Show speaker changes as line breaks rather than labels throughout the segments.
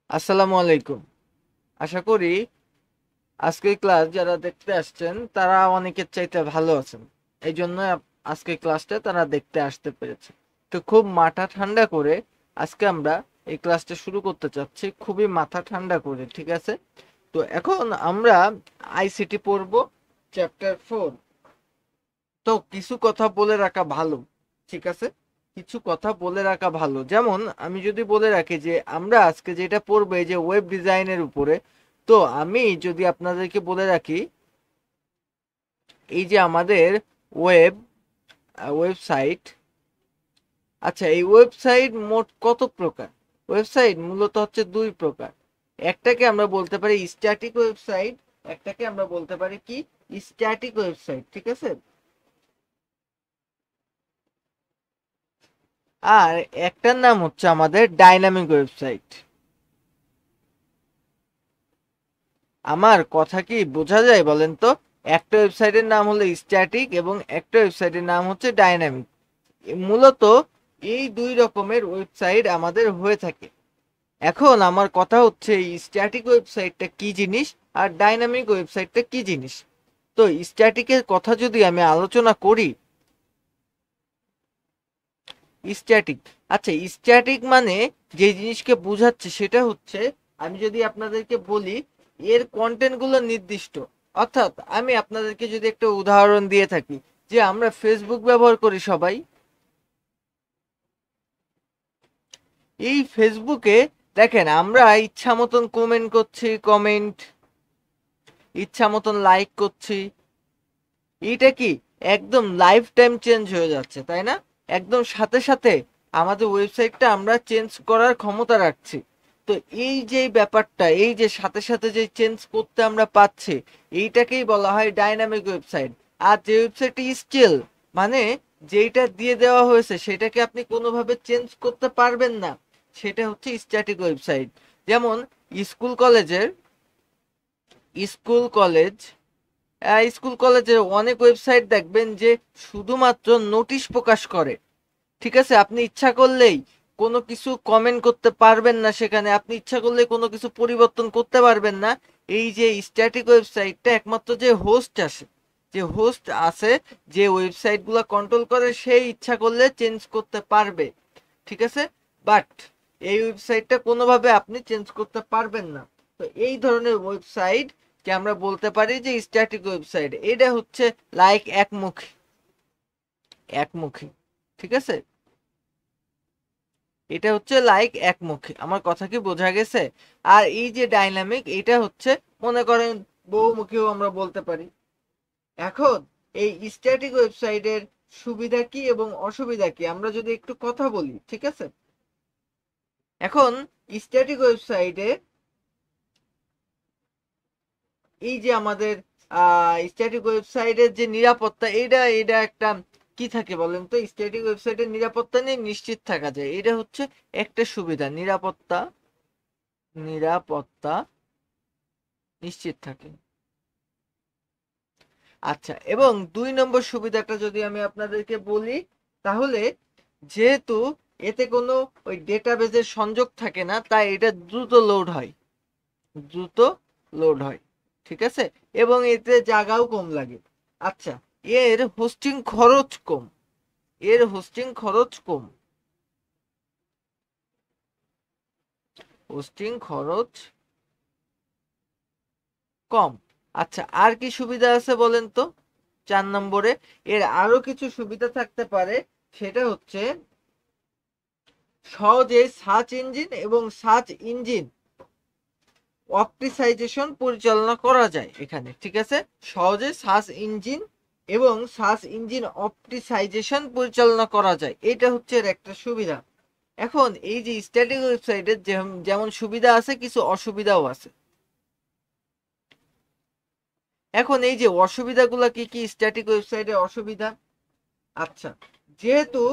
আসসালামু আলাইকুম। আশা করি আজকে ক্লাস যারা দেখতে আসছেন তারা অনেকের চাইতে ভালো আছেন। এই জন্য আজকে ক্লাসটা তারা দেখতে আসতে পেরেছে। তো খুব মাথা ঠান্ডা করে আজকে আমরা এই ক্লাসটা শুরু করতে চাচ্ছি, খুবই মাথা ঠান্ডা করে, ঠিক আছে? তো এখন আমরা আইসিটি পড়ব, চ্যাপ্টার 4। তো কিছু কথা বলে রাখা ভালো, ঠিক আছে? কিছু কথা বলে রাখা ভালো, যেমন আমি যদি বলে রাখি যে আমরা আজকে যেটা পড়বো এই যে ওয়েব ডিজাইনের উপরে। তো আমি যদি আপনাদেরকে বলে রাখি এই যে আমাদের ওয়েবসাইট, আচ্ছা এই ওয়েবসাইট মোট কত প্রকার? ওয়েবসাইট মূলত হচ্ছে দুই প্রকার। একটাকে আমরা বলতে পারি স্ট্যাটিক ওয়েবসাইট, একটাকে আমরা বলতে পারি কি স্ট্যাটিক ওয়েবসাইট, ঠিক আছে? আর একটার নাম হচ্ছে আমাদের ডাইনামিক ওয়েবসাইট। আমার কথা কি বোঝা যায় বলেন তো? একটা ওয়েবসাইটের নাম হলো স্ট্যাটিক এবং একটা ওয়েবসাইটের নাম হচ্ছে ডাইনামিক। মূলত এই দুই রকমের ওয়েবসাইট আমাদের হয়ে থাকে। এখন আমার কথা হচ্ছে এই স্ট্যাটিক ওয়েবসাইটটা কি জিনিস আর ডাইনামিক ওয়েবসাইটটা কি জিনিস। তো স্ট্যাটিকের কথা যদি আমি আলোচনা করি, স্ট্যাটিক, আচ্ছা স্ট্যাটিক মানে যে জিনিসকে বোঝাচ্ছে সেটা হচ্ছে, আমি যদি আপনাদেরকে বলি এর কন্টেন্ট গুলো নির্দিষ্ট। অর্থাৎ আমি আপনাদেরকে যদি একটা উদাহরণ দিয়ে থাকি যে আমরা ফেসবুক ব্যবহার করি সবাই, এই ফেসবুকে দেখেন আমরা ইচ্ছা মতন কমেন্ট করছি, ইচ্ছা মতন লাইক করছি। এইটা কি একদম লাইফ টাইম চেঞ্জ হয়ে যাচ্ছে, তাই না? একদম সাথে সাথে আমাদের ওয়েবসাইটটা আমরা চেঞ্জ করার ক্ষমতা রাখছি। তো এই যে ব্যাপারটা, এই যে সাথে সাথে যে চেঞ্জ করতে আমরা পাচ্ছি, এইটাকেই বলা হয় ডাইনামিক ওয়েবসাইট। আর যে ওয়েবসাইটটা স্টিল মানে যেইটা দিয়ে দেওয়া হয়েছে সেটাকে আপনি কোনোভাবে চেঞ্জ করতে পারবেন না, সেটা হচ্ছে স্ট্যাটিক ওয়েবসাইট। যেমন স্কুল কলেজের স্কুল কলেজ স্কুল কলেজের অনেক ওয়েবসাইট দেখবেন যে শুধুমাত্র নোটিশ প্রকাশ করে, ঠিক আছে? আপনি ইচ্ছা করলেই কোনো কিছু কমেন্ট করতে পারবেন না, সেখানে আপনি ইচ্ছা করলে কোনো কিছু পরিবর্তন করতে পারবেন না। এই যে স্ট্যাটিক ওয়েবসাইটটা একমাত্র যে হোস্ট আছে, যে ওয়েবসাইটগুলো কন্ট্রোল করে, সেই ইচ্ছা করলে চেঞ্জ করতে পারবে, ঠিক আছে? বাট এই ওয়েবসাইটটা কোনোভাবে আপনি চেঞ্জ করতে পারবেন না। তো এই ধরনের ওয়েবসাইট কে আমরা বলতে পারি যে স্ট্যাটিক ওয়েবসাইট। এটা হচ্ছে লাইক একমুখী, ঠিক আছে? এটা হচ্ছে লাইক একমুখী, আমার কথা কি বোঝা গেছে? আর এই যে ডাইনামিক, এটা হচ্ছে মনে করেন বহুমুখীও আমরা বলতে পারি। এখন এই স্ট্যাটিক ওয়েবসাইটের সুবিধা কি এবং অসুবিধা কি আমরা যদি একটু কথা বলি, ঠিক আছে? এখন স্ট্যাটিক ওয়েবসাইটে এই যে আমাদের স্ট্যাটিক ওয়েবসাইটের যে নিরাপত্তা, এটা একটা কি থাকে বলেন তো? স্ট্যাটিক ওয়েবসাইটের নিরাপত্তা নিয়ে নিশ্চিত থাকা যায়, এটা হচ্ছে একটা সুবিধা। নিরাপত্তা নিশ্চিত থাকে। আচ্ছা, এবং 2 নম্বর সুবিধাটা যদি আমি আপনাদেরকে বলি, তাহলে যেহেতু এতে কোনো ওই ডেটাবেজের সংযোগ থাকে না, তাই এটা দ্রুত লোড হয়, ঠিক আছে? এবং এতে জায়গাও কম লাগে। আচ্ছা, এর হোস্টিং খরচ কম, এর হোস্টিং খরচ কম, হোস্টিং খরচ কম। আচ্ছা, আর কি সুবিধা আছে বলেন তো? 4 নম্বরে এর আরো কিছু সুবিধা থাকতে পারে, সেটা হচ্ছে সহজে সার্চ ইঞ্জিন এবং সার্চ ইঞ্জিন অপটিমাইজেশন পরিচালনা করা যায় এখানে, ঠিক আছে? সহজে সার্চ ইঞ্জিন এবং সার্চ ইঞ্জিন অপটিমাইজেশন পরিচালনা করা যায়, এটা হচ্ছে এর একটা সুবিধা। এখন এই যে স্ট্যাটিক ওয়েবসাইটের যেমন সুবিধা আছে, কিছু অসুবিধাও আছে। এখন এই যে অসুবিধাগুলো কি কি স্ট্যাটিক ওয়েবসাইটের অসুবিধা? আচ্ছা, যেহেতু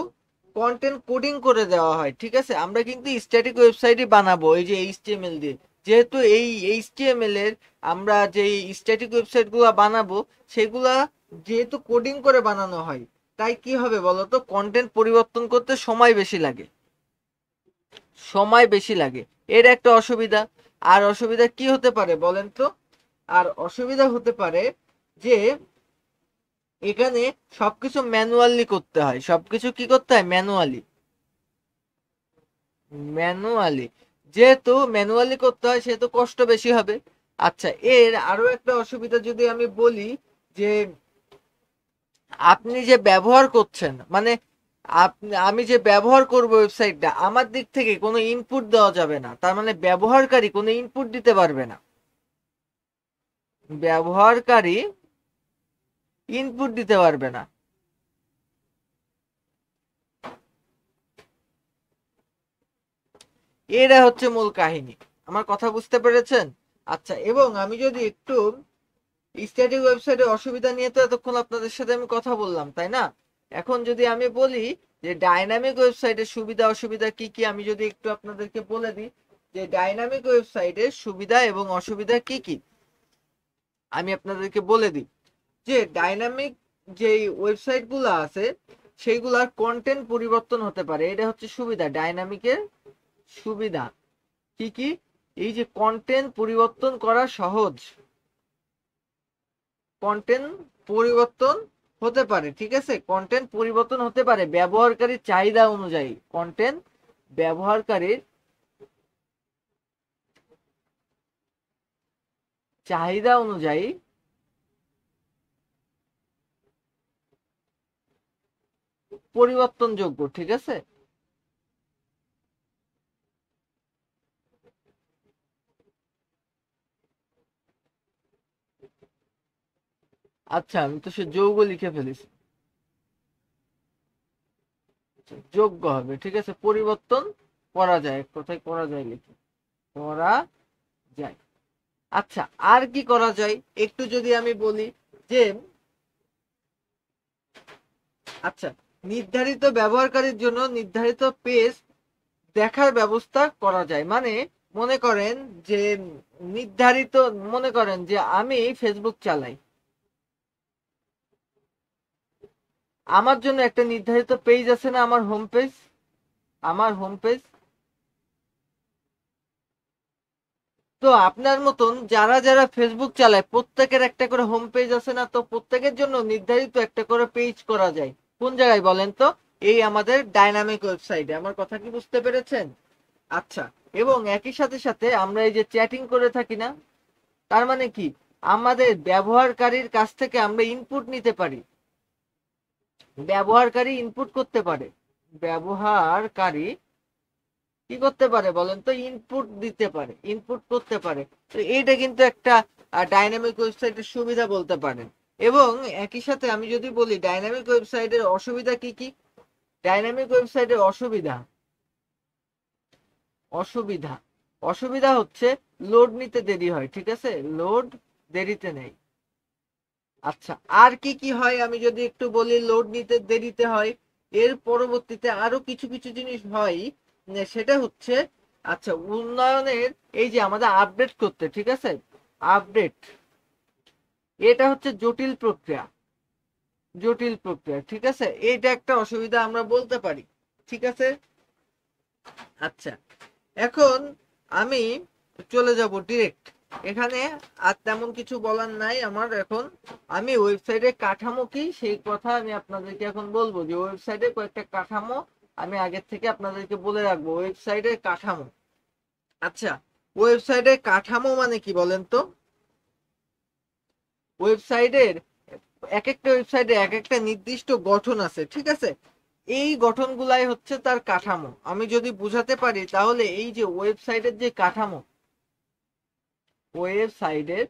কন্টেন্ট কোডিং করে দেওয়া হয়, ঠিক আছে? আমরা কিন্তু স্ট্যাটিক ওয়েবসাইটই বানাবো এই যে এইচটিএমএল দিয়ে। যেহেতু এই এইচটিএমএল এর আমরা যে স্ট্যাটিক ওয়েবসাইটগুলো বানাবো, সেগুলা যেহেতু কোডিং করে বানানো হয়, তাই কি হবে বলতো? কন্টেন্ট পরিবর্তন করতে সময় বেশি লাগে। এর একটা অসুবিধা। আর অসুবিধা কি হতে পারে বলেন তো? আর অসুবিধা হতে পারে যে এখানে সবকিছু ম্যানুয়ালি করতে হয়। সবকিছু কি করতে হয়? ম্যানুয়ালি। ম্যানুয়ালি যেহেতু ম্যানুয়ালি করতে হয় সেহেতু কষ্ট বেশি হবে। আচ্ছা, এর আরো একটা অসুবিধা যদি আমি বলি, যে আপনি যে ব্যবহার করছেন, মানে আমি যে ব্যবহার করব ওয়েবসাইটটা, আমার দিক থেকে কোনো ইনপুট দেওয়া যাবে না। তার মানে ব্যবহারকারী কোনো ইনপুট দিতে পারবে না। ব্যবহারকারী ইনপুট দিতে পারবে না। এটা হচ্ছে মূল কাহিনী। আমার কথা বুঝতে পেরেছেন? আচ্ছা, এবং আমি যদি একটু স্ট্যাটিক ওয়েবসাইটের অসুবিধা নিয়ে তো এতক্ষণ আপনাদের সাথে আমি কথা বললাম, তাই না? এখন যদি আমি বলি যে ডাইনামিক ওয়েবসাইটের সুবিধা অসুবিধা কি কি, আমি যদি একটু আপনাদেরকে বলে দিই যে ডাইনামিক ওয়েবসাইটের সুবিধা এবং অসুবিধা কি কি, আমি আপনাদেরকে বলে দিই। যে ডাইনামিক যে ওয়েবসাইট গুলো আছে সেইগুলার কন্টেন্ট পরিবর্তন হতে পারে, এটা হচ্ছে সুবিধা। ডাইনামিকের সুবিধা কি কি? এই যে কন্টেন্ট পরিবর্তন করা সহজ, কন্টেন্ট পরিবর্তন হতে পারে, ঠিক আছে? কন্টেন্ট পরিবর্তন হতে পারে ব্যবহারকারীর চাহিদা অনুযায়ী। কন্টেন্ট ব্যবহারকারীর চাহিদা অনুযায়ী পরিবর্তনযোগ্য, ঠিক আছে? আচ্ছা, আমি তো সে যৌগ লিখে ফেলেছি। যোগ্য হবে, ঠিক আছে? পরিবর্তন করা যায়, এক কথায় করা যায়, লিখে করা যায়। আচ্ছা, আর কি করা যায় একটু যদি আমি বলি যে, আচ্ছা, নির্ধারিত ব্যবহারকারীর জন্য নির্ধারিত পেজ দেখার ব্যবস্থা করা যায়। মানে মনে করেন যে নির্ধারিত, মনে করেন যে আমি ফেসবুক চালাই, আমার জন্য একটা নির্ধারিত পেজ আছে না, আমার হোম পেজ। আমার হোম পেজ, তো আপনার মতন যারা যারা ফেসবুক চালায় প্রত্যেকের একটা করে হোম পেজ আছে না, তো প্রত্যেকের জন্য নির্ধারিত একটা করে পেজ করা যায়। কোন জায়গায় বলেন তো? এই আমাদের ডাইনামিক ওয়েবসাইটে। আমার কথা কি বুঝতে পেরেছেন? আচ্ছা, এবং একই সাথে সাথে আমরা এই যে চ্যাটিং করে থাকি না, তার মানে কি আমাদের ব্যবহারকারীর কাছ থেকে আমরা ইনপুট নিতে পারি। ব্যবহারকারী ইনপুট করতে পারে, ব্যবহারকারী কি করতে পারে বলেন তো? ইনপুট দিতে পারে, ইনপুট করতে পারে। তো এইটা কিন্তু একটা ডাইনামিক ওয়েবসাইটের সুবিধা বলতে পারেন। এবং একই সাথে আমি যদি বলি ডাইনামিক ওয়েবসাইটের অসুবিধা কি কি, ডাইনামিক ওয়েবসাইটের অসুবিধা, অসুবিধা অসুবিধা হচ্ছে লোড নিতে দেরি হয়, ঠিক আছে? লোড দেরিতে নেই। আচ্ছা, আর কি কি হয় আমি যদি একটু বলি? লোড নিতে দেরিতে হয়। এর পরবর্তীতে আরো কিছু কিছু জিনিস হয়, সেটা হচ্ছে, আচ্ছা, উন্নয়নের, এই যে আমাদের আপডেট করতে, ঠিক আছে? আপডেট, এটা হচ্ছে জটিল প্রক্রিয়া, জটিল প্রক্রিয়া, ঠিক আছে? এইটা একটা অসুবিধা আমরা বলতে পারি, ঠিক আছে? আচ্ছা, এখন আমি চলে যাব ডিরেক্ট এখানে। আর তেমন কিছু বলার নাই আমার এখন। আমি ওয়েবসাইটের কাঠামো কি সেই কথা আমি আপনাদেরকে এখন বলবো, যে ওয়েবসাইটে কয়েকটা কাঠামো আমি আগের থেকে আপনাদেরকে বলে রাখবো। ওয়েবসাইটের কাঠামো, আচ্ছা, ওয়েবসাইটের কাঠামো মানে কি বলেন তো? ওয়েবসাইটের এক একটা ওয়েবসাইটে এক একটা নির্দিষ্ট গঠন আছে, ঠিক আছে? এই গঠনগুলাই হচ্ছে তার কাঠামো। আমি যদি বুঝাতে পারি তাহলে এই যে ওয়েবসাইটের যে কাঠামো, ওয়েবসাইটের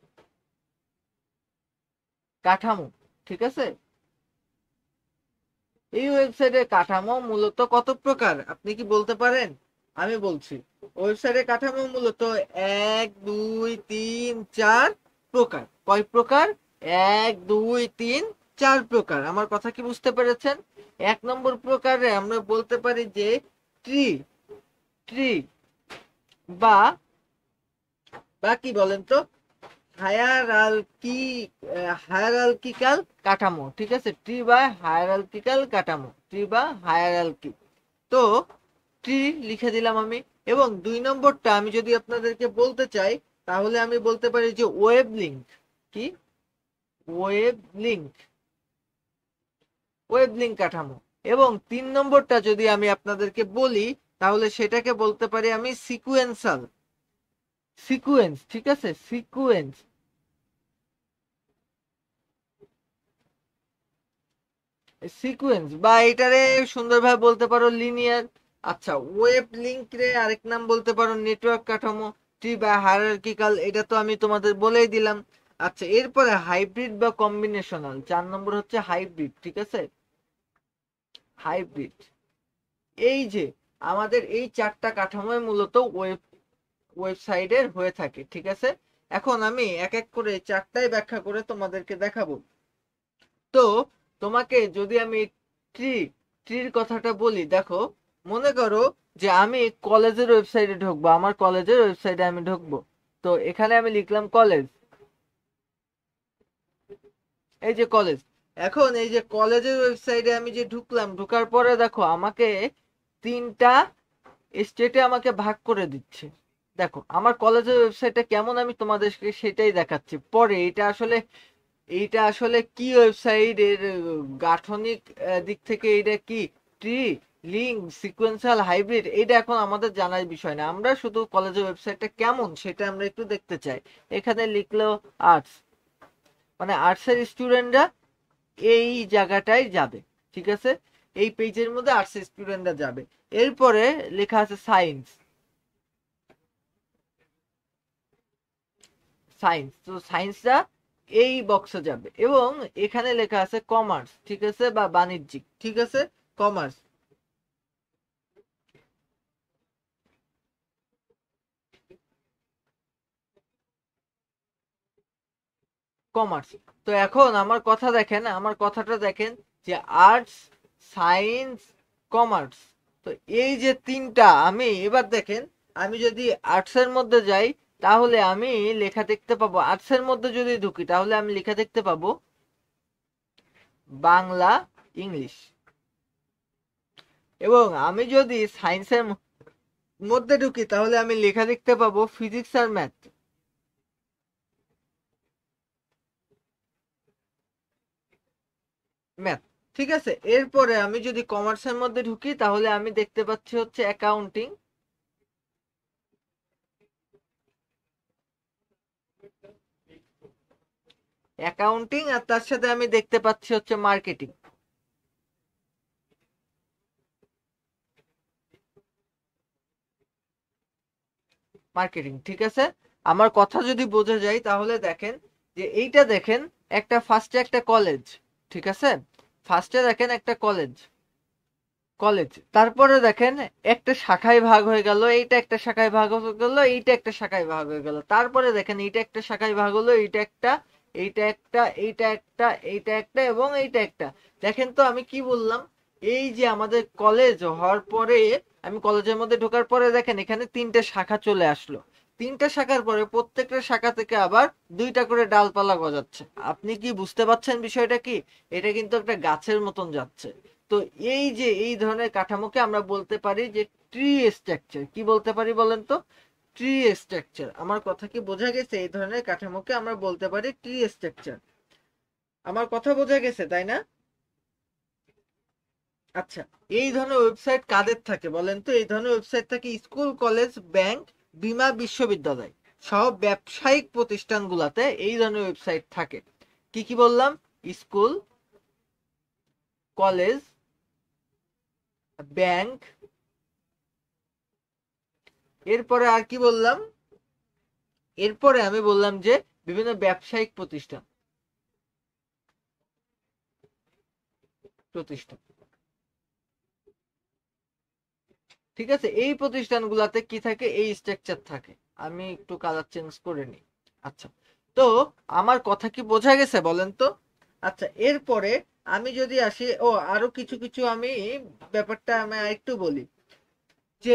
কাঠামো, ঠিক আছে? এই ওয়েবসাইটের কাঠামো মূলত কত প্রকার আপনি কি বলতে পারেন? আমি বলছি, ওয়েবসাইটের কাঠামো মূলত 1 2 3 4 প্রকার। কয় প্রকার? 1 2 3 4 প্রকার। আমার কথা কি বুঝতে পেরেছেন? 1 নম্বর প্রকারে আমরা বলতে পারি যে ট্রি, ট্রি বা বা কি বলেন তো, হায়ারার্কি, হায়ারার্কিক্যাল কাঠামো, ঠিক আছে? ট্রি বা হায়ারার্কিক্যাল কাঠামো, ট্রি বা হায়ারার্কি। তো ট্রি লিখে দিলাম আমি। এবং 2 নম্বরটা আমি যদি আপনাদেরকে বলতে চাই, তাহলে আমি বলতে পারি যে ওয়েব লিঙ্ক। কি? ওয়েব লিঙ্ক, ওয়েব লিঙ্ক কাঠামো। এবং 3 নম্বরটা যদি আমি আপনাদেরকে বলি, তাহলে সেটাকে বলতে পারি আমি সিকুয়েন্সাল, সিকুয়েন্স। ঠিক আছে, সিকুয়েন্স, সিকুয়েন্স বা এটারে সুন্দরভাবে বলতে পারো লিনিয়ার। আচ্ছা, ওয়েব লিঙ্ক রে আরেক নাম বলতে পারো নেটওয়ার্ক কাঠামো, ট্রি বা হায়ারার্কিক্যাল, এটা তো আমি তোমাদের বলেই দিলাম। আচ্ছা, এরপরে হাইব্রিড বা কম্বিনেশনাল, 4 নম্বর হচ্ছে হাইব্রিড। ঠিক আছে, হাইব্রিড। এই যে আমাদের এই 4টা কাঠামোই মূলত ওয়েবসাইটের হয়ে থাকে। ঠিক আছে, এখন আমি এক এক করে 4টাই ব্যাখ্যা করে তোমাদেরকে দেখাবো। তো তোমাকে যদি আমি ট্রি ট্রির কথাটা বলি, দেখো, মনে করো যে আমি কলেজের ওয়েবসাইটে ঢুকবো, আমার কলেজের ওয়েবসাইটে আমি ঢুকবো। তো এখানে আমি লিখলাম কলেজ, এই যে কলেজ। এখন এই যে কলেজের ওয়েবসাইটে আমি যে ঢুকলাম, ঢুকার পরে দেখো আমাকে 3টা স্টেটে আমাকে ভাগ করে দিচ্ছে। দেখো আমার কলেজের ওয়েবসাইটটা কেমন আমি তোমাদেরকে সেটাই দেখাচ্ছি পরে। এইটা আসলে কি ওয়েবসাইট, এর গাঠনিক দিক থেকে এটা কি ট্রি, লিঙ্ক, সিকোয়েন্সিয়াল, হাইব্রিড, এটা এখন আমাদের জানার বিষয় না। আমরা শুধু কলেজের ওয়েবসাইটটা কেমন সেটা আমরা একটু দেখতে চাই। এখানে লিখলো আর্টস, মানে আর্টসের স্টুডেন্টরা এই জায়গাটায় যাবে। ঠিক আছে, এই পেজের মধ্যে আর্টসের স্টুডেন্টরা যাবে। এরপরে লেখা আছে সায়েন্স, সায়েন্স, তো সায়েন্সরা এই বক্সে যাবে। এবং এখানে লেখা আছে কমার্স, ঠিক আছে, বা বাণিজ্যিক। ঠিক আছে, কমার্স, কমার্স। তো এখন আমার কথা দেখেন, আমার কথাটা দেখেন, যে আর্টস, সায়েন্স, কমার্স। তো এই যে 3টা, আমি এবার দেখেন, আমি যদি আর্টসের মধ্যে যাই তাহলে আমি লেখা দেখতে পাবো, আর্টসের মধ্যে যদি ঢুকি তাহলে আমি লেখা দেখতে পাবো বাংলা, ইংলিশ। এবং আমি যদি সায়েন্সের মধ্যে ঢুকি তাহলে আমি লেখা দেখতে পাবো ফিজিক্স আর ম্যাথ, ম্যাথ। ঠিক আছে, এরপরে আমি যদি কমার্সের মধ্যে ঢুকি তাহলে আমি দেখতে পাচ্ছি হচ্ছে অ্যাকাউন্টিং, অ্যাকাউন্টিং, আর তার সাথে আমি দেখতে পাচ্ছি হচ্ছে মার্কেটিং, মার্কেটিং। ঠিক আছে, আমার কথা যদি বোঝা যায় তাহলে দেখেন, যে এইটা দেখেন, একটা ফার্স্টে একটা কলেজ। ঠিক আছে, ফার্স্টে দেখেন একটা কলেজ, কলেজ, তারপরে দেখেন একটা শাখায় ভাগ হয়ে গেল, এইটা একটা শাখায় ভাগ হয়ে গেল, এইটা একটা শাখায় ভাগ হয়ে গেল, তারপরে দেখেন এইটা একটা শাখায় ভাগ হলো, এইটা একটা, এইটা একটা, এইটা একটা, এইটা একটা এবং এইটা একটা। দেখেন তো আমি কি বললাম, এই যে আমাদের কলেজ হওয়ার পরে, আমি কলেজের মধ্যে ঢোকার পরে দেখেন এখানে 3টে শাখা চলে আসলো। 3টে শাখার পরে প্রত্যেকটা শাখা থেকে আবার 2টা করে ডালপালা গজাচ্ছে। আপনি কি বুঝতে পারছেন বিষয়টা কি? এটা কিন্তু একটা গাছের মতন যাচ্ছে। তো এই যে এই ধরনের কাঠামোকে আমরা বলতে পারি যে ট্রি স্ট্রাকচার। কি বলতে পারি বলেন তো? Tree structure. আমার কথা কি বোঝা গেছে? এই ধরনের কাঠামোকে আমরা বলতে পারি ট্রি স্ট্রাকচার। আমার কথা বোঝা গেছে, তাই না? আচ্ছা, এই ধরনের ওয়েবসাইট কাদের থাকে বলেন তো? এই ধরনের ওয়েবসাইট থাকে স্কুল, কলেজ, ব্যাংক, বিমা, বিশ্ববিদ্যালয় সহ ব্যবসায়িক প্রতিষ্ঠানগুলোতে এই ধরনের ওয়েবসাইট থাকে। কি কি বললাম? স্কুল, কলেজ, ব্যাংক, এরপরে আর কি বললাম? এরপরে আমি বললাম যে বিভিন্ন ব্যবসায়িক প্রতিষ্ঠান, প্রতিষ্ঠান। ঠিক আছে, এই প্রতিষ্ঠানগুলোতে কি থাকে? এই স্ট্রাকচার থাকে। আমি একটু কালার চেঞ্জ করে নিই। আচ্ছা, তো আমার কথা কি বোঝা গেছে বলেন তো? আচ্ছা, এরপরে আমি যদি আসি, ও আরো কিছু কিছু আমি ব্যাপারটা আমি একটু বলি, যে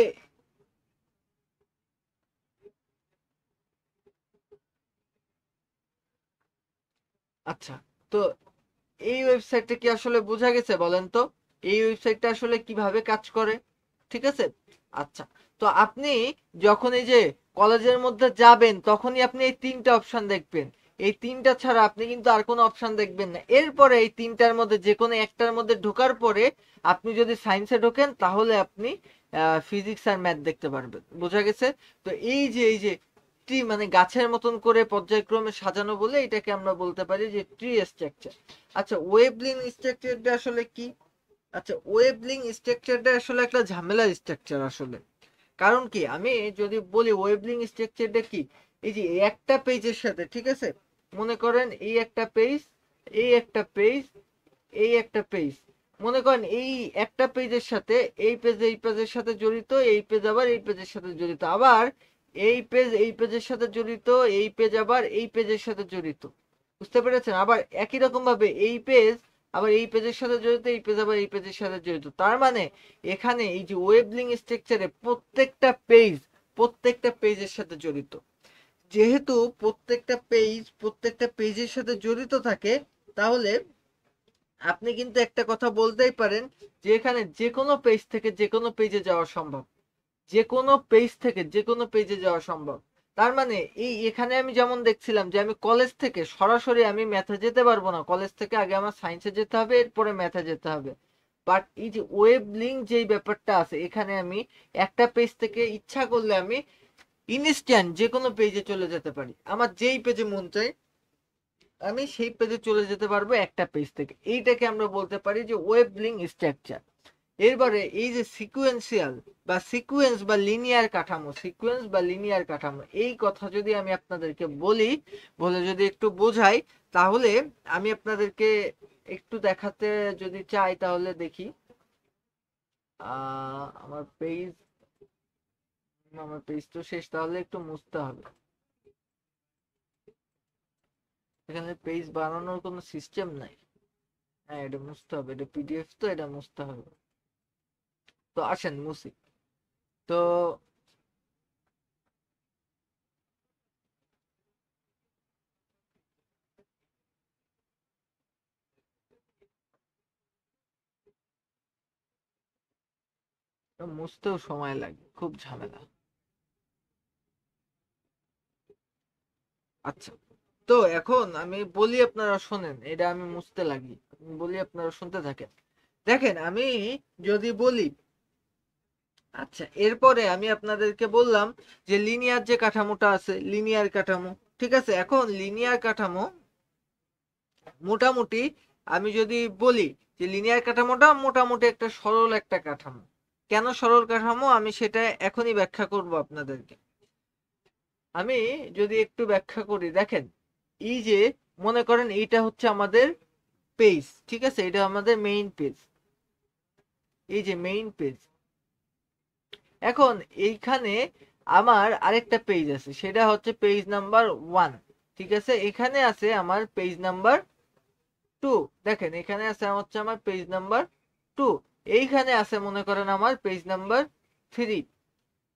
আচ্ছা, তো এই ওয়েবসাইটটা কি আসলে বোঝা গেছে বলেন তো? এই ওয়েবসাইটটা আসলে কিভাবে কাজ করে? ঠিক আছে, আচ্ছা, তো আপনি যখন এই যে কলেজের মধ্যে যাবেন তখনই আপনি এই তিনটা অপশন দেখবেন, এই তিনটা ছাড়া আপনি কিন্তু আর কোনো অপশন দেখবেন না। এরপরে এই তিনটার মধ্যে যে কোনো একটার মধ্যে ঢোকার পরে আপনি যদি সায়েন্সে ঢোকেন তাহলে আপনি ফিজিক্স আর ম্যাথ দেখতে পারবেন। বোঝা গেছে? তো এই যে ট্রি মানে গাছের মতন করে পর্যায়ক্রমে সাজানো বলে এটাকে আমরা বলতে পারি যে ট্রি স্ট্রাকচার। আচ্ছা, ওয়েবলিং স্ট্রাকচারটা আসলে কি? আচ্ছা, ওয়েবলিং স্ট্রাকচারটা আসলে একটা ঝামেলার স্ট্রাকচার আসলে। কারণ কি, আমি যদি বলি ওয়েবলিং স্ট্রাকচারটা কি, এই যে একটা পেজের সাথে, ঠিক আছে, মনে করেন এই একটা পেজ, এই একটা পেজ, এই একটা পেজ, মনে করেন এই একটা পেজের সাথে এই পেজের সাথে জড়িত, এই পেজ আবার এই পেজের সাথে জড়িত, আবার এই পেজ এই পেজের সাথে জড়িত, এই পেজ আবার এই পেজের সাথে জড়িত। বুঝতে পেরেছেন? আবার একই রকম ভাবে এই পেজ আবার এই পেজের সাথে জড়িত, এই পেজ আবার এই পেজের সাথে জড়িত। তার মানে এখানে এই যে ওয়েবলিং স্ট্রাকচারে প্রত্যেকটা পেজের সাথে জড়িত। যেহেতু প্রত্যেকটা পেজের সাথে জড়িত থাকে, তাহলে আপনি কিন্তু একটা কথা বলতেই পারেন যে এখানে যে কোনো পেজ থেকে যে কোনো পেজে যাওয়া সম্ভব, যে কোনো পেজ থেকে যে কোনো পেজে যাওয়া সম্ভব। তার মানে এই এখানে আমি যেমন দেখছিলাম যে আমি কলেজ থেকে সরাসরি আমি ম্যাথে যেতে পারবো না, কলেজ থেকে আগে আমার সায়েন্সে যেতে হবে, এরপরে ম্যাথে যেতে হবে। বাট এই যে ওয়েব লিঙ্ক যেই ব্যাপারটা আছে, এখানে আমি একটা পেজ থেকে ইচ্ছা করলে আমি ইনস্ট্যান্ট যে কোনো পেজে চলে যেতে পারি, আমার যেই পেজে মন চাই আমি সেই পেজে চলে যেতে পারবো একটা পেজ থেকে। এইটাকে আমরা বলতে পারি যে ওয়েব লিঙ্ক স্ট্রাকচার। এরপরে এই যে সিকুয়েন্সিয়াল বা সিকুয়েন্স বা লিনিয়ার কাঠামো, সিকুয়েন্স বা লিনিয়ার কাঠামো, এই কথা যদি আমি আপনাদেরকে বলি, বলে যদি একটু বোঝাই, তাহলে আমি আপনাদেরকে একটু দেখাতে যদি চাই, তাহলে দেখি আমার পেজ তো শেষ, তাহলে একটু মুছতে হবে। এখানে পেজ বানানোর কোনো সিস্টেম নাই। হ্যাঁ, এটা মুছতে হবে, এটা পিডিএফ তো, এটা মুছতে হবে। তো আসেন মুছি। তো মুছতেও সময় লাগে, খুব ঝামেলা। আচ্ছা, তো এখন আমি বলি, আপনারা শোনেন, এটা আমি মুছতে লাগি, বলি আপনারা শুনতে থাকেন। দেখেন, আমি যদি বলি, আচ্ছা, এরপরে আমি আপনাদেরকে বললাম যে লিনিয়ার যে কাঠামোটা আছে, লিনিয়ার কাঠামো, ঠিক আছে। এখন লিনিয়ার কাঠামো মোটামুটি আমি যদি বলি যে লিনিয়ার কাঠামোটা মোটামুটি একটা সরল একটা কাঠামো। কেন সরল কাঠামো আমি সেটা এখনই ব্যাখ্যা করব আপনাদেরকে। আমি যদি একটু ব্যাখ্যা করি, দেখেন, এই যে মনে করেন এইটা হচ্ছে আমাদের পেজ, ঠিক আছে, এটা আমাদের মেইন পেজ, এই যে মেইন পেজ। এখন এইখানে আমার আরেকটা পেজ আছে, সেটা হচ্ছে পেজ নাম্বার 1, ঠিক আছে। এখানে আছে আমার পেজ নাম্বার 2, দেখেন এখানে আছে হচ্ছে আমার পেজ নাম্বার 2, এইখানে আছে মনে করেন আমার পেজ নাম্বার 3।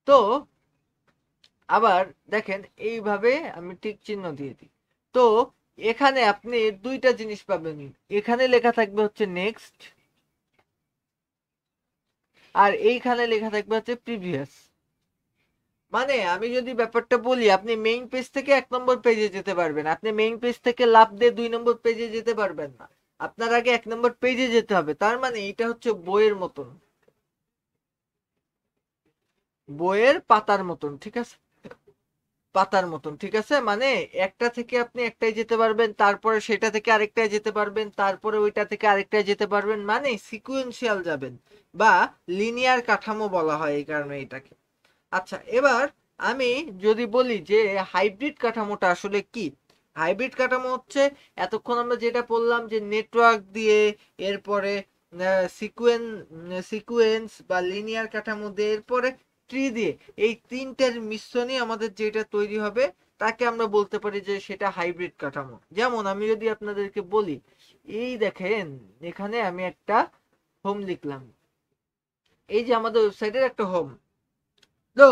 তো আবার দেখেন এইভাবে আমি টিক চিহ্ন দিয়ে দিই। তো এখানে আপনি দুইটা জিনিস পাবেন, এখানে লেখা থাকবে হচ্ছে নেক্সট, আর এইখানে লেখা থাকবে হচ্ছে প্রিভিয়াস। মানে আমি যদি ব্যাপারটা বলি, আপনি মেইন পেজ থেকে 1 নম্বর পেজে যেতে পারবেন, আপনি মেইন পেজ থেকে লাফ দিয়ে 2 নম্বর পেজে যেতে পারবেন না, আপনার আগে 1 নম্বর পেজে যেতে হবে। তার মানে এটা হচ্ছে বইয়ের মতন, বইয়ের পাতার মতন, ঠিক আছে, পাতার মতন, ঠিক আছে। মানে একটা থেকে আপনি একটাই যেতে পারবেন, তারপরে সেটা থেকে আরেকটায় যেতে পারবেন, তারপরে ওইটা থেকে আরেকটায় যেতে পারবেন, মানে সিকুয়েন্সিয়াল যাবেন, বা লিনিয়ার কাঠামো বলা হয় এই কারণে এটাকে। আচ্ছা, এবার আমি যদি বলি যে হাইব্রিড কাঠামোটা আসলে কি, হাইব্রিড কাঠামো হচ্ছে এতক্ষণ আমরা যেটা বললাম যে নেটওয়ার্ক দিয়ে, এরপরে সিকুয়েন্স সিকুয়েন্স বা লিনিয়ার কাঠামো দিয়ে, এরপরে ট্রি দিয়ে, এই তিনটার মিশ্রণে আমাদের যেটা তৈরি হবে তাকে আমরা বলতে পারি যে সেটা হাইব্রিড কাঠামো। যেমন আমি যদি আপনাদেরকে বলি, এই দেখেন এখানে আমি একটা হোম লিখলাম, এই যে আমাদের ওয়েবসাইটের একটা হোম। তো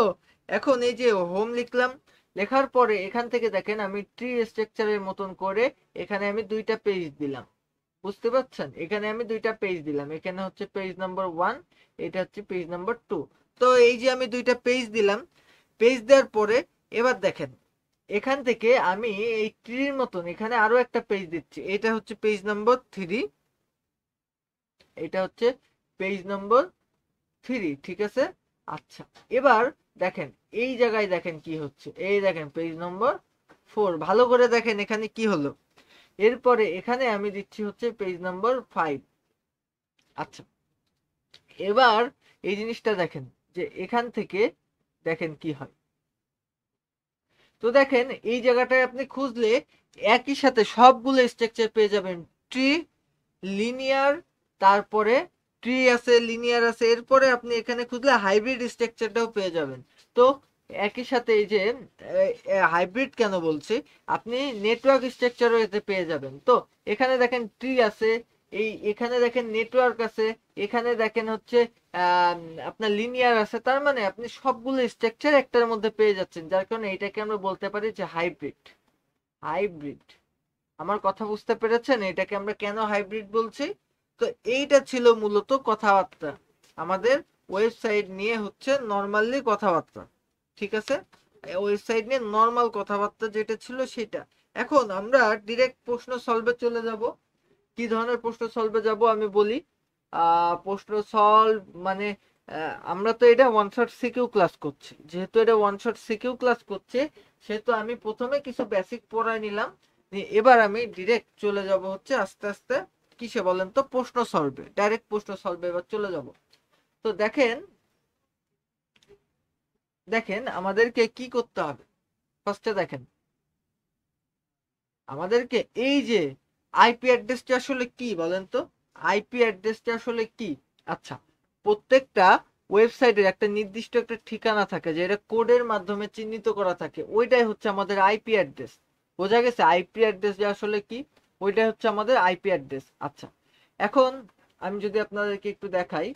এখন এই যে হোম লিখলাম, লেখার পরে এখান থেকে দেখেন আমি ট্রি স্ট্রাকচারের মতন করে এখানে আমি দুইটা পেজ দিলাম। বুঝতে পারছেন? এখানে আমি দুইটা পেজ দিলাম, এখানে হচ্ছে পেজ নাম্বার 1, এটা হচ্ছে পেজ নাম্বার 2। তো এই যে আমি দুইটা পেজ দিলাম, পেজ দেওয়ার পরে এবার দেখেন এখান থেকে আমি এই ট্রির মতন এখানে আরো একটা পেজ দিচ্ছি, এটা হচ্ছে পেজ নম্বর 3, এটা হচ্ছে পেজ নম্বর 3, ঠিক আছে। আচ্ছা, এবার দেখেন এই জায়গায় দেখেন কি হচ্ছে, এই দেখেন পেজ নম্বর 4, ভালো করে দেখেন এখানে কি হলো। এরপরে এখানে আমি দিচ্ছি হচ্ছে পেজ নম্বর 5। আচ্ছা, এবার এই জিনিসটা দেখেন যে এখান থেকে দেখেন কি হয়। তো দেখেন এই জায়গাটায় আপনি খুঁজলে একই সাথে সবগুলো স্ট্রাকচার পেয়ে যাবেন, ট্রি, লিনিয়ার, তারপরে ট্রি আছে, লিনিয়ার আছে, এরপরে আপনি এখানে খুঁজলে হাইব্রিড স্ট্রাকচারটাও পেয়ে যাবেন। তো একই সাথে এই যে হাইব্রিড কেন বলছি, আপনি নেটওয়ার্ক স্ট্রাকচারও এতে পেয়ে যাবেন। তো এখানে দেখেন ট্রি আছে, এই এখানে দেখেন নেটওয়ার্ক আছে, এখানে দেখেন হচ্ছে আপনার লিনিয়ার আছে, তার মানে আপনি সবগুলো স্ট্রাকচার একটার মধ্যে পেয়ে যাচ্ছেন, যার কারণে এটাকে আমরা বলতে পারি যে হাইব্রিড। হাইব্রিড, আমার কথা বুঝতে পেরেছেন এটাকে আমরা কেন হাইব্রিড বলছি? তো এইটা ছিল মূলত কথাবার্তা আমাদের ওয়েবসাইট নিয়ে, হচ্ছে নরমালি কথাবার্তা, ঠিক আছে। ওয়েবসাইট নিয়ে নরমাল কথাবার্তা যেটা ছিল সেটা। এখন আমরা ডিরেক্ট প্রশ্ন সলভে চলে যাব। কি ধরনের প্রশ্ন সলভে যাব আমি বলি। প্রশ্ন সলভ মানে আমরা তো এটা ওয়ান শট সিকিউ ক্লাস করছি, যেহেতু এটা ওয়ান শট সিকিউ ক্লাস করছে সেহেতু আমি প্রথমে কিছু বেসিক পড়ায় নিলাম, এবার আমি ডিরেক্ট চলে যাব হচ্ছে আস্তে আস্তে কিসে বলেন তো, প্রশ্ন সলভে, ডাইরেক্ট প্রশ্ন সলভে এবার চলে যাব। তো দেখেন দেখেন আমাদেরকে কি করতে হবে। ফার্স্টে দেখেন আমাদেরকে এই যে আইপি অ্যাড্রেসটা আসলে কি বলেন তো, আইপি অ্যাড্রেসটা আসলে কি। আচ্ছা, প্রত্যেকটা ওয়েবসাইটের একটা নির্দিষ্ট একটা ঠিকানা থাকে, যে এটা কোডের মাধ্যমে চিহ্নিত করা থাকে, ওইটাই হচ্ছে আমাদের আইপি অ্যাড্রেস। বোঝা গেছে আইপি অ্যাড্রেস যে আসলে কি, ওইটাই হচ্ছে আমাদের আইপি অ্যাড্রেস। আচ্ছা, এখন আমি যদি আপনাদেরকে একটু দেখাই,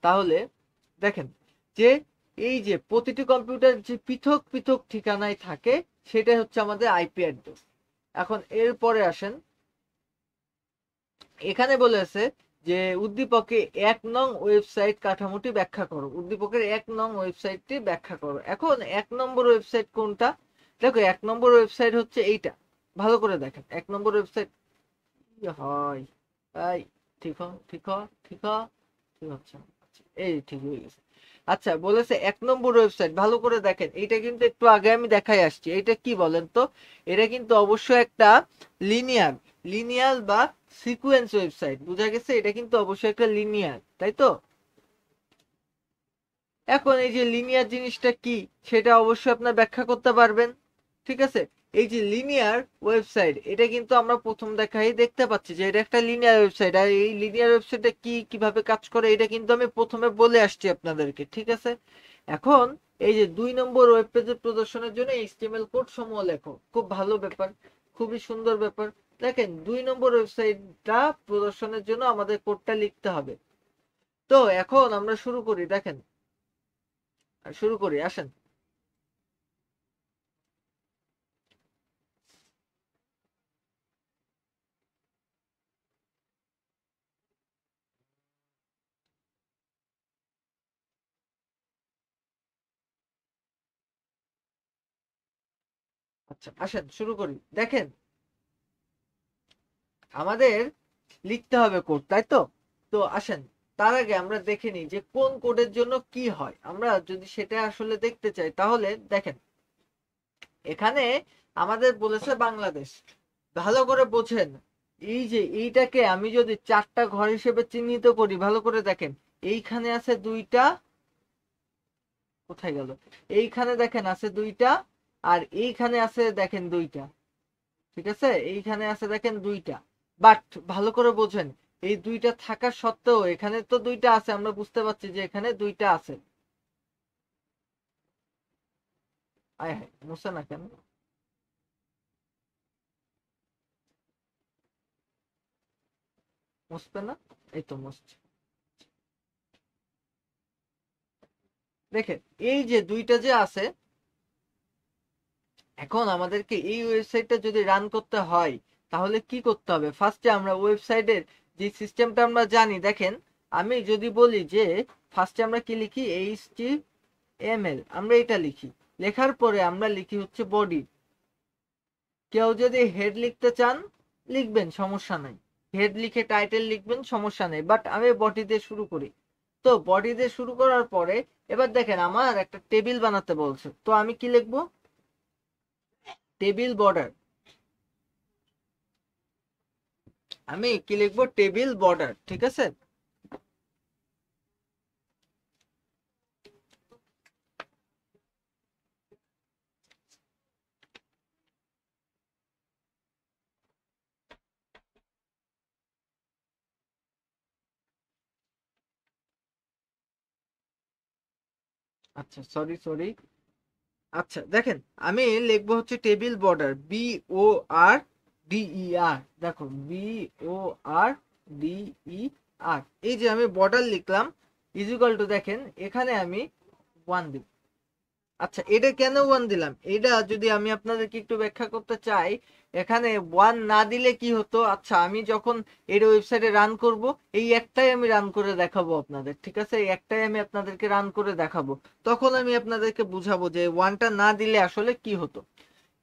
তাহলে দেখেন যে এই যে প্রতিটি কম্পিউটার যে পৃথক পৃথক ঠিকানায় থাকে সেটাই হচ্ছে আমাদের আইপি অ্যাড্রেস। এখন এরপরে আসেন, এখানে বলেছে যে উদ্দীপকে 1 নং ওয়েবসাইট কাঠামোটি ব্যাখ্যা করো, উদ্দীপকের 1 নং ওয়েবসাইটটি ব্যাখ্যা করো। এখন 1 নম্বর ওয়েবসাইট কোনটা? দেখো 1 নম্বর ওয়েবসাইট হচ্ছে এইটা, ভালো করে দেখেন 1 নম্বর ওয়েবসাইট হয়, এই ঠিক ঠিক ঠিক ঠিক হচ্ছে, এই ঠিক হয়ে গেছে। আচ্ছা, বলেছে 1 নম্বর ওয়েবসাইট, ভালো করে দেখেন এইটা কিন্তু একটু আগে আমি দেখাই আসছি, এটা কি বলেন তো, এটা কিন্তু অবশ্যই একটা লিনিয়ার, লিনিয়ার বা সিকোয়েন্স ওয়েবসাইট, বুঝা গেছে, এটা কিন্তু অবশ্যই একটা লিনিয়ার, তাই তো। এখন এই যে লিনিয়ার জিনিসটা কি সেটা অবশ্যই আপনার ব্যাখ্যা করতে পারবেন, ঠিক আছে। এই যে লিনিয়ার ওয়েবসাইট, এটা কিন্তু আমরা প্রথম দেখাই দেখতে পাচ্ছি যে এটা একটা লিনিয়ার ওয়েবসাইট, আর এই লিনিয়ার ওয়েবসাইটে কি কিভাবে কাজ করে এটা কিন্তু আমি প্রথমে বলে আসছি আপনাদেরকে, ঠিক আছে। এখন এই যে 2 নম্বর ওয়েব পেজের প্রদর্শনের জন্য এইচটিএমএল কোড সমূহ লেখো, খুব ভালো ব্যাপার, খুবই সুন্দর ব্যাপার। দেখেন 2 নম্বর ওয়েবসাইটটা প্রদর্শনের জন্য আমাদের কোডটা লিখতে হবে। তো এখন আমরা শুরু করি, দেখেন শুরু করি, আসেন। আচ্ছা আসেন শুরু করি, দেখেন আমাদের লিখতে হবে কোড, তাই তো। তো আসেন তার আগে আমরা দেখে নিই যে কোন কোডের জন্য কি হয়, আমরা যদি সেটা আসলে দেখতে চাই তাহলে দেখেন এখানে আমাদের বলেছে বাংলাদেশ, ভালো করে বোঝেন। এই যে এইটাকে আমি যদি 4টা ঘর হিসেবে চিহ্নিত করি, ভালো করে দেখেন এইখানে আছে 2টা, কোথায় গেল, এইখানে দেখেন আছে 2টা, আর এইখানে আছে দেখেন 2টা, ঠিক আছে, এইখানে আছে দেখেন 2টা। বাট ভালো করে বোঝেন এই 2টা থাকা সত্ত্বেও এখানে তো 2টা আছে, আমরা বুঝতে পারছি যে এখানে 2টা আছে। আয় হায়, মুছে না কেন, মুছবে না, এই তো মুছছে। দেখেন এই যে 2টা যে আছে, এখন আমাদেরকে এই ওয়েবসাইটটা যদি রান করতে হয় তাহলে কি করতে হবে, ফার্স্টে আমরা ওয়েবসাইটের যে সিস্টেমটা আমরা জানি, দেখেন আমি যদি বলি যে ফার্স্টে আমরা কি লিখি, HTML, আমরা এটা লিখি। লেখার পরে আমরা লিখি হচ্ছে বডি। কেউ যদি হেড লিখতে চান লিখবেন, সমস্যা নাই, হেড লিখে টাইটেল লিখবেন, সমস্যা নেই, বাট আমি বডি দিয়ে শুরু করি। তো বডি দিয়ে শুরু করার পরে এবার দেখেন আমার একটা টেবিল বানাতে বলছে, তো আমি কি লিখবো, টেবিল বর্ডার। আমি কি লিখবো, টেবিল বর্ডার, ঠিক আছে। আচ্ছা সরি সরি, আচ্ছা দেখেন আমি লিখবো হচ্ছে টেবিল বর্ডার, BORDER, দেখো BORDER, এই যে আমি বর্ডার লিখলাম ইকুয়াল টু, দেখেন এখানে আমি 1 দিব। আচ্ছা এটা কেন 1 দিলাম, এটা যদি আমি আপনাদেরকে একটু ব্যাখ্যা করতে চাই, এখানে 1 না দিলে কি হতো, আচ্ছা আমি যখন এর ওয়েবসাইটে রান করব, এই একটাই আমি রান করে দেখাবো আপনাদের, ঠিক আছে, এই একটাই আমি আপনাদেরকে রান করে দেখাবো, তখন আমি আপনাদেরকে বুঝাবো যে 1টা না দিলে আসলে কি হতো।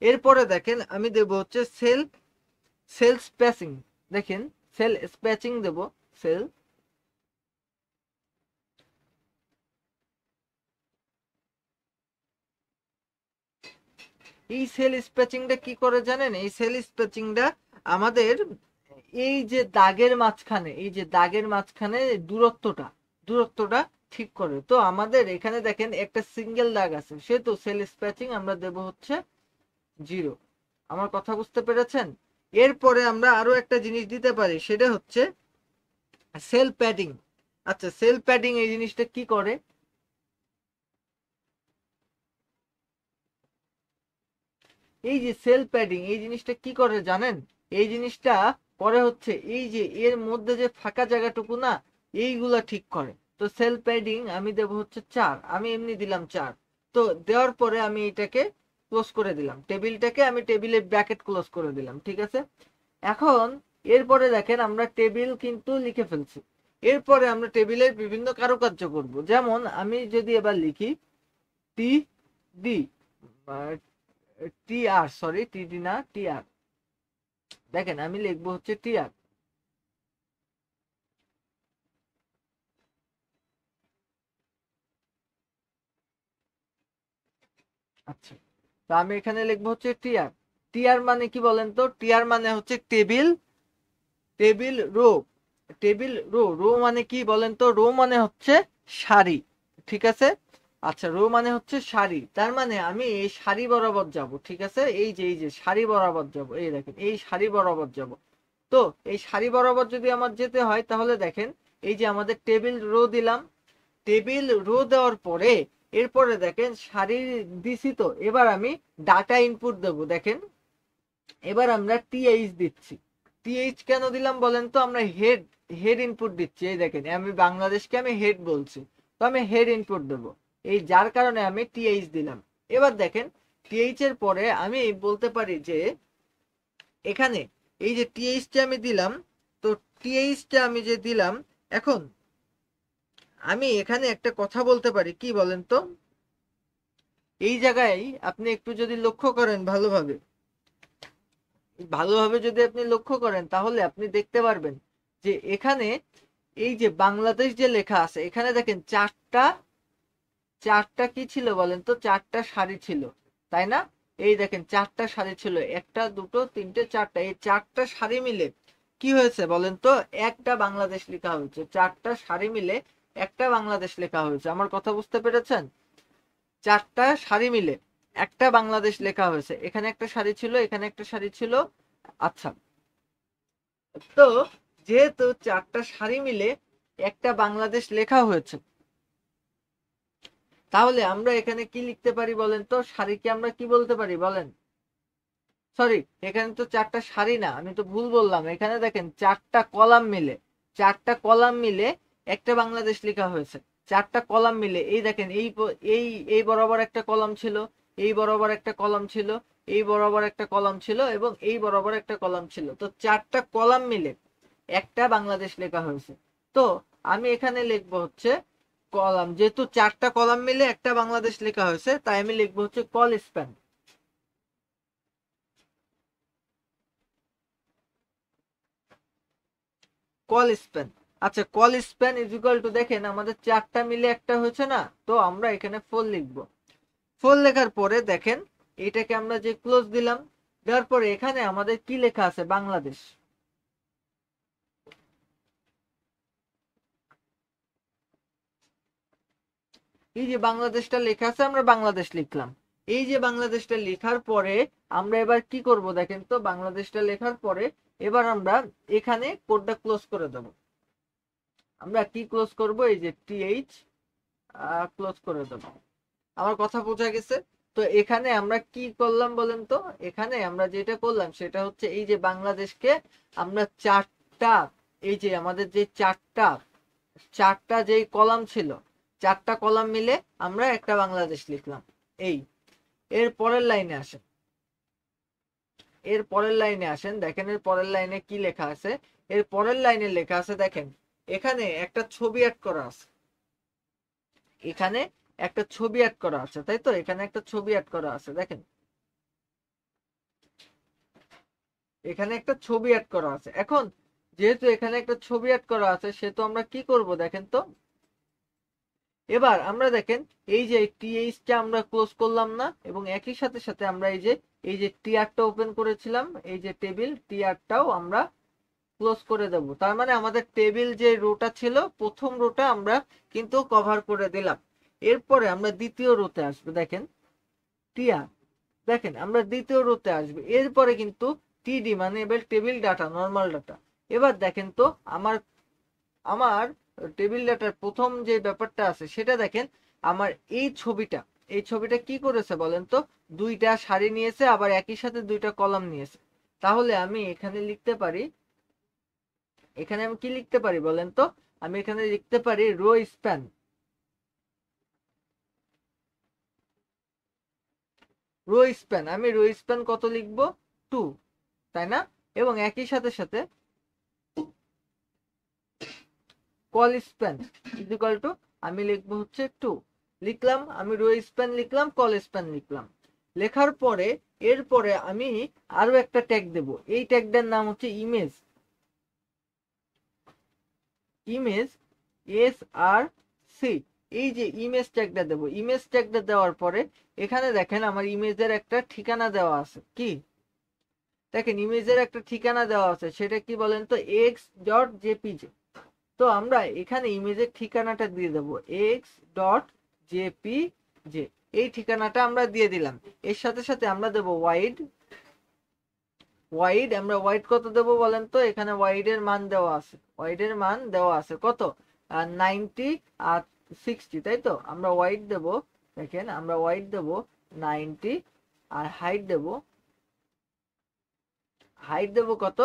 এরপরে দেখেন আমি দেব হচ্ছে সেল স্পেসিং, দেখেন সেল স্পেসিং দেব, সেল, এই সেল স্পেসিংটা কি করে জানেন, এই সেল স্পেসিংটা আমাদের এই যে দাগের মাঝখানে, এই যে দাগের মাঝখানে দূরত্বটা ঠিক করে। তো আমাদের এখানে দেখেন একটা সিঙ্গেল দাগ আছে, সেহেতু সেল স্পেসিং আমরা দেব হচ্ছে 0। আমার কথা বুঝতে পেরেছেন। এরপরে আমরা আরো একটা জিনিস দিতে পারি, সেটা হচ্ছে সেল প্যাডিং। আচ্ছা সেল প্যাডিং এই জিনিসটা কি করে, এই যে সেল প্যাডিং এই জিনিসটা কি করে জানেন, এই জিনিসটা করে হচ্ছে এই যে এর মধ্যে যে ফাঁকা জায়গাটুকু না, এইগুলা ঠিক করে। তো সেল প্যাডিং আমি দেব হচ্ছে 4, আমি এমনি দিলাম 4। তো দেওয়ার পরে আমি এটাকে ক্লোজ করে দিলাম, টেবিলটাকে আমি টেবিলের ব্র্যাকেট ক্লোজ করে দিলাম, ঠিক আছে। এখন এরপরে দেখেন আমরা টেবিল কিন্তু লিখে ফেলছি। এরপরে আমরা টেবিলের বিভিন্ন কারুকার্য করব, যেমন আমি যদি এবার লিখি TD, TR, সরি TD না TR, দেখেন আমি লিখবো হচ্ছে TR। আচ্ছা তো আমি এখানে লিখবো হচ্ছে TR। TR মানে কি বলেন তো, TR মানে হচ্ছে table, table row, table row, row মানে কি বলেন তো, রো মানে হচ্ছে সারি, ঠিক আছে। আচ্ছা রো মানে হচ্ছে সারি, তার মানে আমি এই সারি বরাবর যাব, ঠিক আছে, এই যে সারি বরাবর যাব, এই দেখেন এই সারি বরাবর যাব। তো এই সারি বরাবর যদি আমার যেতে হয় তাহলে দেখেন এই যে আমাদের টেবিল রো দিলাম, টেবিল রো দেওয়ার পরে এরপরে দেখেন সারি দিছি, তো এবার আমি ডাটা ইনপুট দেব, দেখেন এবার আমরা টিএইচ দিচ্ছি। টিএইচ কেন দিলাম বলেন তো, আমরা হেড হেড ইনপুট দিচ্ছি, এই দেখেন আমি বাংলাদেশকে আমি হেড বলছি, তো আমি হেড ইনপুট দেব, এই যার কারণে আমি টিএইচ দিলাম। এবার দেখেন টিএইচ এর পরে আমি বলতে পারি যে এখানে এই যে টিএইচটা আমি দিলাম, তো টিএইচটা আমি যে দিলাম, এখন আমি এখানে একটা কথা বলতে পারি, কি বলেন তো, এই জায়গায় আপনি একটু যদি লক্ষ্য করেন ভালোভাবে, ভালোভাবে যদি আপনি লক্ষ্য করেন তাহলে আপনি দেখতে পারবেন যে এখানে এই যে বাংলাদেশ যে লেখা আছে, এখানে দেখেন চারটা চারটা কি ছিল বলেন তো, চারটা সারি ছিল, তাই না। এই দেখেন চারটা সারি ছিল, একটা দুটো তিনটে চারটা, এই চারটা সারি মিলে কি হয়েছে বলেন তো, একটা বাংলাদেশ লেখা হয়েছে, চারটা সারি মিলে একটা বাংলাদেশ লেখা হয়েছে। আমার কথা বুঝতে পেরেছেন, চারটা সারি মিলে একটা বাংলাদেশ লেখা হয়েছে, এখানে একটা সারি ছিল, এখানে একটা সারি ছিল। আচ্ছা তো যেহেতু চারটা সারি মিলে একটা বাংলাদেশ লেখা হয়েছে, তাহলে আমরা এখানে কি লিখতে পারি বলেন তো, সারিকে আমরা কি বলতে পারি বলেন, সরি এখানে তো চারটা সারি না, আমি তো ভুল বললাম, এখানে দেখেন চারটা কলাম মিলে, চারটা কলাম মিলে একটা বাংলাদেশ লেখা হয়েছে, চারটা কলাম মিলে, এই দেখেন এই এই বরাবর একটা কলাম ছিল, এই বরাবর একটা কলাম ছিল, এই বরাবর একটা কলাম ছিল এবং এই বরাবর একটা কলাম ছিল, তো চারটা কলাম মিলে একটা বাংলাদেশ লেখা হয়েছে। তো আমি এখানে লিখবো হচ্ছে কলাম, যেহেতু 4টা কলাম মিলে একটা বাংলাদেশ লেখা হয়েছে, তাই আমি লিখবো হচ্ছে কল স্প্যান। Call span. আচ্ছা, call span is equal to, দেখেন আমাদের 4টা মিলে একটা হয়েছে না, তো আমরা এখানে 4 লিখবো। 4 লেখার পরে দেখেন এটাকে আমরা যে ক্লোজ দিলাম, দেওয়ার পরে এখানে আমাদের কি লেখা আছে, বাংলাদেশ। এই যে বাংলাদেশটা লেখা আছে, আমরা বাংলাদেশ লিখলাম। এই যে বাংলাদেশটা লেখার পরে আমরা এবার কি করব দেখেন তো, বাংলাদেশটা লেখার পরে এবার আমরা এখানে কোডটা ক্লোজ করে দেব। আমরা কি ক্লোজ করব, এই যে টিএইচ ক্লোজ করে দেব। আমার কথা বোঝা গেছে? তো এখানে আমরা কি করলাম বলেন তো, এখানে আমরা যেটা করলাম সেটা হচ্ছে এই যে বাংলাদেশকে আমরা 4টা, এই যে আমাদের যে 4টা যেই কলাম ছিল, 4টা কলাম মিলে আমরা একটা বাংলাদেশ লিখলাম। এই এর পরের লাইনে আসেন, এর পরের লাইনে আসেন, দেখেন এর পরের লাইনে কি লেখা আছে। এর পরের লাইনে লেখা আছে, দেখেন এখানে একটা ছবি অ্যাড করা আছে, এখানে একটা ছবি অ্যাড করা আছে, তাই তো? এখানে একটা ছবি অ্যাড করা আছে, দেখেন এখানে একটা ছবি অ্যাড করা আছে। এখন যেহেতু এখানে একটা ছবি অ্যাড করা আছে, সেহেতু আমরা কি করব দেখেন তো, এবার আমরা দেখেন এই যে টিএইচটা আমরা ক্লোজ করলাম না, এবং একই সাথে সাথে আমরা এই যে টিআরটা ওপেন করেছিলাম, এই যে টেবিল টিআরটাও আমরা ক্লোজ করে দেব। তার মানে আমাদের টেবিল যে রোটা ছিল, প্রথম রোটা আমরা কিন্তু কভার করে দিলাম। এরপরে আমরা দ্বিতীয় রোতে আসবে, দেখেন টিআর, দেখেন আমরা দ্বিতীয় রোতে আসবে। এরপরে কিন্তু টিডি মানে এবার টেবিল ডাটা, নর্মাল ডাটা। এবার দেখেন তো আমার আমার টেবিল ডাটার প্রথম যে ব্যাপারটা আছে সেটা দেখেন, আমার এই ছবিটা কি করেছে বলেন তো, 2টা সারি নিয়েছে, আবার একই সাথে 2টা কলাম নিয়েছে। তাহলে আমি এখানে লিখতে পারি, এখানে আমি কি লিখতে পারি বলেন তো, আমি এখানে লিখতে পারি রো স্প্যান। রো স্প্যান, আমি রো স্প্যান কত লিখবো, 2, তাই না? এবং একই সাথে সাথে কল স্প্যান ইকুয়াল টু, আমি লিখবো হচ্ছে 2। লিখলাম, আমি রো স্প্যান লিখলাম, কল স্প্যান লিখলাম। লেখার পরে এরপরে আমি আরো একটা ট্যাগ দেব, এই ট্যাগটার নাম হচ্ছে ইমেজ। ইমেজ এস আর সি, এই যে ইমেজ ট্যাগটা দেব। ইমেজ ট্যাগটা দেওয়ার পরে এখানে দেখেন আমার ইমেজের একটা ঠিকানা দেওয়া আছে, কি দেখেন ইমেজের একটা ঠিকানা দেওয়া আছে, সেটা কি বলেন তো, x.jpg। তো আমরা এখানে ইমেজের ঠিকানাটা দিয়ে দেবো x.jpg, এই ঠিকানাটা আমরা দিয়ে দিলাম। এর সাথে সাথে আমরা দেবো ওয়াইড। আমরা ওয়াইড কত দেবো বলেন তো, এখানে ওয়াইড এর মান দেওয়া আছে, ওয়াইড এর মান দেওয়া আছে কত, 90 আর 60, তাই তো? আমরা ওয়াইড দেব, দেখেন আমরা ওয়াইড দেব 90, আর হাইট দেব কত,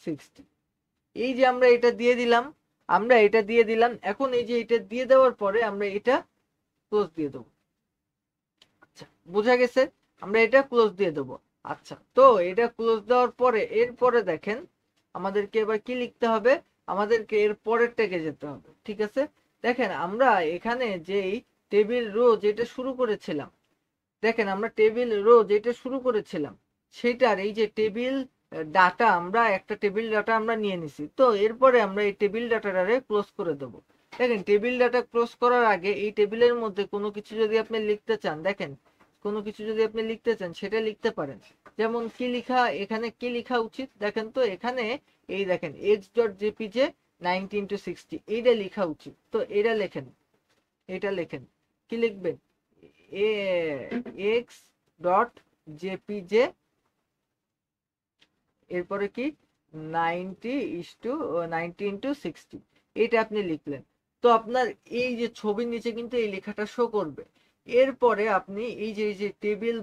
60। এই যে আমরা এটা দিয়ে দিলাম, এখন এই যে এটা দিয়ে দেওয়ার পরে আমরা এটা ক্লোজ দিয়ে দেবো। আচ্ছা, বোঝা গেছে? আমরা এটা ক্লোজ দিয়ে দেবো। আচ্ছা, তো এটা ক্লোজ দেওয়ার পরে এরপরে দেখেন আমাদেরকে এবার কি লিখতে হবে, আমাদেরকে এর পরের ট্যাগে যেতে হবে, ঠিক আছে? দেখেন আমরা এখানে যেই টেবিল রো যেটা শুরু করেছিলাম, দেখেন আমরা টেবিল রো যেটা শুরু করেছিলাম সেটার এই যে টেবিল ডাটা, আমরা একটা টেবিল ডাটা আমরা নিয়ে নিছি। তো এরপরে আমরা এই টেবিল ডাটাটারে ক্লোজ করে দেবো। দেখেন টেবিল ডাটা ক্লোজ করার আগে এই টেবিলের মধ্যে কোনো কিছু যদি আপনি লিখতে চান, দেখেন কোনো কিছু যদি আপনি লিখতে চান সেটা লিখতে পারেন। যেমন কি লিখা, এখানে কি লিখা উচিত দেখেন তো, এখানে এই দেখেন x.jpg 90x60 এইটা লিখা উচিত। তো এটা লেখেন, এটা লেখেন, কি লিখবেন, x.jpg, এরপরে কি 90:60, এটা আপনি লিখলেন। তো আপনার এই যে ছবির নিচে কিন্তু এই লেখাটা শো করবে। এরপরে আপনি এই যে টেবিল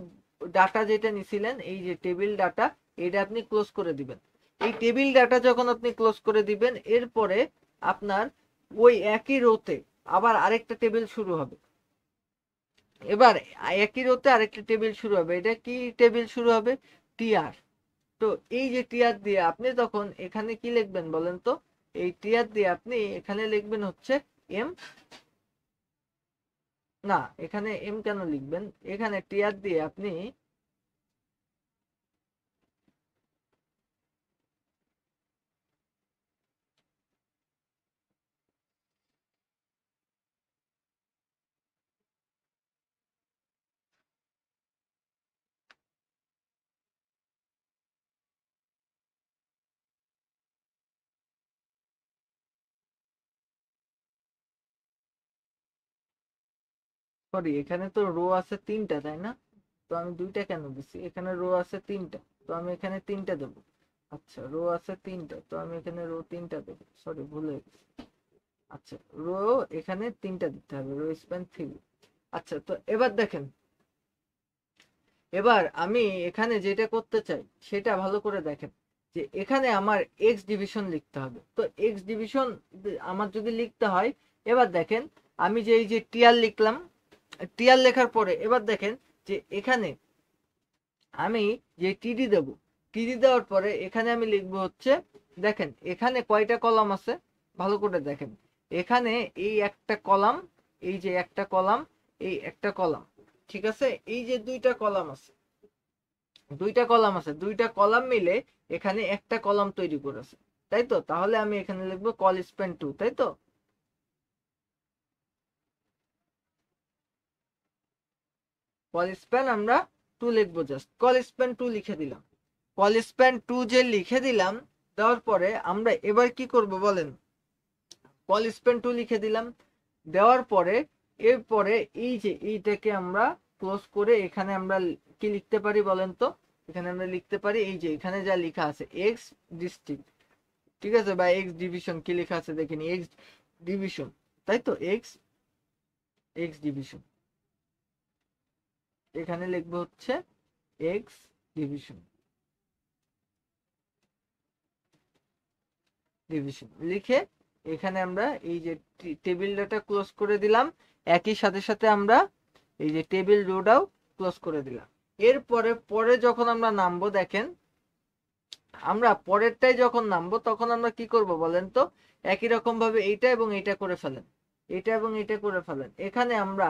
ডাটা যেটা নিছিলেন, এই যে টেবিল ডাটা, এটা আপনি ক্লোজ করে দিবেন। এই টেবিল ডাটা যখন আপনি ক্লোজ করে দিবেন, এরপরে আপনার ওই একই রোতে আবার আরেকটা টেবিল শুরু হবে। এবার একই রোতে আরেকটা টেবিল শুরু হবে, এটা কি টেবিল শুরু হবে, টিআর। তো এই যে টিআর দিয়ে আপনি তখন এখানে কি লিখবেন বলেন তো, এই টিআর দিয়ে আপনি এখানে লিখবেন হচ্ছে এম, না এখানে এম কেন লিখবেন, এখানে টিআর দিয়ে আপনি সরি এখানে তো রো আছে তিনটা তাই না, তো আমি দুইটা কেন দিছি, এখানে রো আছে তিনটা, তো আমি এখানে তিনটা দেবো। আচ্ছা রো আছে তিনটা, তো আমি এখানে রো তিনটা দেবো, সরি ভুল হয়ে গেছে। আচ্ছা রো এখানে তিনটা দিতে হবে, রো স্প্যান থ্রি। আচ্ছা তো এবার দেখেন, এবার আমি এখানে যেটা করতে চাই সেটা ভালো করে দেখেন, যে এখানে আমার এক্স ডিভিশন লিখতে হবে। তো এক্স ডিভিশন আমার যদি লিখতে হয়, এবার দেখেন আমি যে এই যে টিআর লিখলাম, টিআর লেখার পরে এবার দেখেন যে এখানে আমি যে টিডি দেব, টিডি দেওয়ার পরে এখানে আমি লিখবো হচ্ছে, দেখেন এখানে কয়টা কলাম আছে ভালো করে দেখেন, এখানে এই একটা কলাম, এই যে একটা কলাম, এই একটা কলাম, ঠিক আছে, এই যে দুইটা কলাম আছে, দুইটা কলাম আছে, দুইটা কলাম মিলে এখানে একটা কলাম তৈরি করেছে, তাই তো, তাহলে আমি এখানে লিখবো কল স্প্যান টু, তাই তো, কল স্প্যান আমরা টু লিখবো, জাস্ট কল স্প্যান টু লিখে দিলাম। কল স্প্যান টু যে লিখে দিলাম, দেওয়ার পরে আমরা এবার কি করব বলেন, কল স্প্যান টু লিখে দিলাম, দেওয়ার পরে এরপরে এই যে এইটাকে আমরা ক্লোজ করে এখানে আমরা কি লিখতে পারি বলেন তো, এখানে আমরা লিখতে পারি এই যে এখানে যা লেখা আছে এক্স ডিস্ট্রিক্ট, ঠিক আছে, বা এক্স ডিভিশন কি লেখা আছে দেখিনি, এক্স ডিভিশন, তাই তো, এক্স এক্স ডিভিশন, এখানে লিখবো হচ্ছে এক্স ডিভিশন, ডিভিশন লিখে এখানে আমরা এই যে টেবিল ডাটা ক্লোজ করে দিলাম, একই সাথে সাথে আমরা এই যে টেবিল রোটাও ক্লোজ করে দিলাম। এরপরে পরে যখন আমরা নামবো দেখেন, আমরা পরেরটাই যখন নামবো তখন আমরা কি করব বলেন তো, একই রকম ভাবে এইটা এবং এইটা করে ফেলেন, এটা এবং এটা করে ফেলেন, এখানে আমরা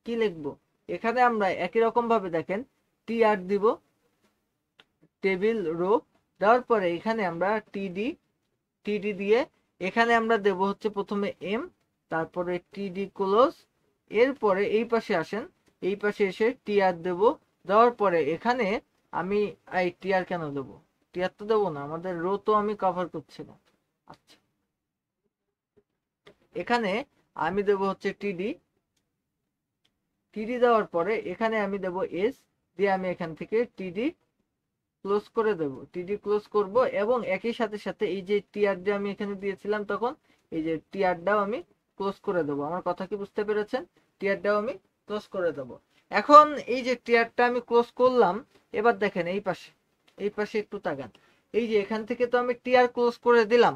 কি লিখবো, এখানে আমরা একই রকম ভাবে দেখেন টিআর দিব, টেবিল রো, দেওয়ার পরে এখানে আমরা টিডি, টিডি দিয়ে এখানে আমরা দেব হচ্ছে প্রথমে এম, তারপরে টিডি ক্লোজ, এরপরে এই পাশে আসেন, এই পাশে এসে টিআর দেব, দেওয়ার পরে এখানে আমি এই টিআর কেন দেবো, টিআর তো দেবো না, আমাদের রো তো আমি কভার করছি না। আচ্ছা এখানে আমি দেব হচ্ছে টিডি, টিডি দেওয়ার পরে এখানে আমি দেব এস, দিয়ে আমি এখান থেকে টিডি ক্লোজ করে দেব, টিডি ক্লোজ করব, এবং একই সাথে সাথে এই যে টিআরটা আমি এখানে দিয়েছিলাম তখন, এই যে টিআরটাও আমি ক্লোজ করে দেব, আমার কথা কি বুঝতে পেরেছেন, টিআরটাও আমি ক্লোজ করে দেব। এখন এই যে টিআরটা আমি ক্লোজ করলাম, এবার দেখেন এই পাশে, এই পাশে একটু তাকান, এই যে এখান থেকে তো আমি টিআর ক্লোজ করে দিলাম,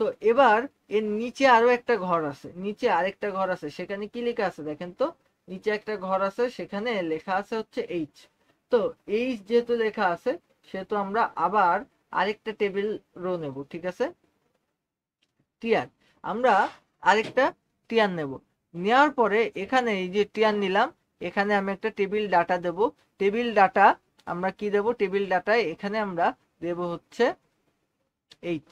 তো এবার এর নিচে আরো একটা ঘর আছে, নিচে আরেকটা ঘর আছে, সেখানে কি লেখা আছে দেখেন তো, নিচে একটা ঘর আছে সেখানে লেখা আছে হচ্ছে এইচ, তো এইচ যেহেতু লেখা আছে সেহেতু আমরা আবার আরেকটা টেবিল রো নেব, ঠিক আছে, টিয়ার, আমরা আরেকটা টিয়ার নেব, নেওয়ার পরে এখানে এই যে টিয়ার নিলাম, এখানে আমি একটা টেবিল ডাটা দেব, টেবিল ডাটা আমরা কি দেব, টেবিল ডাটায় এখানে আমরা দেব হচ্ছে এইচ,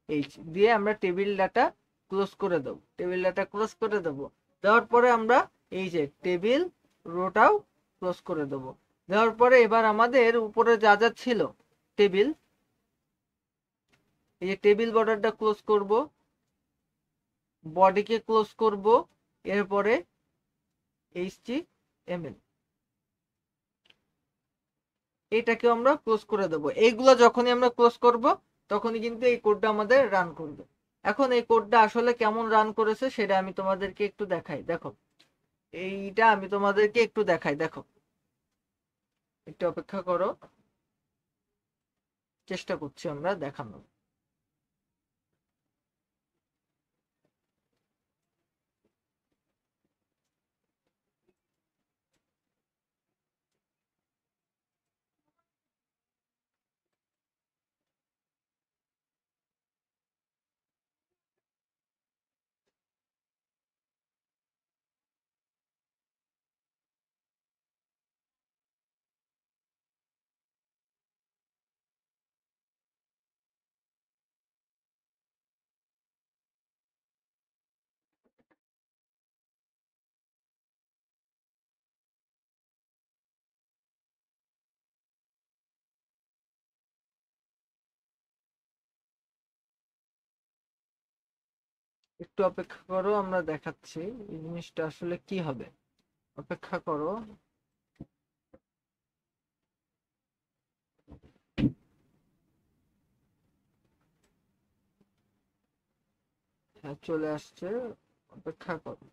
এইচ দিয়ে আমরা টেবিল ডাটা ক্লোজ করে দেব, টেবিল ডাটা ক্লোজ করে দেব, দেওয়ার পরে আমরা এই যে টেবিল রোটাও ক্লোজ করে দেব, দেওয়ার পরে এবার আমাদের উপরে যা যা ছিল টেবিল, এই যে টেবিল বর্ডারটা ক্লোজ করব, বডিকে ক্লোজ করব, এরপরে HTML এটাকে আমরা ক্লোজ করে দেব, এইগুলো যখনই আমরা ক্লোজ করব তখনই কিন্তু এই কোডটা আমাদের রান করবে। এখন এই কোডটা আসলে কেমন রান করেছে সেটা আমি তোমাদেরকে একটু দেখাই, দেখো এইটা আমি তোমাদেরকে একটু দেখাই, দেখো একটু অপেক্ষা করো, চেষ্টা করছি আমরা দেখানোর। একটু অপেক্ষা করো, আমরা দেখাচ্ছি এই জিনিসটা আসলে কি হবে। অপেক্ষা করো। হ্যাঁ, চলে আসছে, অপেক্ষা করো।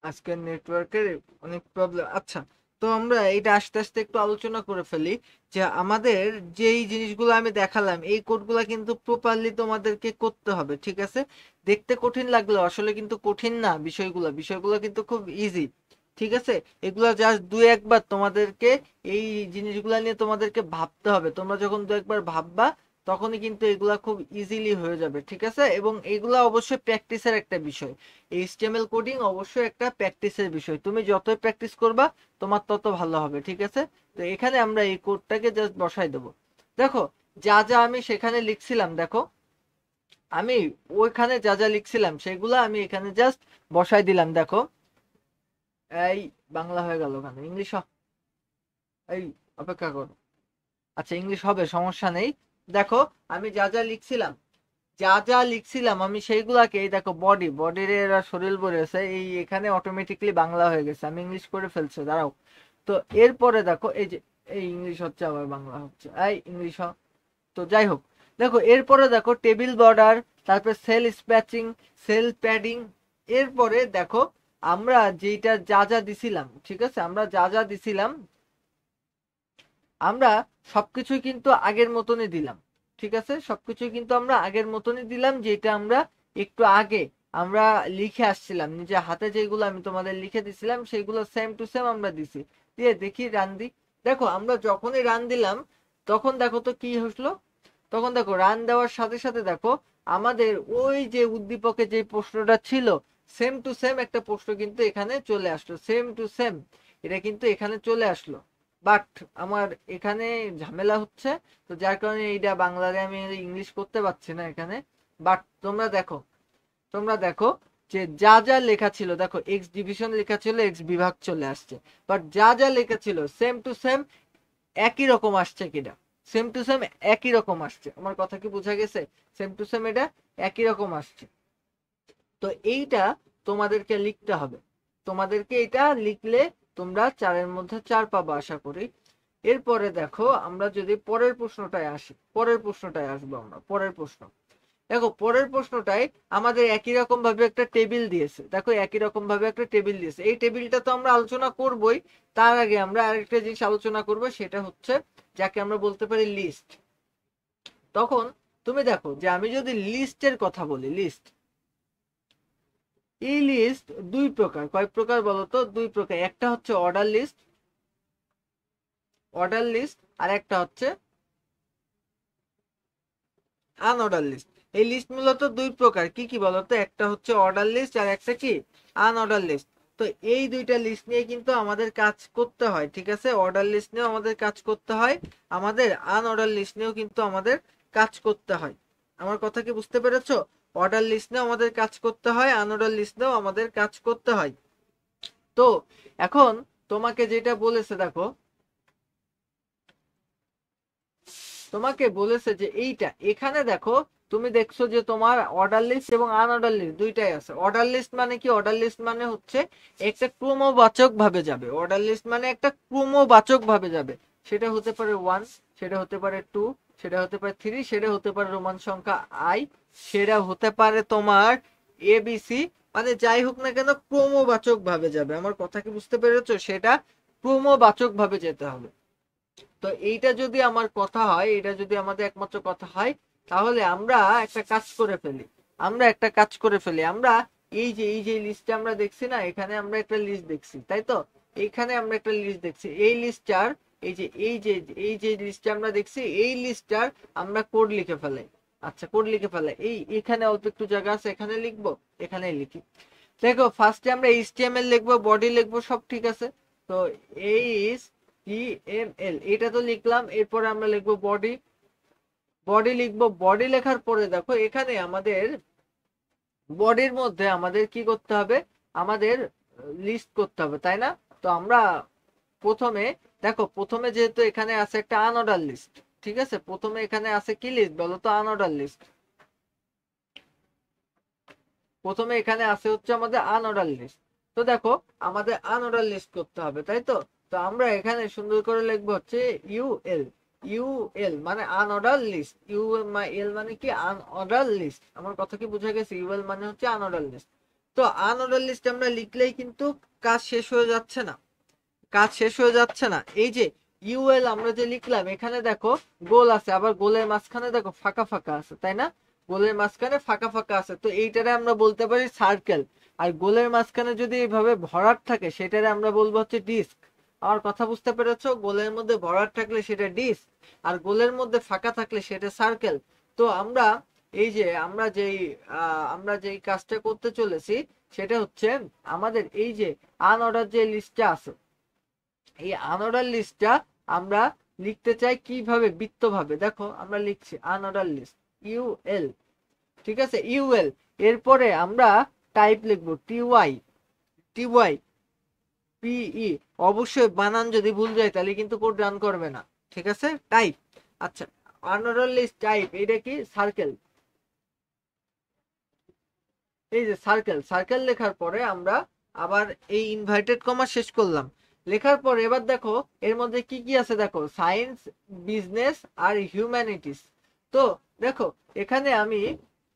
আজকের নেটওয়ার্কের অনেক প্রবলেম। আচ্ছা, তো আমরা এটা আস্তে আস্তে একটু আলোচনা করে ফেলি যে আমাদের যেই জিনিসগুলো আমি দেখালাম এই কোডগুলো কিন্তু প্রপারলি তোমাদেরকে করতে হবে, ঠিক আছে? দেখতে কঠিন লাগলেও আসলে কিন্তু কঠিন না, বিষয়গুলো কিন্তু খুব ইজি, ঠিক আছে? এগুলা জাস্ট দু একবার তোমাদেরকে এই জিনিসগুলা নিয়ে তোমাদেরকে ভাবতে হবে। তোমরা যখন দু একবার ভাববা তখনই কিন্তু এগুলা খুব ইজিলি হয়ে যাবে, ঠিক আছে? এবং এগুলা অবশ্যই প্র্যাকটিসের একটা বিষয়। এইচটিএমএল কোডিং অবশ্যই একটা প্র্যাকটিসের বিষয়, তুমি যতই প্র্যাকটিস করবা তোমার তত ভালো হবে, ঠিক আছে? তো এখানে আমরা এই কোডটাকে জাস্ট বসাই দেবো। দেখো, যা যা আমি সেখানে লিখছিলাম, দেখো আমি ওইখানে যা যা লিখছিলাম সেগুলো আমি এখানে জাস্ট বসাই দিলাম। দেখো, এই বাংলা হয়ে গেল, ওখানে ইংলিশ এই অপেক্ষা করো। আচ্ছা, ইংলিশ হবে, সমস্যা নেই। দেখো, আমি যা যা লিখছিলাম আমি সেইগুলাকে, এই দেখো বডির এরা শরীর বলেছে, এই এখানে অটোমেটিকলি বাংলা হয়ে গেছে, আমি ইংলিশ করে ফেলছে, দাঁড়াও। তো এরপরে দেখো এই যে এই ইংলিশ হচ্ছে আবার বাংলা হচ্ছে, এই ইংলিশ তো যাই হোক। দেখো এরপরে দেখো টেবিল বর্ডার, তারপর সেল স্প্যাচিং, সেল প্যাডিং। এরপরে দেখো আমরা যেটা যা যা দিছিলাম, ঠিক আছে, আমরা যা যা দিছিলাম আমরা সবকিছুই কিন্তু আগের মতনই দিলাম, ঠিক আছে? সবকিছুই কিন্তু আমরা আগের মতনই দিলাম, যেটা আমরা একটু আগে আমরা লিখে আসছিলাম নিজে হাতে, যেগুলো আমি তোমাদের লিখে দিছিলাম সেগুলো সেম টু সেম আমরা দিছি। দিয়ে দেখি রান দি। দেখো আমরা যখনই রান দিলাম তখন দেখো তো কি হলো। তখন দেখো রান দেওয়ার সাথে সাথে দেখো আমাদের ওই যে উদ্দীপকে যে প্রশ্নটা ছিল সেম টু সেম একটা প্রশ্ন কিন্তু এখানে চলে আসলো, সেম টু সেম এটা কিন্তু এখানে চলে আসলো। বাট আমার এখানে ঝামেলা হচ্ছে, তো যার কারণে এইটা বাংলাতে আমি ইংলিশ করতে পারছি না এখানে। বাট তোমরা দেখো যে যা যা লেখা ছিল, দেখো এক্স ডিভিশন লেখা ছিল, এক্স বিভাগ চলে আসছে। বাট যা যা লেখা ছিল সেম টু সেম একই রকম আসছে কিনা, সেম টু সেম একই রকম আসছে। আমার কথা কি বোঝা গেছে? সেম টু সেম এটা একই রকম আসছে। তো এইটা তোমাদেরকে লিখতে হবে, তোমাদেরকে এটা লিখলে তোমরা 4-এর মধ্যে 4 পাবো আশা করি। এরপরে দেখো আমরা যদি পরের প্রশ্নটায় আসি, পরের প্রশ্নটায় আসবো আমরা। পরের প্রশ্ন, দেখো পরের প্রশ্নটায় আমাদের একই রকম ভাবে একটা টেবিল দিয়েছে। দেখো একই রকম ভাবে একটা টেবিল দিয়েছে, এই টেবিলটা তো আমরা আলোচনা করবই। তার আগে আমরা আরেকটা জিনিস আলোচনা করব, সেটা হচ্ছে যাকে আমরা বলতে পারি লিস্ট। তখন তুমি দেখো যে আমি যদি লিস্টের কথা বলি, লিস্ট, এই লিস্ট দুই প্রকার। কয় প্রকার বলতো? দুই প্রকার। একটা হচ্ছে অর্ডার লিস্ট আর একটা হচ্ছে আনঅর্ডার লিস্ট। এই লিস্ট মূলত দুই প্রকার, কি কি বলতো? একটা হচ্ছে অর্ডার লিস্ট আর একটা কি আনঅর্ডার লিস্ট। তো এই দুইটা লিস্ট নিয়ে কিন্তু আমাদের কাজ করতে হয়, ঠিক আছে? অর্ডার লিস্ট নিয়েও আমাদের কাজ করতে হয়, আমাদের আনঅর্ডার লিস্ট নিয়েও কিন্তু আমাদের কাজ করতে হয়। আমার কথা কি বুঝতে পেরেছো? অর্ডার লিস্ট নিয়েও আমাদের কাজ করতে হয়, আনঅর্ডার লিস্ট নিয়েও আমাদের কাজ করতে হয়। তো এখন তোমাকে যেটা বলেছে, দেখো তোমাকে বলেছে যে এইটা এখানে দেখো, তুমি দেখছো যে তোমার অর্ডার লিস্ট এবং আনঅর্ডার লিস্ট দুইটাই আছে। অর্ডার লিস্ট মানে কি? অর্ডার লিস্ট মানে হচ্ছে একটা ক্রমবাচক ভাবে যাবে। অর্ডার লিস্ট মানে একটা ক্রমবাচক ভাবে যাবে। সেটা হতে পারে 1, সেটা হতে পারে 2, সেটা হতে পারে 3, সেটা হতে পারে রোমান সংখ্যা আই, সেটা হতে পারে তোমার এবিসি, মানে যাই হোক না কেন ক্রমবাচক ভাবে যাবে। আমার কথা কি বুঝতে পেরেছো? সেটা ক্রমবাচক ভাবে যেতে হবে। তো এইটা যদি আমার কথা হয়, এটা যদি আমাদের একমাত্র কথা হয়, তাহলে আমরা একটা কাজ করে ফেলি। আমরা এই যে লিস্টে আমরা দেখছি না, এখানে আমরা একটা লিস্ট দেখছি, তাই তো? এইখানে আমরা একটা লিস্ট দেখছি, এই লিস্টটার এই যে লিস্টটা আমরা দেখছি, এই লিস্টটার আমরা কোড লিখে ফেলাই। আচ্ছা, কোড লিখে ফেলাই। এখানে অল্প একটু জায়গা আছে, এখানে লিখবো, এখানে লিখি। দেখো ফার্স্টে আমরা এইচটিএমএল লিখবো, বডি লিখবো, সব ঠিক আছে। তো এইচটিএমএল এটা তো লিখলাম, এরপরে আমরা লিখবো বডি, বডি লিখবো। বডি লেখার পরে দেখো এখানে আমাদের বডির মধ্যে আমাদের কি করতে হবে, আমাদের লিস্ট করতে হবে, তাই না? তো আমরা প্রথমে দেখো, প্রথমে যেহেতু এখানে আছে একটা আনঅর্ডার লিস্ট, ঠিক আছে, প্রথমে এখানে আছে কি লিস্ট বলো তো, আনঅর্ডার লিস্ট। প্রথমে এখানে আছে হচ্ছে আমাদের আনঅর্ডার লিস্ট। তো দেখো আমাদের আনঅর্ডার লিস্ট করতে হবে, তাই তো? তো আমরা এখানে সুন্দর করে লিখবো হচ্ছে ইউএল। ইউএল মানে আনঅর্ডার লিস্ট, ইউএল মানে কি, আনঅর্ডার লিস্ট। আমার কথা কি বুঝা গেছে? ইউএল মানে হচ্ছে আনঅর্ডার লিস্ট। তো আনঅর্ডার লিস্ট আমরা লিখলেই কিন্তু কাজ শেষ হয়ে যাচ্ছে না, কাজ শেষ হয়ে যাচ্ছে না। এই যে ইউএল আমরা যে লিখলাম, এখানে দেখো গোল আছে, আবার গোলের মাঝখানে দেখো ফাঁকা ফাঁকা আছে, তাই না? গোলের মাঝখানে ফাঁকা ফাঁকা আছে, তো এইটারে আমরা বলতে পারি সার্কেল। আর গোলের মাঝখানে যদি এইভাবে ভরাট থাকে সেটারে আমরা বলবো হচ্ছে ডিস্ক। আমার কথা বুঝতে পেরেছো? গোলের মধ্যে ভরাট থাকলে সেটা ডিস্ক, আর গোলের মধ্যে ফাঁকা থাকলে সেটা সার্কেল। তো আমরা এই যে আমরা যেই কাজটা করতে চলেছি সেটা হচ্ছে আমাদের এই যে আনঅর্ডার যে লিস্টটা আছে, এই আনঅর্ডার লিস্টটা আমরা লিখতে চাই কিভাবে, বৃত্তভাবে। দেখো আমরা লিখছি আনঅর্ডার লিস্ট ইউএল, ঠিক আছে, ইউএল। এরপরে আমরা টাইপ লিখবো টিওয়াই, টিওয়াই পিই। অবশ্যই বানান যদি ভুল যায় তাহলে কিন্তু কোড রান করবে না, ঠিক আছে? টাইপ, আচ্ছা, আনঅর্ডার লিস্ট টাইপ, এটা কি সার্কেল। এই যে সার্কেল, সার্কেল লেখার পরে আমরা আবার এই ইনভার্টেড কমা শেষ করলাম। লেখার পরে এবার দেখো এর মধ্যে কি কি আছে, দেখো সায়েন্স, বিজনেস আর হিউম্যানিটিস। তো দেখো এখানে আমি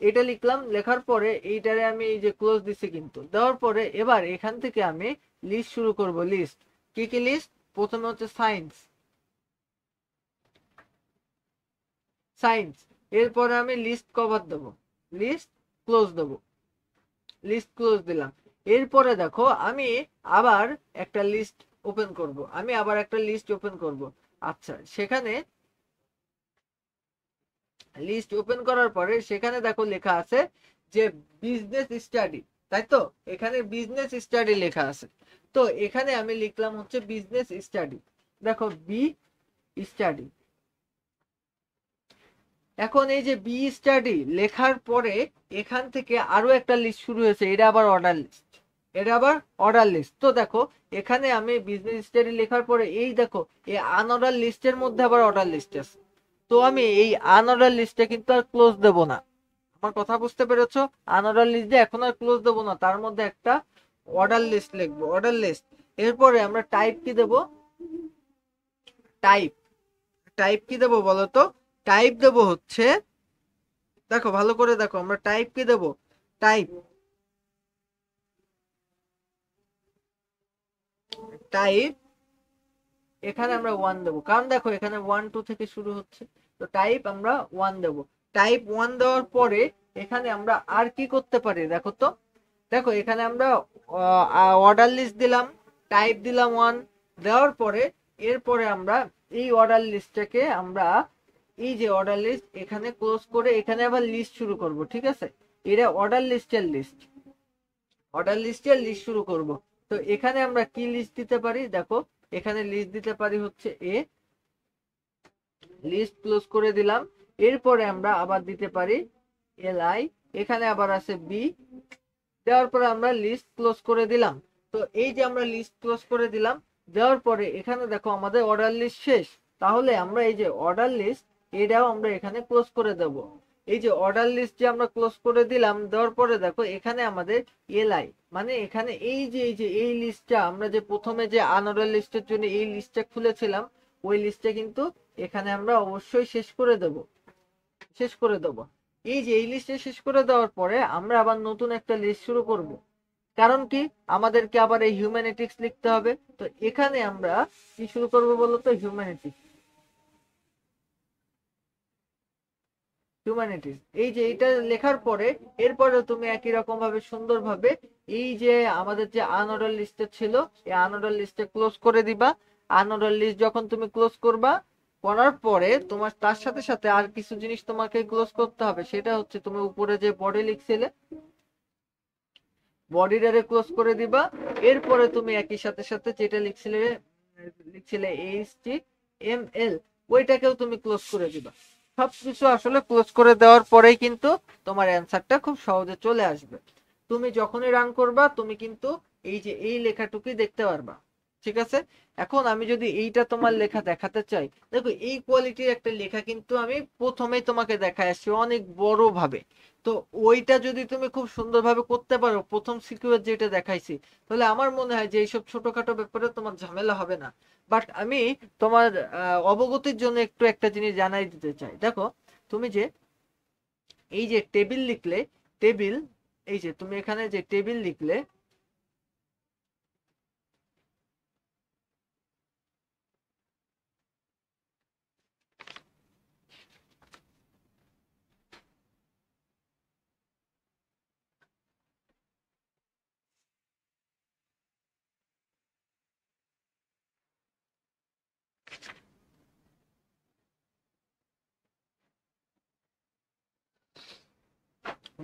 এটা লিখলাম, লেখার পরে এইটারে আমি এই যে ক্লোজ দিছি, কিন্তু দেওয়ার পরে এবার এখান থেকে আমি লিস্ট শুরু করব। লিস্ট, কি কি লিস্ট? প্রথমে হচ্ছে সায়েন্স, সায়েন্স। এরপরে আমি লিস্ট কভার দেবো, লিস্ট ক্লোজ দেবো, লিস্ট ক্লোজ দিলাম। এরপরে দেখো আমি আবার একটা লিস্ট ওপেন করব, আমি আবার একটা লিস্ট ওপেন করব। আচ্ছা, সেখানে লিস্ট ওপেন করার পরে সেখানে দেখো লেখা আছে যে বিজনেস স্টাডি, তাই তো? এখানে বিজনেস স্টাডি লেখা আছে। তো এখানে আমি লিখলাম হচ্ছে বিজনেস স্টাডি, দেখো বি স্টাডি। এখন এই যে বি স্টাডি লেখার পরে এখান থেকে আরো একটা লিস্ট শুরু হয়েছে, এটা আবার অর্ডার লিস্ট, এটা আবার অর্ডার লিস্ট। তো দেখো এখানে আমি বিজনেস স্টাডি লেখার পরে এই দেখো এই আনঅর্ডার লিস্টের মধ্যে আবার অর্ডার লিস্ট আছে। তো আমি এই আনঅর্ডার লিস্টে কিন্তু আর ক্লোজ দেব না। আমার কথা বুঝতে পেরেছো? আনঅর্ডার লিস্ট দিয়ে এখন আর ক্লোজ দেব না, তার মধ্যে একটা অর্ডার লিস্ট লিখবো, অর্ডার লিস্ট। এরপরে আমরা টাইপ কি দেব, টাইপ, টাইপ কি দেবো বলো তো? টাইপ দেব হচ্ছে, দেখো ভালো করে দেখো, আমরা টাইপ কি দেব, টাইপ, টাইপ এখানে আমরা ওয়ান দেবো, কারণ দেখো এখানে 1 2 থেকে শুরু হচ্ছে। তো টাইপ আমরা ওয়ান দেবো। টাইপ ওয়ান দেওয়ার পরে এখানে আমরা আর কি করতে পারি দেখো তো? দেখো এখানে আমরা অর্ডার লিস্ট দিলাম, টাইপ দিলাম ওয়ান, দেওয়ার পরে এরপরে আমরা এই অর্ডার লিস্টটাকে আমরা এই যে অর্ডার লিস্ট এখানে ক্লোজ করে এখানে আবার লিস্ট শুরু করব, ঠিক আছে? এটা অর্ডার লিস্টের লিস্ট, অর্ডার লিস্টের লিস্ট শুরু করব। তো এখানে আমরা কি লিস্ট দিতে পারি, দেখো এখানে লিস্ট দিতে পারি হচ্ছে এ, লিস্ট ক্লোজ করে দিলাম। এরপরে আমরা আবার দিতে পারি এলআই, এখানে আবার আছে বি, দেওয়ার পরে আমরা লিস্ট ক্লোজ করে দিলাম। তো এই যে আমরা লিস্ট ক্লোজ করে দিলাম, দেওয়ার পরে এখানে দেখো আমাদের অর্ডার লিস্ট শেষ। তাহলে আমরা এই যে অর্ডার লিস্ট এটাও আমরা এখানে ক্লোজ করে দেব। এই যে অর্ডার লিস্ট যে আমরা ক্লোজ করে দিলাম, দেওয়ার পরে দেখো এখানে আমাদের এলআই মানে এখানে এই লিস্টটা আমরা যে প্রথমে যে আনঅর্ডার লিস্টের জন্য এই লিস্টটা খুলেছিলাম, ওই লিস্টটা কিন্তু এখানে আমরা অবশ্যই শেষ করে দেব, শেষ করে দেব। এই যে এই লিস্টে শেষ করে দেওয়ার পরে আমরা আবার নতুন একটা লিস্ট শুরু করব। কারণ কি, আমাদেরকে আবার এই হিউম্যানিটিক্স লিখতে হবে। তো এখানে আমরা কি শুরু করব বলতো, হিউম্যানিটিক্স, হিউম্যানিটিস। এই যে এটা লেখার পরে এরপরে তুমি একই রকম ভাবে সুন্দরভাবে এই যে আমাদের যে আনঅর্ডার লিস্টে ছিল এই আনঅর্ডার লিস্টে ক্লোজ করে দিবা। আনঅর্ডার লিস্ট যখন তুমি ক্লোজ করবা, করার পরে তোমার তার সাথে সাথে আর কিছু জিনিস তোমাকে ক্লোজ করতে হবে, সেটা হচ্ছে তুমি উপরে যে বডি লিখছিলে, বডিটারে ক্লোজ করে দিবা। এরপরে তুমি একই সাথে সাথে যেটা লিখছিলে HTML, ওইটাকেও তুমি ক্লোজ করে দিবা। সবকিছু আসলে ক্লোজ করে দেওয়ার পরেই কিন্তু তোমার অ্যান্সারটা খুব সহজে চলে আসবে। তুমি যখনই রান করবা তুমি কিন্তু এই যে এই লেখাটুকুই দেখতে পারবা। ঠিক আছে, এখন আমি যদি এইটা তোমার লেখা দেখাতে চাই, দেখো এই কোয়ালিটির একটা লেখা কিন্তু আমি প্রথমেই তোমাকে দেখায় আসছি অনেক বড় ভাবে। তো ওইটা যদি তুমি খুব সুন্দরভাবে করতে পারো প্রথম সিকিউর যেটা দেখাইছি, তাহলে আমার মনে হয় যে এইসব ছোটখাটো ব্যাপারে তোমার ঝামেলা হবে না। বাট আমি তোমার অবগতির জন্য একটু একটা জিনিস জানাই দিতে চাই। দেখো তুমি যে এই যে টেবিল লিখলে, টেবিল, এই যে তুমি এখানে যে টেবিল লিখলে,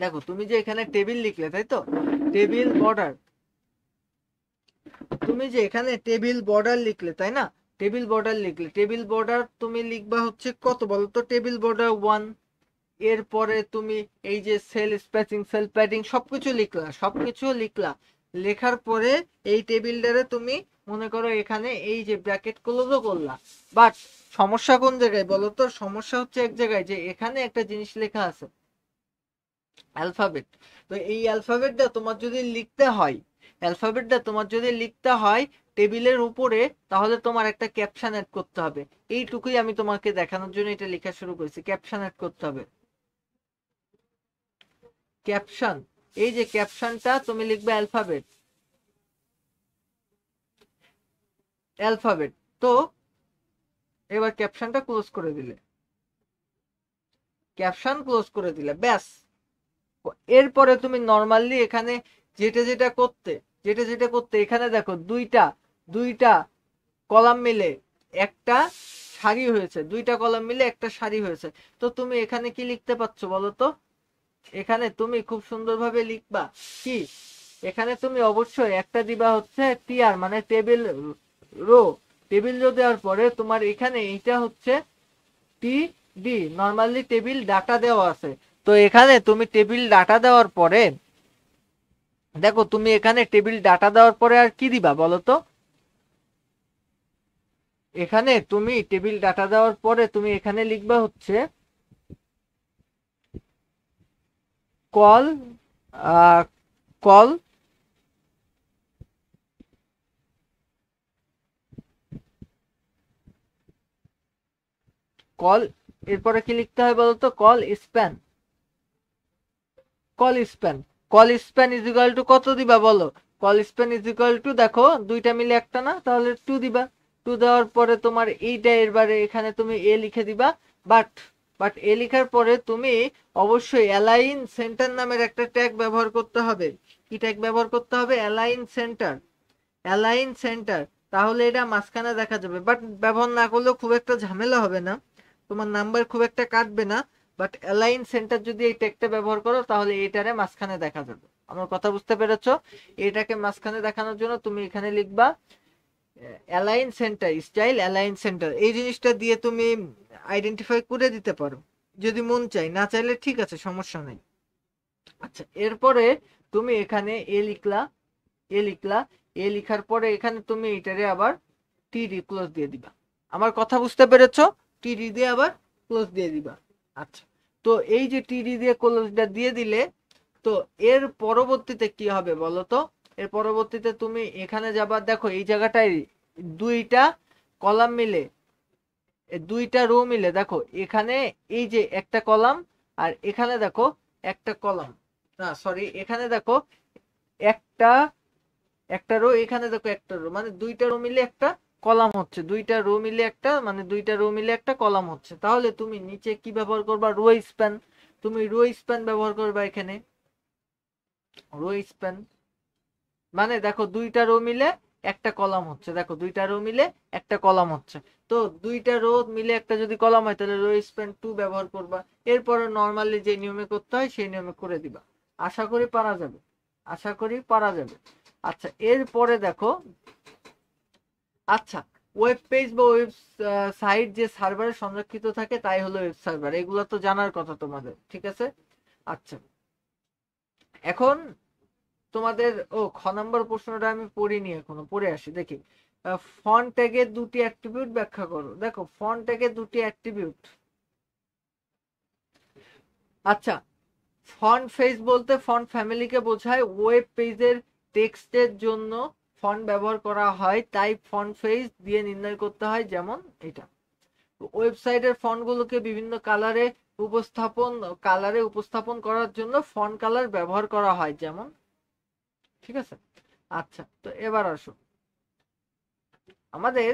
দেখো তুমি যে এখানে টেবিল লিখলে, তাই তো, টেবিল বর্ডার, তুমি যে এখানে টেবিল বর্ডার লিখলে, তাই না, টেবিল বর্ডার লিখলে, টেবিল বর্ডার তুমি লিখবা হচ্ছে কত বলো তো, টেবিল বর্ডার 1। এরপরে তুমি এই যে সেল স্পেসিং, সেল প্যাডিং সবকিছু লিখলা, সবকিছু লিখলা। লেখার পরে এই টেবিলটারে তুমি মনে করো এখানে এই যে ব্র্যাকেট ক্লোজও করলা। বাট সমস্যা কোন জায়গায় বলো তো, সমস্যা হচ্ছে এক জায়গায়, যে এখানে একটা জিনিস লেখা আছে অ্যালফাবেট। তো এই অ্যালফাবেটটা তোমার যদি লিখতে হয়, অ্যালফাবেটটা তোমার যদি লিখতে হয় টেবিলের উপরে, তাহলে তোমার একটা ক্যাপশন অ্যাড করতে হবে। এইটুকুই আমি তোমাকে দেখানোর জন্য এটা লেখা শুরু করেছি, ক্যাপশন অ্যাড করতে হবে। ক্যাপশন, এই যে ক্যাপশনটা তুমি লিখবে অ্যালফাবেট, অ্যালফাবেট। তো এবার ক্যাপশনটা ক্লোজ করে দিলে, ক্যাপশন ক্লোজ করে দিলে, ব্যাস। এরপরে তুমি নর্মালি এখানে যেটা যেটা করতে, যেটা যেটা করতে, এখানে দেখো দুইটা দুইটা কলাম মিলে একটা সারি হয়েছে, দুইটা কলাম মিলে একটা সারি হয়েছে। তো তুমি এখানে কি লিখতে পারছো বলো তো, এখানে তুমি খুব সুন্দরভাবে লিখবা কি, এখানে তুমি অবশ্যই একটা দিবা হচ্ছে টিআর, মানে টেবিল রো। টেবিল রো দেওয়ার পরে তোমার এখানে এইটা হচ্ছে T D, normally table data দেওয়া আছে। তো এখানে তুমি টেবিল ডাটা দেওয়ার পরে, দেখো তুমি এখানে টেবিল ডাটা দেওয়ার পরে আর কি দিবা বলো তো, এখানে তুমি টেবিল ডাটা দেওয়ার পরে তুমি এখানে লিখবা হচ্ছে কল, কল, কল, এরপরে কি লিখতে হয় বলতো, call span, call span, call span is equal two কত দিবা বলো, call span is equal two, দেখো দুইটা মিলে একটা না, তাহলে 2 দিবা। 2 দেওয়ার পরে তোমার এইটা এবারে এখানে তুমি এ লিখে দিবা। বাট বাট এ লিখার পরে তুমি অবশ্যই অ্যালাইন সেন্টার নামের একটা ট্যাগ ব্যবহার করতে হবে। কি ট্যাগ ব্যবহার করতে হবে, অ্যালাইন সেন্টার, অ্যালাইন সেন্টার। তাহলে এটা মাঝখানে দেখা যাবে, বাট ব্যবহার না করলেও খুব একটা ঝামেলা হবে না, তোমার নাম্বার খুব একটা কাটবে না। বাট অ্যালাইন সেন্টার যদি এই ট্যাগটা ব্যবহার করো তাহলে এটারে মাঝখানে দেখা যাবে। আমার কথা বুঝতে পেরেছো? এটাকে মাঝখানে দেখানোর জন্য তুমি এখানে লিখবা align centre, style align centre. এই জিনিসটা দিয়ে তুমি আইডেন্টিফাই করে দিতে পারো যদি মন চাই, না চাইলে ঠিক আছে, সমস্যা নেই। আচ্ছা, এরপরে তুমি এখানে এ লিখলা, এ লিখলা, এ লিখার পরে এখানে তুমি এটারে আবার টিডি ক্লোজ দিয়ে দিবা। আমার কথা বুঝতে পেরেছো? টিডি দিয়ে আবার ক্লোজ দিয়ে দিবা। আচ্ছা, তো এই যে টিডি দিয়ে ক্লোজটা দিয়ে দিলে, তো এর পরবর্তীতে কি হবে বলো তো, এর পরবর্তীতে তুমি এখানে যাবা, দেখো এই জায়গাটায় দুইটা কলাম মিলে, দুইটা রো মিলে, দেখো এখানে এই যে একটা কলাম, আর এখানে দেখো একটা কলাম, না সরি, এখানে দেখো একটা একটা রো, এখানে দেখো একটা রো, মানে দুইটা রো মিলে একটা কলাম হচ্ছে, দুইটা রো মিলে একটা, মানে দুইটা রো মিলে একটা কলাম হচ্ছে। তাহলে তুমি নিচে কি ব্যবহার করবা, রো স্প্যান, তুমি রো স্প্যান ব্যবহার করবা এখানে, রো স্প্যান, মানে দেখো দুইটা রো মিলে একটা কলাম হচ্ছে, দেখো দুইটা রো মিলে একটা কলাম হচ্ছে। তো দুইটা রো মিলে একটা যদি কলাম হয় তাহলে রো স্প্যান 2 ব্যবহার করবা। এরপরে নর্মালি যে নিয়মে করতে হয় সেই নিয়মে করে দিবা। আশা করি পারা যাবে, আশা করি পারা যাবে। আচ্ছা, এরপরে দেখো, আচ্ছা, ওয়েব পেজ বা ওয়েব সাইট যে সার্ভারে সংরক্ষিত থাকে তাই হলো ওয়েব সার্ভার, এগুলো তো জানার কথা তোমাদের, ঠিক আছে। আচ্ছা, এখন তোমাদের খ নাম্বার প্রশ্নটা আমি পড়িনি, এখনো পড়ে আসি দেখি। ফন্ট ট্যাগের দুটি অ্যাট্রিবিউট ব্যাখ্যা করো। দেখো, ফন্ট ট্যাগের দুটি অ্যাট্রিবিউট। আচ্ছা, ফন্ট ফেজ বলতে ফন্ট ফ্যামিলিকে বোঝায়। ওয়েব পেজের টেক্সটের জন্য ফন্ট ব্যবহার করা হয়, তাই ফন্ট ফেজ দিয়ে নির্ণয় করতে হয়, যেমন এটা। ওয়েবসাইটের ফন্টগুলোকে বিভিন্ন কালারে উপস্থাপন করার জন্য ফন্ট কালার ব্যবহার করা হয়, যেমন, ঠিক আছে। আচ্ছা, তো এবার আসো আমাদের,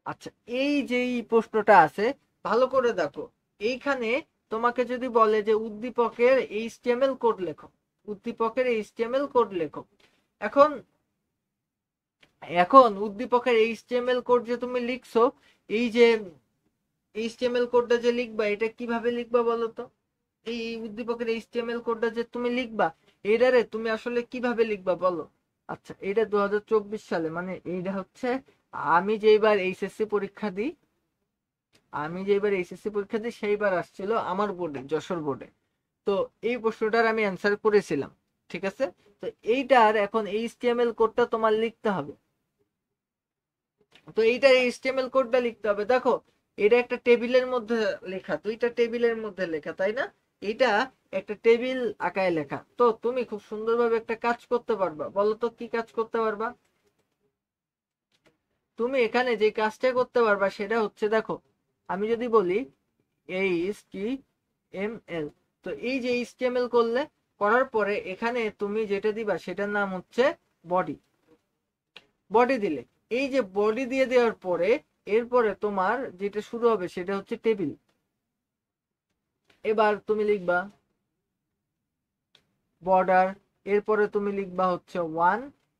আচ্ছা, এই যে এই প্রশ্নটা আছে, ভালো করে দেখো। এইখানে তোমাকে যদি বলে যে উদ্দীপকের এইচটিএমএল কোড লেখো, উদ্দীপকের এইচটিএমএল কোড লেখো। এখন এখন উদ্দীপকের এইচটিএমএল কোড যে তুমি লিখছো, এই যে এইচটিএমএল কোডটা যে লিখবা, এটা কিভাবে লিখবা বলো তো? এই উদ্দীপকের এইচটিএমএল কোডটা যে তুমি লিখবা, এটারে তুমি আসলে কিভাবে লিখবা বলো? আচ্ছা, এটা 2024 সালে, মানে এইটা হচ্ছে আমি যেইবার এইচএসসি পরীক্ষা দিই, সেইবার আসছিল আমার বোর্ডে, যশোর বোর্ডে। তো এই প্রশ্নটার আমি অ্যান্সার করেছিলাম, ঠিক আছে। তো এইটার এখন এইচটিএমএল কোডটা তোমার লিখতে হবে। তো এইটার এইচটিএমএল কোডটা লিখতে হবে। দেখো, এটা একটা টেবিলের মধ্যে লেখা, দুইটা টেবিলের মধ্যে লেখা, তাই না? এটা একটা টেবিল আকারে লেখা। তো তুমি খুব সুন্দরভাবে একটা কাজ করতে পারবা, বলো তো কি কাজ করতে পারবা? তুমি এখানে যে কাজটা করতে পারবা সেটা হচ্ছে, দেখো, আমি যদি বলি এইচটিএমএল, তো এই যে এইচটিএমএল করার পরে এখানে তুমি যেটা দিবা সেটার নাম হচ্ছে বডি। বডি দিলে, এই যে বডি দিয়ে দেওয়ার পরে এরপরে তোমার যেটা শুরু হবে সেটা হচ্ছে টেবিল। এবার তুমি লিখবা বর্ডার, এরপরে তুমি লিখবা হচ্ছে ওয়ান,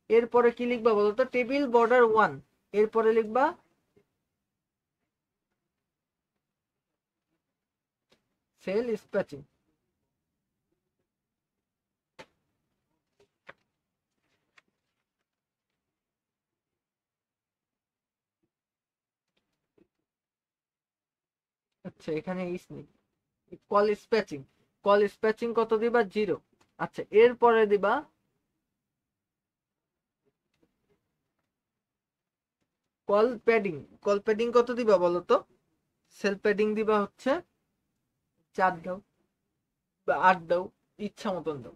এরপরে কি লিখবা বলতো? টেবিল বর্ডার ওয়ান, এরপরে লিখবা সেল স্প্যাচিং। আচ্ছা, এখানে ইস নেই। কল স্প্যাচিং, কল স্প্যাচিং কত দিবা? 0। আচ্ছা, এরপরে দিবা কল প্যাডিং। কল প্যাডিং কত দিবা বলো তো? সেল প্যাডিং দিবা হচ্ছে 4 দাও বা 8 দাও, ইচ্ছা মতন দাও।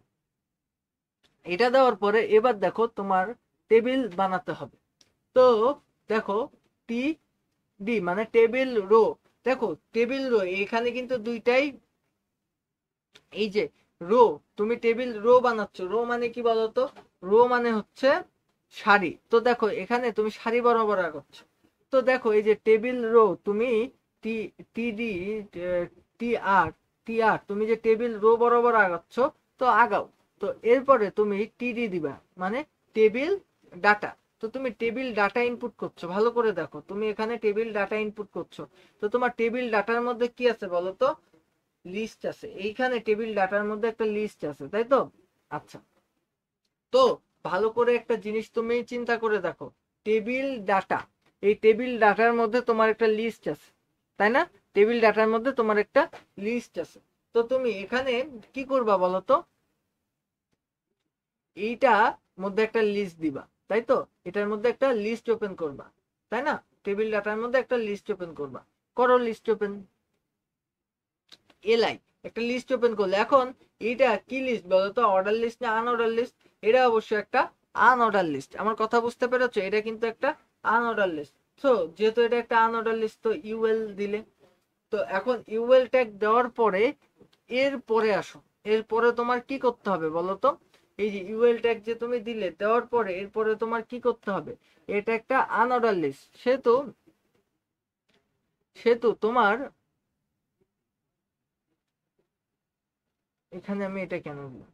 এটা দেওয়ার পরে এবার দেখো তোমার টেবিল বানাতে হবে। তো দেখো, টি ডি মানে টেবিল রো। দেখো, টেবিল রো এখানে কিন্তু দুইটাই, এই যে রো, তুমি টেবিল রো বানাচ্ছ, রো মানে কি বলতো? রো মানে হচ্ছে সারি। তো দেখো, এখানে তুমি সারি বরাবর আগাচ্ছ। তো দেখো, এই যে টেবিল রো, তুমি টি টিডি টি আর টি আর তুমি যে টেবিল রো বরাবর আগাচ্ছ, তো আগাও। তো এরপরে তুমি টিডি দিবা, মানে টেবিল ডাটা। তো তুমি টেবিল ডাটা ইনপুট করছো, ভালো করে দেখো, তুমি এখানে টেবিল ডাটা ইনপুট করছো। তো তোমার টেবিল ডাটার মধ্যে কি আছে বলো তো? লিস্ট আছে, এইখানে টেবিল ডাটার মধ্যে একটা লিস্ট আছে, তাই তো? আচ্ছা, তো ভালো করে একটা জিনিস তুমি চিন্তা করে দেখো, টেবিল ডাটা, এই টেবিল ডাটার মধ্যে তোমার একটা লিস্ট আছে, তাই না? টেবিল ডাটার মধ্যে তোমার একটা লিস্ট আছে। তো তুমি এখানে কি করবা বলো তো? এইটা মধ্যে একটা লিস্ট দিবা, তাই তো? এটার মধ্যে একটা লিস্ট ওপেন করবা, তাই না? টেবিল ডাটার মধ্যে একটা লিস্ট ওপেন করবা, করো লিস্ট ওপেন। এলাই একটা লিস্ট ওপেন করলে, এখন এইটা কি লিস্ট বলতো? অর্ডার লিস্ট না আনঅর্ডার লিস্ট? এটা অবশ্যই একটা আনঅর্ডার লিস্ট। আমার কথা বুঝতে পেরেছো? এটা কিন্তু একটা আনঅর্ডার লিস্ট। তো যেহেতু এটা একটা আনঅর্ডার লিস্ট, তো ইউএল দিলে। তো এখন ইউএল ট্যাগ দেওয়ার পরে এরপরে আসো, এরপরে তোমার কি করতে হবে বলো তো? এই যে ইউএল ট্যাগ যে তুমি দিলে, দেওয়ার পরে এরপরে তোমার কি করতে হবে? এটা একটা আনঅর্ডার লিস্ট, সেহেতু সেহেতু তোমার, এখানে আমি এটা কেন দিলাম?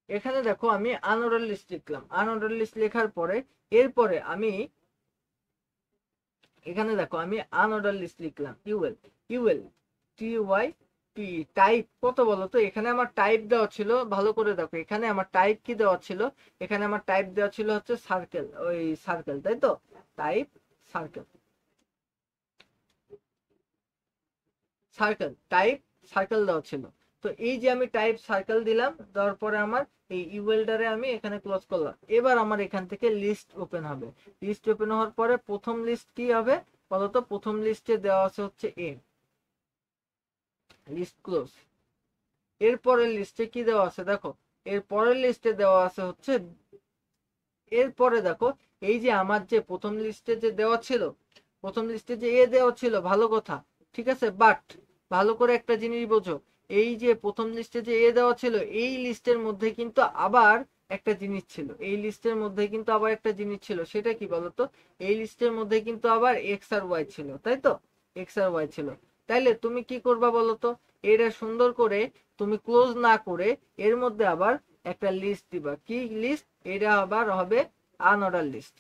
এখানে দেখো আমি আনঅর্ডার লিস্ট লিখলাম, আনঅর্ডার লিস্ট লেখার পরে এরপরে আমি এখানে দেখো আমি আনঅর্ডার লিস্ট লিখলাম, UL UL T Y P. Type কত বলো তো, এখানে আমার টাইপ দেওয়া ছিল, ভালো করে দেখো এখানে আমার টাইপ কি দেওয়া ছিল, এখানে আমার টাইপ দেওয়া ছিল হচ্ছে সার্কেল, ওই সার্কেল, তাই তো, type circle, circle type circle দেওয়া ছিল। তো এই যে আমি টাইপ সার্কেল দিলাম, দেওয়ার পরে আমার এই ইউএলটারে আমি এখানে ক্লোজ করলাম। এবার আমার এখান থেকে লিস্ট ওপেন হবে। লিস্ট ওপেন হওয়ার পরে প্রথম লিস্ট কি হবে বলতো, প্রথম লিস্টে দেওয়া আছে হচ্ছে এ, লিস্ট ক্লোজ। এর পরের লিস্টে কি দেওয়া আছে দেখো, এর পরের লিস্টে দেওয়া আছে হচ্ছে, এরপরে দেখো এই যে আমার যে প্রথম লিস্টে যে দেওয়া ছিল, প্রথম লিস্টে যে এ দেওয়া ছিল, ভালো কথা, ঠিক আছে, বাট ভালো করে একটা জিনিস বোঝো, এই যে প্রথম লিস্টে যে এ দেওয়া ছিল, এই লিস্টের মধ্যে কিন্তু আবার একটা জিনিস ছিল, এই লিস্টের মধ্যে কিন্তু আবার একটা জিনিস ছিল, সেটা কি বলতো, এই লিস্টের মধ্যে কিন্তু আবার এক্স আর ওয়াই ছিল, তাই তো, এক্স আর ওয়াই ছিল। তাইলে তুমি কি করবা বলতো, এটা সুন্দর করে তুমি ক্লোজ না করে এর মধ্যে আবার একটা লিস্ট দিবা, কি লিস্ট, এটা আবার হবে আনঅর্ডার লিস্ট।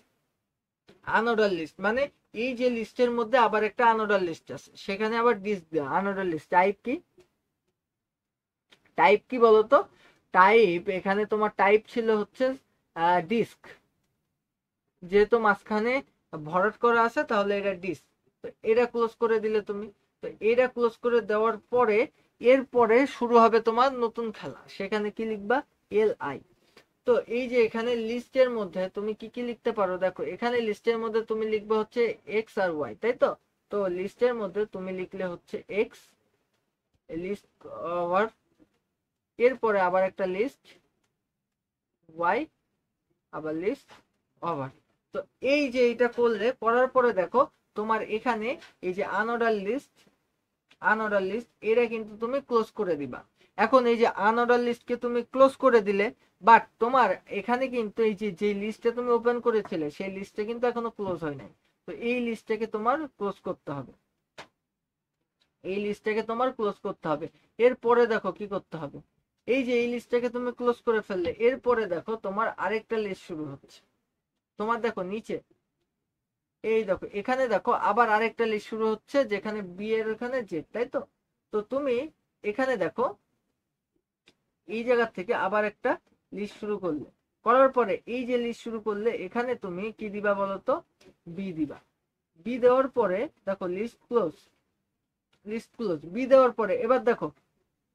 আনঅর্ডার লিস্ট মানে এই যে লিস্টের মধ্যে আবার একটা আনঅর্ডার লিস্ট আছে, সেখানে আবার ডিস্ক দেওয়া, আনঅর্ডার লিস্ট। টাইপ কি, টাইপ কি বলতো, টাইপ এখানে তোমার টাইপ ছিল হচ্ছে ডিস্ক, যেহেতু মাঝখানে ভরাট করা আছে তাহলে এটা ডিস্ক। তো এটা ক্লোজ করে দিলে তুমি, তো এটা ক্লোজ করে দেওয়ার পরে এরপরে শুরু হবে তোমার নতুন খেলা, সেখানে কি লিখবা, এল আই। তো এই যে এখানে লিস্টের মধ্যে তুমি কি কি লিখতে পারো দেখো, এখানে লিস্টের মধ্যে তুমি লিখবে হচ্ছে এক্স আর ওয়াই, তাই তো। তো লিস্টের মধ্যে তুমি লিখলে হচ্ছে এক্স লিস্ট ওভার, এরপরে আবার একটা লিস্ট ওয়াই, আবার লিস্ট ওভার। তো এই যে এটা করলে, করার পরে দেখো তোমার এখানে এই যে আনঅর্ডার লিস্ট, আনঅর্ডার লিস্ট এটা কিন্তু তুমি ক্লোজ করে দিবা। এখন এই যে আনঅর্ডার লিস্টকে তুমি ক্লোজ করে দিলে, বাট তোমার এখানে কিন্তু এই যে যে লিস্টটা তুমি ওপেন করেছিলে সেই লিস্টটা কিন্তু এখনো ক্লোজ হয় নাই। তো এই লিস্টটাকে তোমার ক্লোজ করতে হবে, এই লিস্টটাকে তোমার ক্লোজ করতে হবে। এরপরে দেখো কি করতে হবে, এই যে এই লিস্টটাকে তুমি ক্লোজ করে ফেললে, এরপরে দেখো তোমার আরেকটা লিস্ট শুরু হচ্ছে, তোমার দেখো নিচে, এই দেখো এখানে দেখো আবার আরেকটা লিস্ট শুরু হচ্ছে, যেখানে বি এর ওখানে জেড, তাই তো। তো তুমি এখানে দেখো এই জায়গা থেকে আবার একটা লিস্ট শুরু করলে, করার পরে এই যে লিস্ট শুরু করলে এখানে তুমি কি দিবা বলতো, বি দিবা। বি দেওয়ার পরে দেখো list close, list close B দেওয়ার পরে এবার দেখো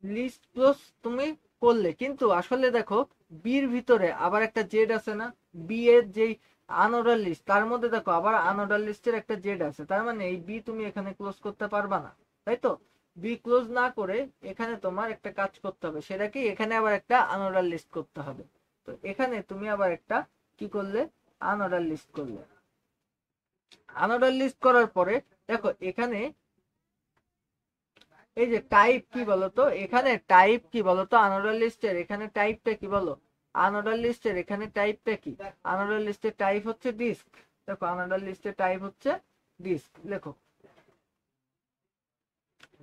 লিস্ট ক্লোজ তুমি করলে, কিন্তু আসলে দেখো বির ভিতরে আবার একটা জেড আছে না, বি এর যেই আনঅর্ডার লিস্ট তার মধ্যে দেখো আবার আনঅর্ডার লিস্টের একটা জেড আছে, তার মানে এই বি তুমি এখানে ক্লোজ করতে পারবা না, তাই তো। বি ক্লোজ না করে এখানে তোমার একটা কাজ করতে হবে, সেটা কি, এখানে আবার একটা আনঅর্ডার লিস্ট করতে হবে। তো এখানে তুমি আবার একটা কি করলে, আনঅর্ডার লিস্ট করলে। আনঅর্ডার লিস্ট করার পরে দেখো এখানে এই যে টাইপ কি বলতো, এখানে টাইপ কি বলতো আনঅর্ডার লিস্টের, এখানে টাইপটা কি বলো, আনঅর্ডার লিস্টের এখানে টাইপটা কি, আনঅর্ডার লিস্টের টাইপ হচ্ছে ডিস্ক। দেখো আনঅর্ডার লিস্টের টাইপ হচ্ছে ডিস্ক, লেখো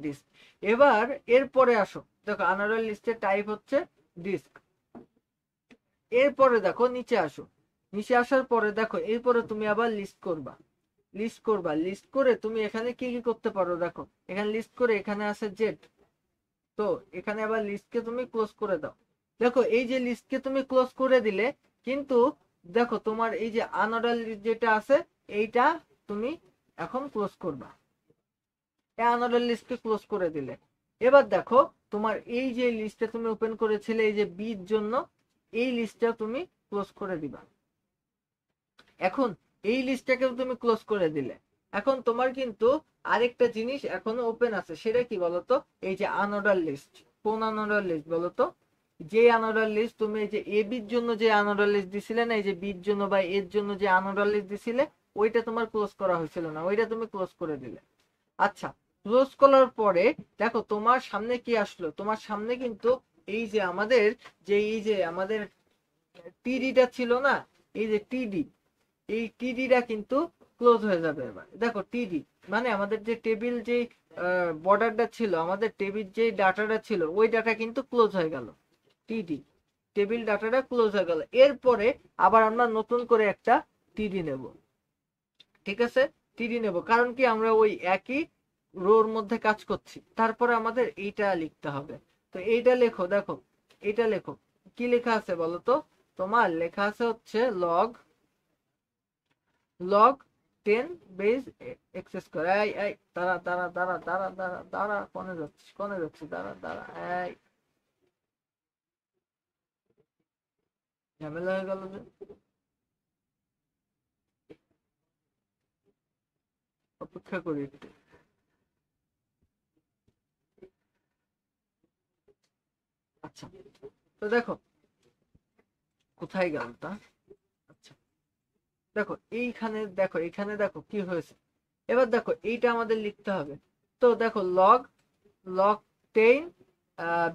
ডিস্ক। এবার এরপরে আসো, দেখো আনঅর্ডার লিস্টের টাইপ হচ্ছে ডিস্ক। এরপরে দেখো নিচে আসো, নিচে আসার পরে দেখো এরপরে তুমি আবার লিস্ট করবা, লিস্ট করবা, লিস্ট করে তুমি এখানে কি কি করতে পারো দেখো, এখানে লিস্ট করে এখানে আছে জেড। তো এখানে আবার লিস্টকে তুমি ক্লোজ করে দাও। দেখো এই যে লিস্টকে তুমি ক্লোজ করে দিলে, কিন্তু দেখো তোমার এই যে আনঅর্ডার লিস্ট যেটা আছে এইটা তুমি এখন ক্লোজ করবা, এই আনঅর্ডার লিস্টকে ক্লোজ করে দিলে। এবার দেখো তোমার এই যে লিস্টটা তুমি ওপেন করেছিলে এই যে বির জন্য, এই লিস্টটা তুমি ক্লোজ করে দিবা। এখন এই লিস্টটাকেও তুমি ক্লোজ করে দিলে, এখন তোমার কিন্তু আরেকটা জিনিস এখনো ওপেন আছে, সেটা কি বলতো, এই যে আনঅর্ডার লিস্ট। কোন আনঅর্ডার লিস্ট বলতো, যে আনঅর্ডার লিস্ট তুমি এই যে এ বির জন্য যে আনঅর্ডার লিস্ট দিছিলে না, এই যে বির জন্য বা এর জন্য যে আনঅর্ডার লিস্ট দিছিলে, ওইটা তোমার ক্লোজ করা হয়েছিল না, ওইটা তুমি ক্লোজ করে দিলে। আচ্ছা, ক্লোজ করার পরে দেখো তোমার সামনে কি আসলো, তোমার সামনে কিন্তু এই যে আমাদের, যে এই যে আমাদের টিডিটা ছিল না, এই যে টিডি, এই টিডিটা কিন্তু ক্লোজ হয়ে যাবে। এবার দেখো টিডি মানে আমাদের যে টেবিল যে বর্ডারটা ছিল, আমাদের টেবিল যে ডাটাটা ছিল ওই ডাটা কিন্তু ক্লোজ হয়ে গেল, টিডি, টেবিল ডাটাটা ক্লোজ হয়ে গেল। এরপরে আবার আমরা নতুন করে একটা টিডি নেব, ঠিক আছে? টিডি নেব, কারণ কি আমরা ওই একই রোর মধ্যে কাজ করছি। তারপরে আমাদের এইটা লিখতে হবে। তো এইটা লেখো, দেখো এইটা লেখো, কি লেখা আছে বলো তো? তোমার লেখা আছে হচ্ছে log log 10 base x square. এই দাঁড়া দাঁড়া দাঁড়া দাঁড়া দাঁড়া দাঁড়া, কোনে যাচ্ছি, দাঁড়া দাঁড়া, এই ঝামেলা হয়ে গেল যে। অপেক্ষা করি একটু। আচ্ছা, তো দেখো কোথায় গেল তা। আচ্ছা, দেখো এইখানে, দেখো এখানে দেখো কি হয়েছে। এবার দেখো এইটা আমাদের লিখতে হবে। তো দেখো log log 10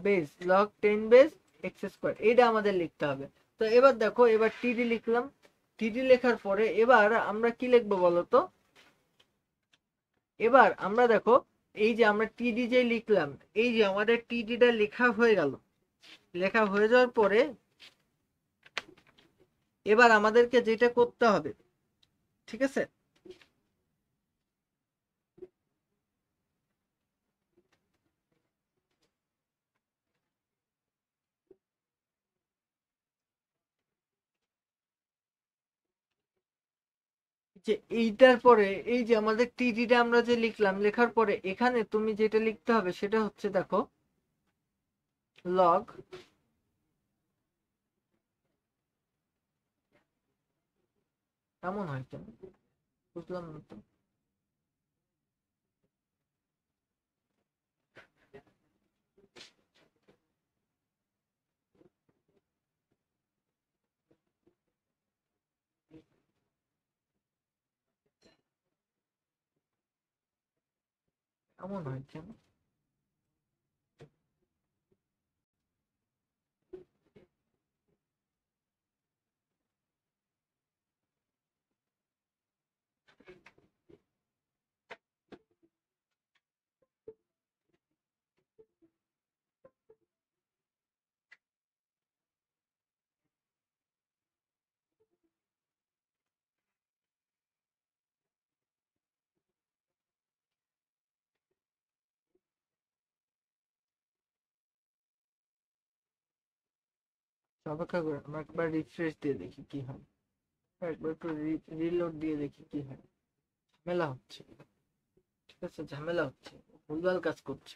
base x square, এইটা আমাদের লিখতে হবে। তো এবার দেখো, এবার টিডি লিখলাম। টিডি লেখার পরে এবার আমরা কি লিখবো বলতো? এবার আমরা দেখো, এই যে আমরা টিডি যে লিখলাম, এই যে আমাদের টিডিটা লেখা হয়ে গেল। লেখা হয়ে যাওয়ার পরে এবার আমাদেরকে যেটা করতে হবে, ঠিক আছে, যে এইটার পরে এই যে আমাদের টিডিটা আমরা যে লিখলাম, লেখার পরে এখানে তুমি যেটা লিখতে হবে সেটা হচ্ছে দেখো লগ, এমন হয় কেন বুঝলাম না তো। এমন হয় কেন? অপেক্ষা করে আমরা একবার রিফ্রেশ দিয়ে দেখি কি হয়। একবার একটু রিলোড দিয়ে দেখি কি হয়। ঝামেলা হচ্ছে, ঠিক আছে, ঝামেলা হচ্ছে, ভুলভাল কাজ করছে।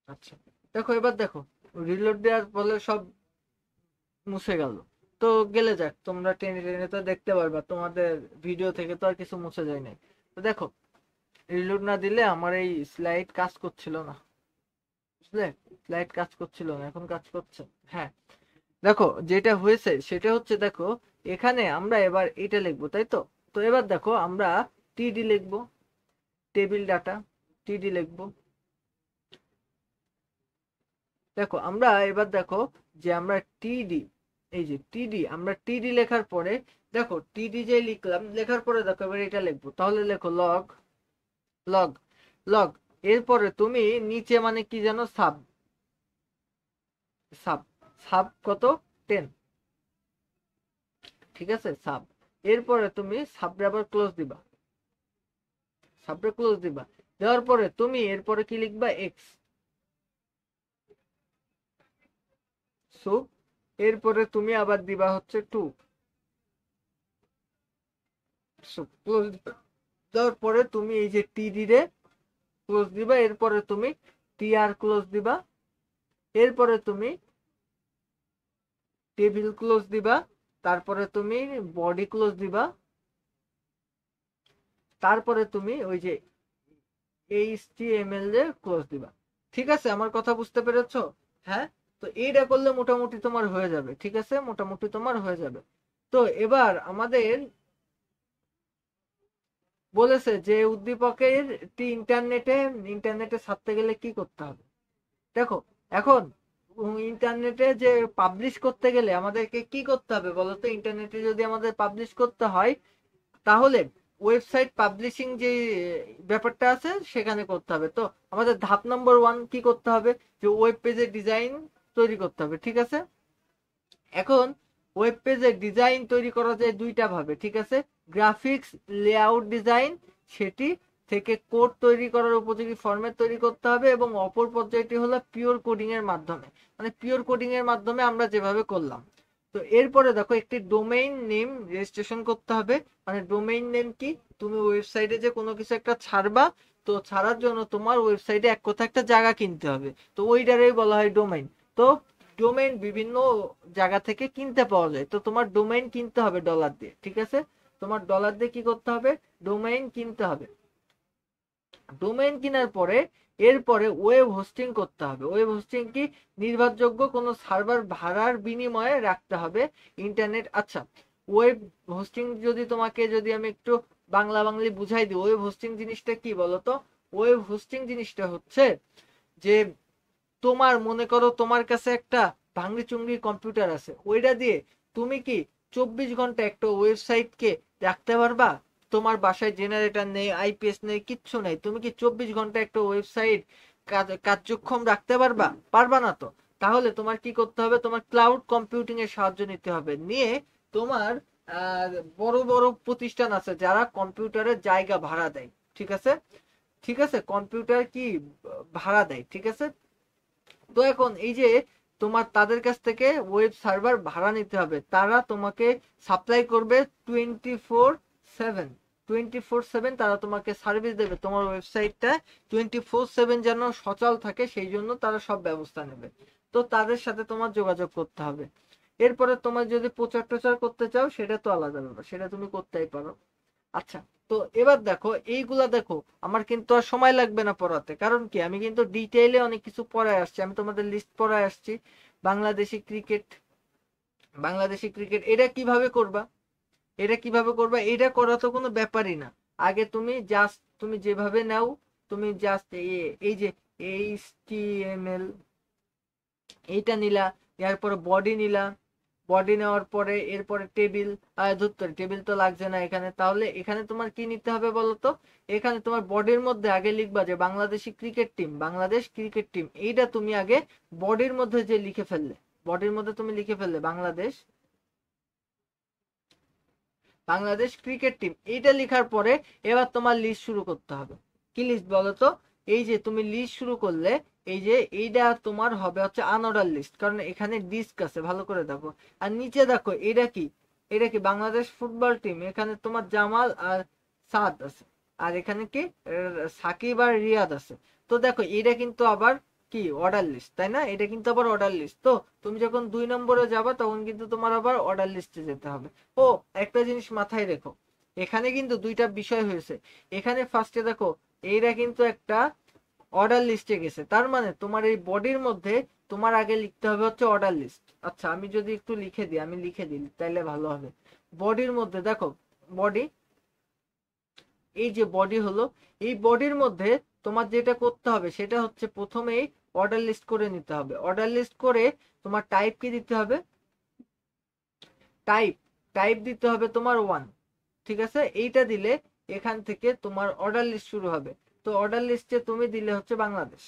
আচ্ছা, দেখো এবার দেখো, রিলোড দেওয়ার ফলে সব মুছে গেল। তো গেলে যাক, তোমরা টেনে টেনে তো দেখতে পারবা, তোমাদের ভিডিও থেকে তো আর কিছু মুছে যায় নাই। তো দেখো, রিলোড না দিলে আমার এই স্লাইড কাজ করছিল না, বুঝলে? স্লাইড কাজ করছিল না, এখন কাজ করছে। হ্যাঁ, দেখো যেটা হয়েছে সেটা হচ্ছে, দেখো এখানে আমরা এবার এটা লিখবো, তাই তো? তো এবার দেখো আমরা টিডি লিখবো, টেবিল ডাটা, টিডি লিখবো। দেখো আমরা এবার দেখো যে আমরা টিডি, এই যে টিডি, আমরা টিডি লেখার পরে দেখো টিডি যে লিখলাম, লেখার পরে দেখো এবার এটা লিখবো। তাহলে লেখো লগ লগ লগ, এরপরে তুমি নিচে মানে কি জানো, সাব সাব সাব কত, 10, ঠিক আছে, সাব। এরপরে তুমি সাবরে আবার ক্লোজ দিবা, সাবরে ক্লোজ দিবা। দেওয়ার পরে তুমি এরপরে কি লিখবা, এক্স সুপ। এরপরে তুমি আবার দিবা হচ্ছে 2 সুপ, ক্লোজ দেওয়ার পরে তুমি এই যে টিডি রে ক্লোজ দিবা। এরপরে তুমি টিআর ক্লোজ দিবা। এরপরে তুমি টেবিল ক্লোজ দিবা। তারপরে তুমি বডি ক্লোজ দিবা। তারপরে তুমি ওই যে এইচটিএমএল এর ক্লোজ দিবা। ঠিক আছে, আমার কথা বুঝতে পেরেছো? হ্যাঁ, তো এইটা করলে মোটামুটি তোমার হয়ে যাবে, ঠিক আছে, মোটামুটি তোমার হয়ে যাবে। তো এবার আমাদের বলেছে যে উদ্দীপকের ইন্টারনেটে ইন্টারনেটে ছাড়তে গেলে কি করতে হবে। দেখো এখন ইন্টারনেটে যে পাবলিশ করতে গেলে আমাদেরকে কি করতে হবে বলতো? ইন্টারনেটে যদি আমাদের পাবলিশ করতে হয় তাহলে ওয়েবসাইট পাবলিশিং যে ব্যাপারটা আছে সেখানে করতে হবে। তো আমাদের ধাপ নম্বর 1 কি করতে হবে? যে ওয়েব পেজের ডিজাইন তৈরি করতে হবে, ঠিক আছে? এখন ওয়েব পেজের ডিজাইন তৈরি করা যায় দুইটা ভাবে, ঠিক আছে? গ্রাফিক্স লেআউট ডিজাইন, সেটি থেকে কোড তৈরি করার উপযোগী ফরম্যাট তৈরি করতে হবে, এবং অপর পর্যায়টি হলো পিওর কোডিং এর মাধ্যমে, মানে পিওর কোডিং এর মাধ্যমে আমরা যেভাবে করলাম। তো এরপরে দেখো একটি ডোমেইন নেম রেজিস্ট্রেশন করতে হবে। মানে ডোমেইন নেম কি? তুমি ওয়েবসাইটে যে কোনো কিছু একটা ছাড়বা, তো ছাড়ার জন্য তোমার ওয়েবসাইটে এক কথা একটা জায়গা কিনতে হবে, তো ওইটারেই বলা হয় ডোমেইন। তো ডোমেইন বিভিন্ন জায়গা থেকে কিনতে পাওয়া যায়, তো তোমার ডোমেইন কিনতে হবে ডলার দিয়ে, ঠিক আছে? তোমার ডলার দিয়ে কি করতে হবে? ডোমেইন কিনতে হবে। ডোমেইন কেনার পরে এরপরে ওয়েব হোস্টিং করতে হবে। ওয়েব হোস্টিং কি? নির্ভরযোগ্য কোনো সার্ভার ভাড়ার বিনিময়ে রাখতে হবে ইন্টারনেট। আচ্ছা, ওয়েব হোস্টিং যদি আমি একটু বাংলা বাংলি বুঝাই দিই, ওয়েব হোস্টিং জিনিসটা কি বলতো? ওয়েব হোস্টিং জিনিসটা হচ্ছে যে তোমার মনে করো তোমার কাছে একটা ভাঙড়ি চুংড়ি কম্পিউটার আছে, ওইটা দিয়ে তুমি কি 24 ঘন্টা একটা ওয়েবসাইটকে রাখতে পারবা? তোমার বাসায় জেনারেটর নেই, আইপিএস নেই, কিচ্ছু নেই, তুমি কি 24 ঘন্টা একটা ওয়েবসাইট কার্যক্ষম রাখতে পারবা? পারবা না তো। তাহলে তোমার কি করতে হবে? তোমার ক্লাউড কম্পিউটিং এর সাহায্য নিতে হবে। নিয়ে তোমার বড় বড় প্রতিষ্ঠান আছে যারা কম্পিউটারের জায়গা ভাড়া দেয়, ঠিক আছে? ঠিক আছে, কম্পিউটার কি ভাড়া দেয়, ঠিক আছে? তো এখন এই যে তোমার তাদের কাছ থেকে ওয়েব সার্ভার ভাড়া নিতে হবে, তারা তোমাকে সাপ্লাই করবে 24/7। 24/7 তারা তোমাকে সার্ভিস দেবে, তোমার ওয়েবসাইটটা 24/7 যেন সচল থাকে সেই জন্য তারা সব ব্যবস্থা নেবে। তো তাদের সাথে তোমার যোগাযোগ করতে হবে। এরপরে তোমার যদি প্রচার টোচার করতে চাও সেটা তো আলাদা ব্যাপার, সেটা তুমি করতেই পারো। আচ্ছা, তো এবার দেখো এইগুলা দেখো, আমার কিন্তু আর সময় লাগবে না পড়াতে, কারণ কি আমি কিন্তু ডিটেইলে অনেক কিছু পড়ায় আসছি, আমি তোমাদের লিস্ট পড়ায় আসছি। বাংলাদেশি ক্রিকেট, বাংলাদেশি ক্রিকেট এটা কিভাবে করবা? এটা করা তো কোনো ব্যাপারই না। আগে তুমি যেভাবে নাও, তুমি জাস্ট এই যে HTML এইটা নিলা, এরপরে বডি নিলা, বডি নেওয়ার পরে এরপরে টেবিল, ধুত্তর টেবিল তো লাগছে না এখানে, তাহলে এখানে তোমার কি নিতে হবে বলতো? এখানে তোমার বডির মধ্যে আগে লিখবা যে Bangladeshi cricket team, Bangladesh cricket team, এইটা তুমি আগে বডির মধ্যে যে লিখে ফেললে, বডির মধ্যে তুমি লিখে ফেললে বাংলাদেশ, বাংলাদেশ ক্রিকেট টিম, এইটা লেখার পরে এবার তোমার লিস্ট শুরু করতে হবে। কি লিস্ট বলতো? এই যে তুমি লিস্ট শুরু করলে, এই যে এইটা তোমার হবে হচ্ছে আনঅর্ডার লিস্ট, কারণ এখানে ডিস্ক আছে, ভালো করে দেখো। আর নিচে দেখো এটা কি? এটা কি? বাংলাদেশ ফুটবল টিম, এখানে তোমার জামাল আর সাদ আছে, আর এখানে কি সাকিব আর রিয়াদ আছে। তো দেখো এটা কিন্তু আবার কি অর্ডার লিস্ট, তাই না? এটা কিন্তু আবার অর্ডার লিস্ট। তো তুমি যখন 2 নম্বরে যাবা তখন কিন্তু তোমার আবার অর্ডার লিস্টে যেতে হবে। ও, একটা জিনিস মাথায় রেখো, এখানে কিন্তু দুইটা বিষয় হয়েছে। এখানে ফার্স্টে দেখো এইটা কিন্তু একটা অর্ডার লিস্টে গেছে, তার মানে তোমার এই বডির মধ্যে তোমার আগে লিখতে হবে হচ্ছে অর্ডার লিস্ট। আচ্ছা, আমি যদি একটু লিখে দিই, আমি লিখে দিই তাইলে ভালো হবে। বডির মধ্যে দেখো, বডি, এই যে বডি হলো, এই বডির মধ্যে তোমার যেটা করতে হবে সেটা হচ্ছে প্রথমেই অর্ডার লিস্ট করে নিতে হবে। অর্ডার লিস্ট করে তোমার টাইপ কি দিতে হবে? টাইপ, টাইপ দিতে হবে তোমার 1, ঠিক আছে? এইটা দিলে এখান থেকে তোমার অর্ডার লিস্ট শুরু হবে। তো অর্ডার লিস্টে তুমি দিলে হচ্ছে Bangladesh,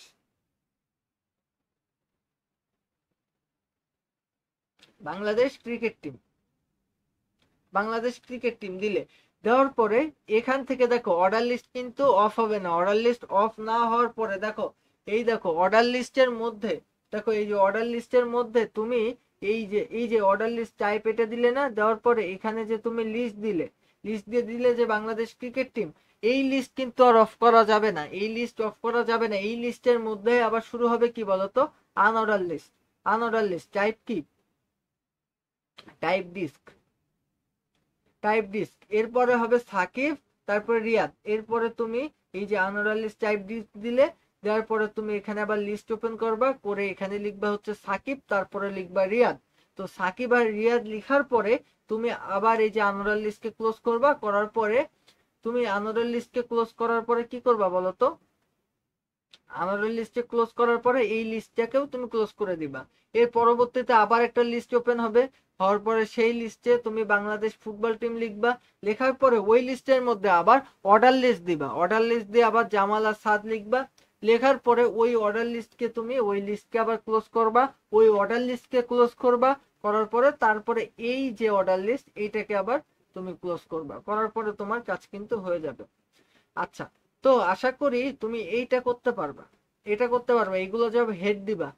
Bangladesh cricket team, Bangladesh cricket team দিলে, দেওয়ার পরে এখান থেকে দেখো অর্ডার লিস্ট কিন্তু অফ হবে না। অর্ডার লিস্ট অফ না হওয়ার পরে দেখো, এই দেখো অর্ডার লিস্টের মধ্যে, দেখো এই যে অর্ডার লিস্টের মধ্যে তুমি এই যে অর্ডার লিস্ট টাইপ এটা দিলে না, দেওয়ার পরে এখানে যে তুমি লিস্ট দিলে, লিস্ট দিয়ে দিলে যে বাংলাদেশ ক্রিকেট টিম, এই লিস্ট কিন্তু আর অফ করা যাবে না, এই লিস্ট অফ করা যাবে না। এই লিস্টের মধ্যে আবার শুরু হবে কি বলতো? Unordered list, unordered list type কি? টাইপ ডিস্ক, টাইপ ডিস্ক, এরপরে হবে সাকিব, তারপরে রিয়াদ, এরপরে তুমি এই যে আনোয়ার লিস্ট টাইপ ডিস্ক দিলে, দেওয়ার পরে তুমি এখানে আবার লিস্ট ওপেন করবা, করে এখানে লিখবা হচ্ছে সাকিব, তারপরে লিখবা রিয়াদ। তো সাকিব আর রিয়াদ লিখার পরে তুমি আবার এই যে আনোয়ার লিস্টকে ক্লোজ করবা, করার পরে তুমি আনোয়ার লিস্টকে ক্লোজ করার পরে কি করবা বলো তো? আমার ওই লিস্টে ক্লোজ করার পরে এই লিস্টটাকেও তুমি ক্লোজ করে দিবা। এর পরবর্তীতে আবার একটা লিস্ট ওপেন হবে, হওয়ার পরে সেই লিস্টে তুমি বাংলাদেশ ফুটবল টিম লিখবা। লেখার পরে ওই লিস্টের মধ্যে আবার অর্ডার লিস্ট দিবা, অর্ডার লিস্ট দিয়ে আবার জামাল আর সাদ লিখবা। লেখার পরে ওই অর্ডার লিস্টকে তুমি ওই লিস্টকে আবার ক্লোজ করবা, ওই অর্ডার লিস্টকে ক্লোজ করবা, করার পরে তারপরে এই যে অর্ডার লিস্ট এইটাকে আবার তুমি ক্লোজ করবা, করার পরে তোমার কাজ কিন্তু হয়ে যাবে। আচ্ছা, তো আশা করি তুমি এইটা করতে পারবা, এটা করতে পারবা। এইগুলো সব হেড দিবা,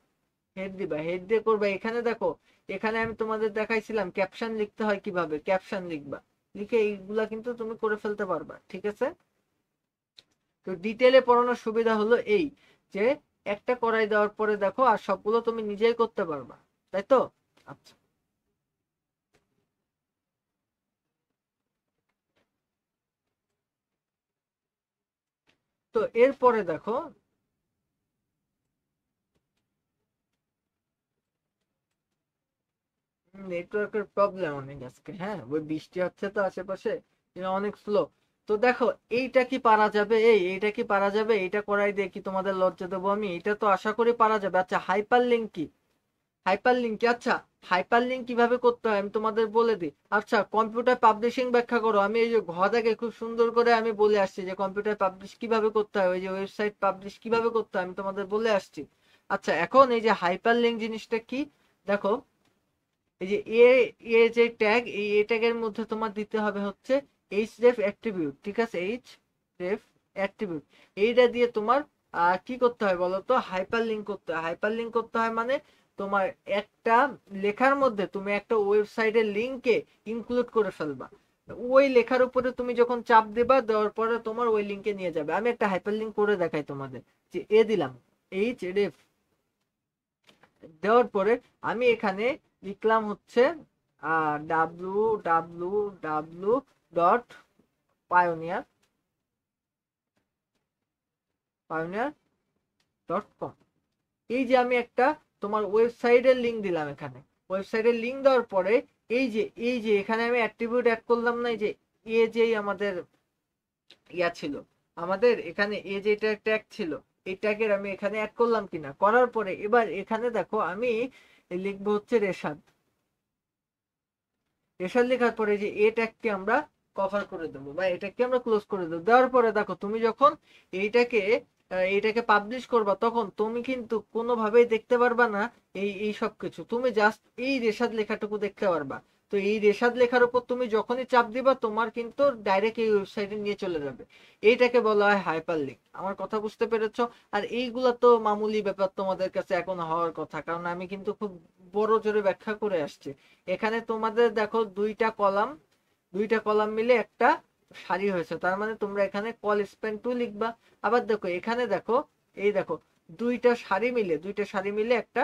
হেড দিবা, হেড দিয়ে করবা। এখানে দেখো, এখানে আমি তোমাদের দেখাইছিলাম ক্যাপশন লিখতে হয় কিভাবে, ক্যাপশন লিখবা, লিখে এইগুলা কিন্তু তুমি করে ফেলতে পারবা। ঠিক আছে, তো ডিটেলে পড়ানোর সুবিধা হলো এই যে একটা করাই দেওয়ার পরে দেখো আর সবগুলো তুমি নিজেই করতে পারবা, তাই তো? আচ্ছা, তো এরপরে দেখো, নেটওয়ার্কের প্রবলেম অনেক আজকে, হ্যাঁ ওই বৃষ্টি হচ্ছে তো আশেপাশে, এটা অনেক স্লো। তো দেখো, এইটা কি পারা যাবে, এইটা কি পারা যাবে, এইটা করাই দিয়ে কি তোমাদের লজ্জা দেবো আমি? এটা তো আশা করি পারা যাবে। আচ্ছা, হাইপার লিঙ্ক কি, হাইপার লিঙ্ক কি, আচ্ছা হাইপার লিঙ্ক কিভাবে করতে হয় আমি তোমাদের বলে দিই। আচ্ছা, কম্পিউটার পাবলিশিং ব্যাখ্যা করো। আমি এই যে ঘ থেকে খুব সুন্দর করে আমি বলে আসছি যে কম্পিউটার পাবলিশ কিভাবে করতে হয়, ওই যে ওয়েবসাইট পাবলিশ কিভাবে করতে হয় আমি তোমাদের বলে আসছি। আচ্ছা, এখন এই যে হাইপার লিঙ্ক জিনিসটা কি, দেখো এই যে এ, এ যে ট্যাগ, এই এ ট্যাগের মধ্যে তোমার দিতে হবে হচ্ছে href অ্যাট্রিবিউট। ঠিক আছে, href অ্যাট্রিবিউট, এইটা দিয়ে তোমার কি করতে হয় বলো তো, হাইপার লিঙ্ক করতে হয়। হাইপার লিঙ্ক করতে হয় মানে তোমার একটা লেখার মধ্যে তুমি একটা ওয়েবসাইটের লিঙ্কে ইনক্লুড করে ফেলবা। ওই লেখার উপরে তুমি যখন চাপ দেবা, দেওয়ার পরে তোমার ওই লিঙ্কে নিয়ে যাবে। আমি একটা হাইপার লিঙ্ক করে দেখাই তোমাদের, যে এ দিলাম href, দেওয়ার পরে আমি এখানে লিখলাম হচ্ছে www.pioneer pioneer.com। এই যে আমি একটা তোমার ওয়েবসাইটের লিংক দিলাম এখানে। ওয়েবসাইটের লিংক দেওয়ার পরে এই যে এখানে আমি অ্যাট্রিবিউট অ্যাড করলাম না, এই যে যেই আমাদের ইয়া ছিল, আমাদের এখানে যেটা ট্যাগ ছিল, এই ট্যাগের আমি এখানে অ্যাড করলাম কিনা, করার পরে এবার এখানে দেখো আমি লিখবো হচ্ছে রেশাদ। রেশাদ লেখার পরে যে এ ট্যাগকে আমরা কভার করে দেবো বা এটাকে আমরা ক্লোজ করে দেবো। দেওয়ার পরে দেখো তুমি যখন এইটাকে এইটাকে পাবলিশ করবা, তখন তুমি কিন্তু কোনোভাবেই দেখতে পারবা না এই সব কিছু, তুমি জাস্ট এই রেশাদ লেখাটুকু দেখতে পারবা। তো এই রেশাদ লেখার উপর তুমি যখনই চাপ দিবা, তোমার কিন্তু ডাইরেক্ট এই ওয়েবসাইটে নিয়ে চলে যাবে। এইটাকে বলা হয় হাইপার লিঙ্ক। আমার কথা বুঝতে পেরেছো? আর এইগুলা তো মামুলি ব্যাপার তোমাদের কাছে এখন হওয়ার কথা, কারণ আমি কিন্তু খুব বড় জোরে ব্যাখ্যা করে আসছি। এখানে তোমাদের দেখো দুইটা কলাম মিলে একটা সারি হয়েছে, তার মানে তোমরা এখানে কল স্প্যান টু লিখবা। আবার দেখো এখানে দেখো, এই দেখো দুইটা সারি মিলে একটা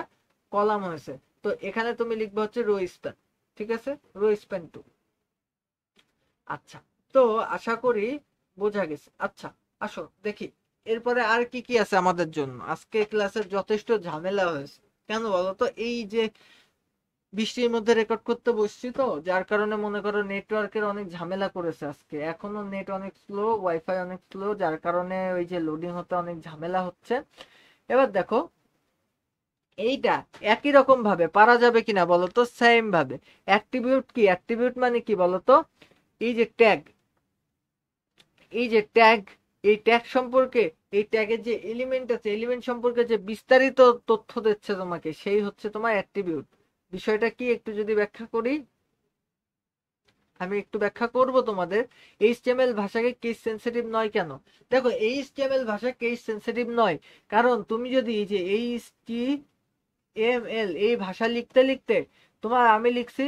কলাম হয়েছে, তো এখানে তুমি লিখবা হচ্ছে রো স্প্যান। ঠিক আছে, রো স্প্যান টু। আচ্ছা, তো আশা করি বোঝা গেছে। আচ্ছা, আসো দেখি এরপরে আর কি কি আছে আমাদের জন্য। আজকে ক্লাসের যথেষ্ট ঝামেলা হয়েছে, কেন বলো তো? এই যে বৃষ্টির মধ্যে রেকর্ড করতে বসছি, তো যার কারণে মনে করো নেটওয়ার্কের অনেক ঝামেলা করেছে আজকে। এখনো নেট অনেক স্লো, ওয়াইফাই অনেক স্লো, যার কারণে ওই যে লোডিং হতে অনেক ঝামেলা হচ্ছে। এবার দেখো, এইটা একই রকম ভাবে পারা যাবে কিনা বলতো, সেম ভাবে। অ্যাট্রিবিউট কি, অ্যাট্রিবিউট মানে কি বলতো, এই যে ট্যাগ, এই যে ট্যাগ, এই ট্যাগ সম্পর্কে, এই ট্যাগের যে এলিমেন্ট আছে, এলিমেন্ট সম্পর্কে যে বিস্তারিত তথ্য দিচ্ছে তোমাকে, সেই হচ্ছে তোমার অ্যাট্রিবিউট। বিষয়টা কি একটু যদি ব্যাখ্যা করি, আমি একটু ব্যাখ্যা করব তোমাদের। এইচটিএমএল ভাষাকে কেস সেনসিটিভ নয় কেন? দেখো, এইচটিএমএল ভাষা কেস সেনসিটিভ নয়, কারণ তুমি যদি এই যে এইচটিএমএল এই ভাষা লিখতে লিখতে, তোমার আমি লিখছি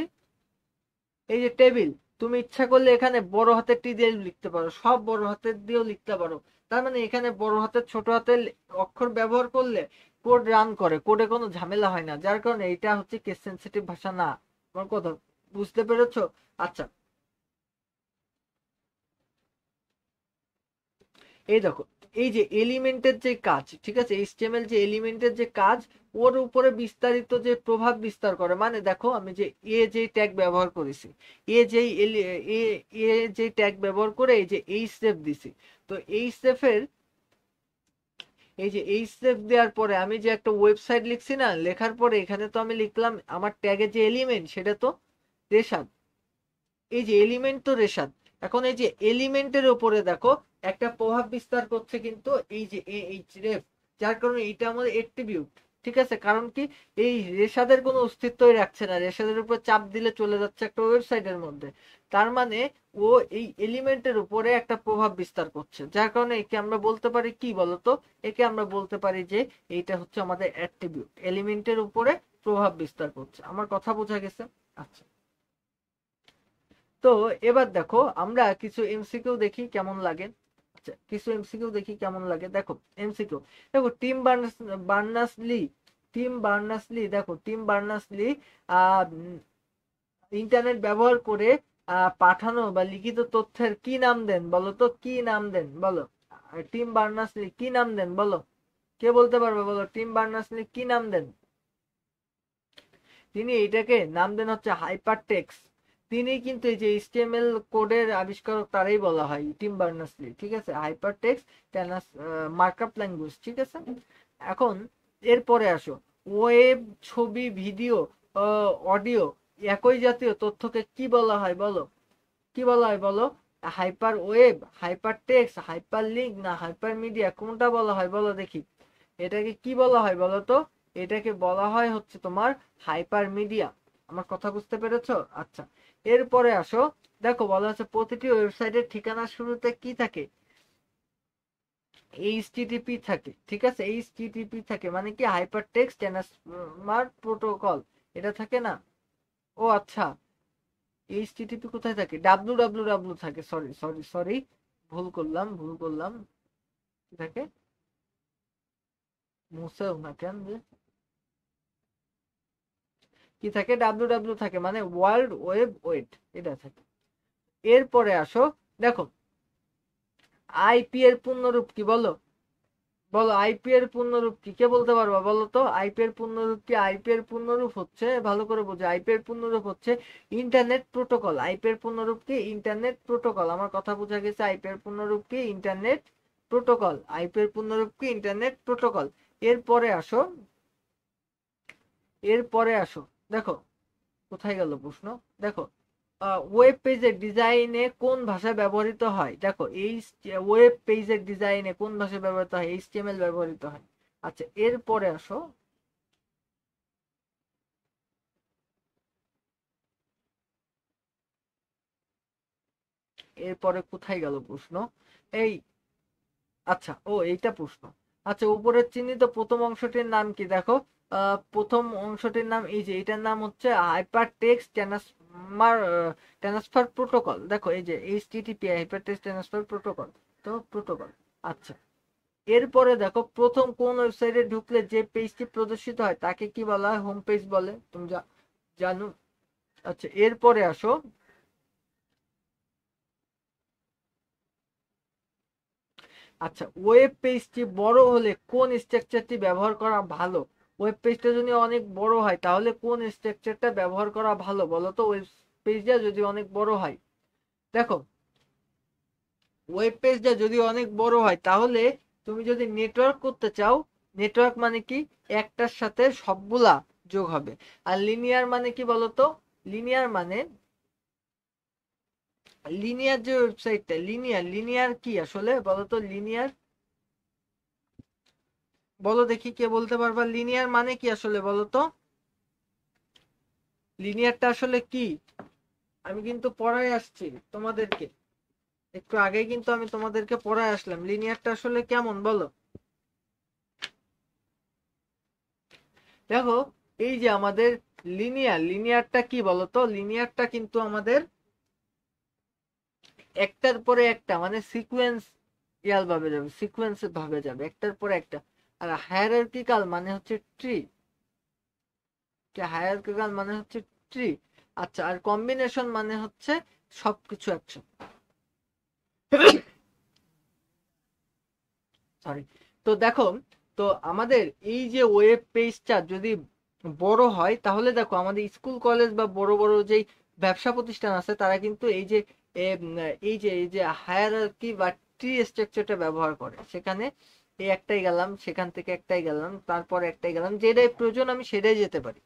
এই যে টেবিল, তুমি ইচ্ছা করলে এখানে বড় হাতের টি দিয়ে লিখতে পারো, সব বড় হাতের দিয়েও লিখতে পারো। তার মানে এখানে বড় হাতের ছোট হাতের অক্ষর ব্যবহার করলে কোড রান করে, কোডে কোনো ঝামেলা হয় না, যার কারণে এটা হচ্ছে কেস সেনসিটিভ ভাষা না। আমার কথা বুঝতে পেরেছো? আচ্ছা, এই দেখো, এই যে এলিমেন্টের যে কাজ, ঠিক আছে, এইচটিএমএল যে এলিমেন্টের যে কাজ, ওর উপরে বিস্তারিত যে প্রভাব বিস্তার করে। মানে দেখো, আমি যে যে ট্যাগ ব্যবহার করেছি, এ যেই এ এ যে ট্যাগ ব্যবহার করে এই যে এইচরেফ দিছি, তো এইচরেফের এই যে এইচএফ দেওয়ার পরে আমি যে একটা ওয়েবসাইট লিখছি না, লেখার পরে এখানে তো আমি লিখলাম আমার ট্যাগের যে এলিমেন্ট সেটা তো রেশাদ। এই যে এলিমেন্ট তো রেশাদ। এখন এই যে এলিমেন্টের উপরে দেখো একটা প্রভাব বিস্তার করছে কিন্তু এই যে এইচ রেফ, যার কারণে এটা আমাদের এট্রিবিউট। ঠিক আছে, কারণ কি এই রেশাদের কোনো অস্তিত্বই রাখছে না, রেশাদের উপর চাপ দিলে চলে যাচ্ছে একটা ওয়েবসাইটের মধ্যে। তার মানে ও এই এলিমেন্টের উপরে একটা প্রভাব বিস্তার করছে, যার কারণে একে আমরা বলতে পারি কি বলতো, একে আমরা বলতে পারি যে এইটা হচ্ছে আমাদের অ্যাট্রিবিউট, এলিমেন্টের উপরে প্রভাব বিস্তার করছে। আমার কথা বোঝা গেছে? আচ্ছা, তো এবার দেখো আমরা কিছু এমসিকিউ দেখি কেমন লাগে। আচ্ছা, কিছু এমসিকিউ দেখি কেমন লাগে। দেখো এমসিকিউ, দেখো বার্নার্স লি দেখো টিম বার্নার্স-লি ইন্টারনেট ব্যবহার করে পাঠানো বা লিখিত তথ্যের কি নাম দেন বলো তো, কি নাম দেন বলো? টিম বার্নার্স-লি কি নাম দেন বলো? কে বলতে পারবে বলো, টিম বার্নার্স-লি কি নাম দেন? তিনি এটাকে নাম দেন হচ্ছে হাইপার টেক্সট। তিনি কিন্তু এই যে এইচটিএমএল কোডের আবিষ্কারক, তারাই বলা হয় টিম বার্নার্স-লি। ঠিক আছে, হাইপার টেক্সট মার্কআপ ল্যাঙ্গুয়েজ। ঠিক আছে, এখন এরপরে আসো, ওয়েব, ছবি, ভিডিও, অডিও, একই জাতীয় তথ্যকে কি বলা হয় বলো? কি বলা হয় বলো? Hyper web, hyper text, hyper link না হাইপার মিডিয়া, কোনটা বলা হয় বলো দেখি? এটাকে কি বলা হয় বলো তো? এটাকে বলা হয় হচ্ছে তোমার হাইপার মিডিয়া। আমার কথা বুঝতে পেরেছো? আচ্ছা, এরপরে আসো, দেখো বলা হচ্ছে প্রতিটি ওয়েবসাইটের ঠিকানার শুরুতে কি থাকে? এইচটিটিপি থাকে। ঠিক আছে, এইচটিটিপি থাকে মানে কি হাইপার টেক্সট ট্রান্সফার প্রোটোকল, এটা থাকে না? ও আচ্ছা, এইচটিটিপি কোথায় থাকে? ডাব্লিউ থাকে, সরি সরি সরি, ভুল করলাম। কি থাকে? মুছেও না কেন যে, কি থাকে? ডাব্লিউ থাকে মানে ওয়ার্ল্ড ওয়েব ওয়েট, এটা থাকে। এরপরে আসো, দেখো আইপি এর পূর্ণরূপ কি বলো? বলো আইপি এর পূর্ণরূপ কি, কে বলতে পারবা বলো তো? আইপি এর পূর্ণরূপ কি? আইপি এর পূর্ণরূপ হচ্ছে, ভালো করে বুঝো, আইপি এর পূর্ণরূপ হচ্ছে ইন্টারনেট প্রোটোকল। আইপি এর পূর্ণরূপ কি? Internet protocol. আমার কথা বোঝা গেছে? আইপি এর পূর্ণরূপ কি? Internet protocol. আইপি এর পূর্ণরূপ কি? Internet protocol. এরপরে আসো, দেখো কোথায় গেল প্রশ্ন। দেখো ওয়েব পেজের ডিজাইনে কোন ভাষা ব্যবহৃত হয়? দেখো এই ওয়েব পেজের ডিজাইনে কোন ভাষা ব্যবহৃত হয়? এইচটিএমএল ব্যবহৃত হয়। আচ্ছা, এরপরে আসো, এরপরে কোথায় গেল প্রশ্ন? এই, আচ্ছা, ও এইটা প্রশ্ন। আচ্ছা, উপরের চিহ্নিত প্রথম অংশটির নাম কি? দেখো প্রথম অংশটির নাম এই যে, এটার নাম হচ্ছে হাইপার টেক্সট ট্রান্সফার প্রোটোকল। দেখো এই যে HTTP, hyper text transfer protocol, তো প্রোটোকল। আচ্ছা, এরপরে দেখো প্রথম কোন ওয়েবসাইটে ঢুকলে যে পেজটি প্রদর্শিত হয় তাকে কি বলা হয়? হোম পেজ বলে, তুমি জানো? আচ্ছা, এরপরে আসো, আচ্ছা ওয়েব পেজটি বড় হলে কোন স্ট্রাকচারটি ব্যবহার করা ভালো? ওয়েব পেজটা যদি অনেক বড় হয় তাহলে কোন স্ট্রাকচারটা ব্যবহার করা ভালো বলো তো? ওয়েব পেজটা যদি অনেক বড় হয়, দেখো ওয়েব পেজটা যদি অনেক বড় হয় তাহলে তুমি যদি নেটওয়ার্ক করতে চাও, নেটওয়ার্ক মানে কি? একটার সাথে সবগুলা যোগ হবে। আর লিনিয়ার মানে কি বলতো? লিনিয়ার মানে, লিনিয়ার যে ওয়েবসাইটটা, লিনিয়ার কি আসলে বলতো? লিনিয়ার বলো দেখি, কে বলতে পারবা লিনিয়ার মানে কি আসলে বলো তো? লিনিয়ারটা আসলে কি? আমি কিন্তু পড়ায় আসছি তোমাদেরকে, একটু আগে কিন্তু আমি তোমাদেরকে পড়ায় আসলাম। লিনিয়ারটা আসলে কেমন বলো? দেখো এই যে আমাদের লিনিয়ারটা কি বলতো? লিনিয়ারটা কিন্তু আমাদের একটার পরে একটা মানে সিকোয়েন্স ইয়াল ভাবে যাবে, সিকোয়েন্স ভাবে যাবে একটার পরে একটা। আর হায়ারার্কিক্যাল মানে হচ্ছে ট্রি, হায়ারার্কিক্যাল মানে হচ্ছে ট্রি। আচ্ছা, আর কম্বিনেশন মানে হচ্ছে সবকিছু একসাথে। সরি। তো দেখো, তো আমাদের এই যে ওয়েব পেজটা যদি বড় হয় তাহলে দেখো আমাদের স্কুল কলেজ বা বড় বড় যেই ব্যবসা প্রতিষ্ঠান আছে তারা কিন্তু এই যে এই যে হায়ারার্কি বা ট্রি স্ট্রাকচারটা ব্যবহার করে। সেখানে এই একটাই গেলাম, সেখান থেকে একটাই গেলাম, তারপর একটাই গেলাম, যেটাই প্রয়োজন আমি সেটাই যেতে পারি।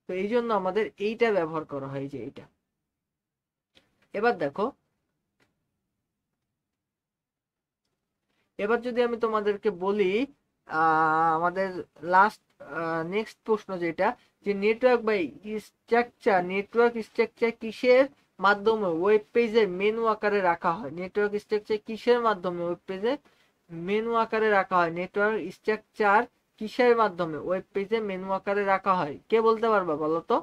তো এই জন্য আমাদের এইটা ব্যবহার করা হয়, যে এইটা। এবার দেখো, এবার যদি আমি তোমাদেরকে বলি আমাদের লাস্ট নেক্সট প্রশ্ন যেটা, যে নেটওয়ার্ক বা স্ট্রাকচার কিসের মাধ্যমে ওয়েব পেজের মেনু আকারে রাখা হয়? নেটওয়ার্ক স্ট্রাকচার কিসের মাধ্যমে ওয়েব পেজে মেনু আকারে রাখা হয়? নেটওয়ার্ক স্ট্রাকচার কিসের মাধ্যমে ওয়েব পেজে মেনু আকারে রাখা হয়? কে বলতে পারবা বলো তো?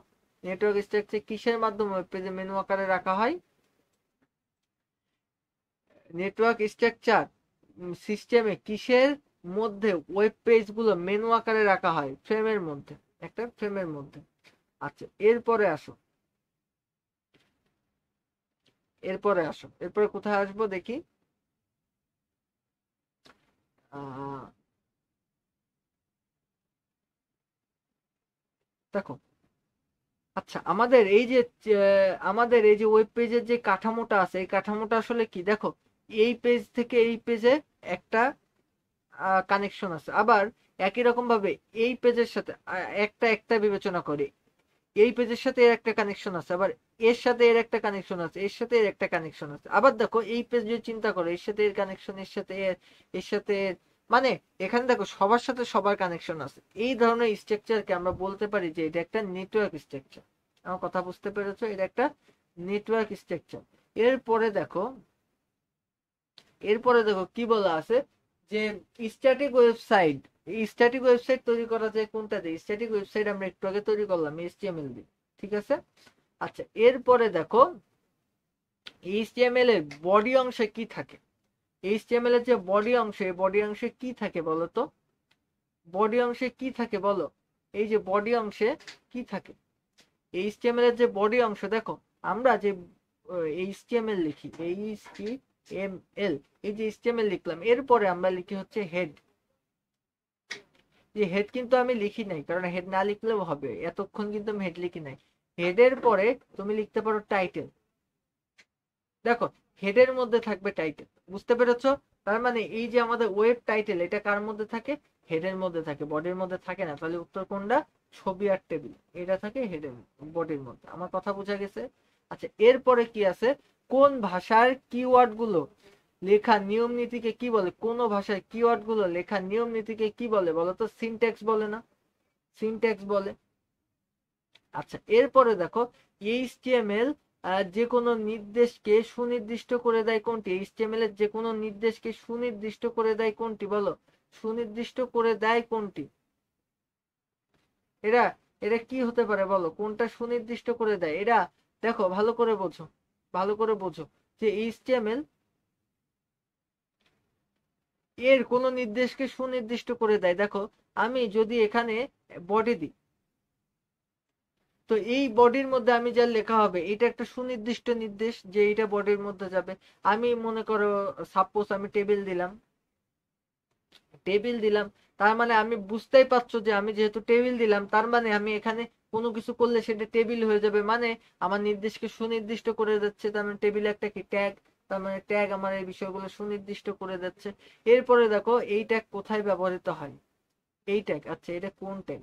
নেটওয়ার্ক স্ট্রাকচার কিসের মাধ্যমে ওয়েব পেজে মেনু আকারে রাখা হয়? নেটওয়ার্ক স্ট্রাকচার সিস্টেমে কিসের মধ্যে ওয়েব পেজ গুলো মেনু আকারে রাখা হয়? ফ্রেমের মধ্যে, একটা ফ্রেমের মধ্যে। আচ্ছা, এরপরে কোথায় আসবো দেখি। আহ, দেখো, আচ্ছা, আমাদের এই যে ওয়েব পেজের যে কাঠামোটা আছে, এই কাঠামোটা আসলে কি দেখো, এই পেজ থেকে এই পেজে একটা কানেকশন আছে। আবার একই রকম ভাবে এই পেজের সাথে একটা একটা বিবেচনা করি, এই পেজের সাথে এর একটা কানেকশন আছে, আবার এর সাথে এর একটা কানেকশন আছে, এর সাথে এর একটা কানেকশন আছে। আবার দেখো, এই পেজ যদি চিন্তা করো, এর সাথে এর কানেকশন, এর সাথে এর সাথে মানে এখানে দেখো সবার সাথে সবার কানেকশন আছে। এই ধরনের স্ট্রাকচারকে আমরা বলতে পারি যে এটা একটা নেটওয়ার্ক স্ট্রাকচার। আমার কথা বুঝতে পেরেছো? এটা একটা নেটওয়ার্ক স্ট্রাকচার। এরপরে দেখো, এরপরে দেখো কি বলা আছে, যে স্ট্যাটিক ওয়েবসাইট, এই স্ট্যাটিক ওয়েবসাইট তৈরি করা যায় কোনটা দিয়ে? স্ট্যাটিক ওয়েবসাইট আমরা একটু আগে তৈরি করলাম এইচটিএমএল দিয়ে, ঠিক আছে। আচ্ছা, এরপরে দেখো এইচটিএমএল এর বডি অংশে কি থাকে? এইচটিএমএল এর যে বডি অংশ, এই বডি অংশে কি থাকে বলো তো? বডি অংশে কি থাকে বলো? এই যে বডি অংশে কি থাকে? এইচটিএমএল এর যে বডি অংশ, দেখো আমরা যে এইচটিএমএল লিখি, এইচটিএমএল, এই যে এইচটিএমএল লিখলাম, এরপরে আমরা লিখি হচ্ছে হেড। যে হেড কিন্তু আমি লিখি নাই, কারণ হেড না লিখলেও হবে, এতক্ষণ কিন্তু আমি হেড লিখি নাই। হেডের পরে তুমি লিখতে পারো টাইটেল। দেখো, হেডের মধ্যে থাকবে টাইটেল, বুঝতে পেরেছো? তার মানে এই যে আমাদের ওয়েব টাইটেল, এটা কার মধ্যে থাকে? হেডের মধ্যে থাকে, বডির মধ্যে থাকে না। তাহলে উত্তর কোনটা? ছবি আর টেবিল, এটা থাকে হেডের, বডির মধ্যে। আমার কথা বোঝা গেছে? আচ্ছা, এরপরে কি আছে? কোন ভাষার কিওয়ার্ড গুলো লেখা নিয়ম নীতিকে কি বলে? কোন ভাষার কিওয়ার্ড গুলো লেখা নিয়ম নীতিকে কি বলে বলো তো? সিনট্যাক্স বলে না? সিনট্যাক্স বলে। আচ্ছা, এরপরে দেখো, এইচটিএমএল যে কোনো নির্দেশকে সুনির্দিষ্ট করে দেয় কোনটি? এইচটিএমএল এর যে কোনো নির্দেশকে সুনির্দিষ্ট করে দেয় কোনটি বলো? সুনির্দিষ্ট করে দেয় কোনটি? এরা এরা কি হতে পারে বলো? কোনটা সুনির্দিষ্ট করে দেয় এরা? দেখো, ভালো করে বোঝো, ভালো করে বোঝো, যে এইচটিএমএল এর কোন নির্দেশকে সুনির্দিষ্ট করে দেয়। দেখো, আমি যদি এখানে বডি দিই, তো এই বডির মধ্যে আমি যা লেখা হবে এটা একটা সুনির্দিষ্ট নির্দেশ, যে এটা বডির মধ্যে যাবে। আমি মনে করো, সাপোজ আমি টেবিল দিলাম, তার মানে আমি বুঝতেই পারছো যে আমি যেহেতু টেবিল দিলাম, তার মানে আমি এখানে কোনো কিছু করলে সেটা টেবিল হয়ে যাবে, মানে আমার নির্দেশকে সুনির্দিষ্ট করে যাচ্ছে। তার মানে টেবিল একটা কি ট্যাগ, তার মানে ট্যাগ আমার এই বিষয়গুলো সুনির্দিষ্ট করে যাচ্ছে। এরপরে দেখো, এই ট্যাগ কোথায় ব্যবহৃত হয়? এই ট্যাগ, আচ্ছা এটা কোন ট্যাগ?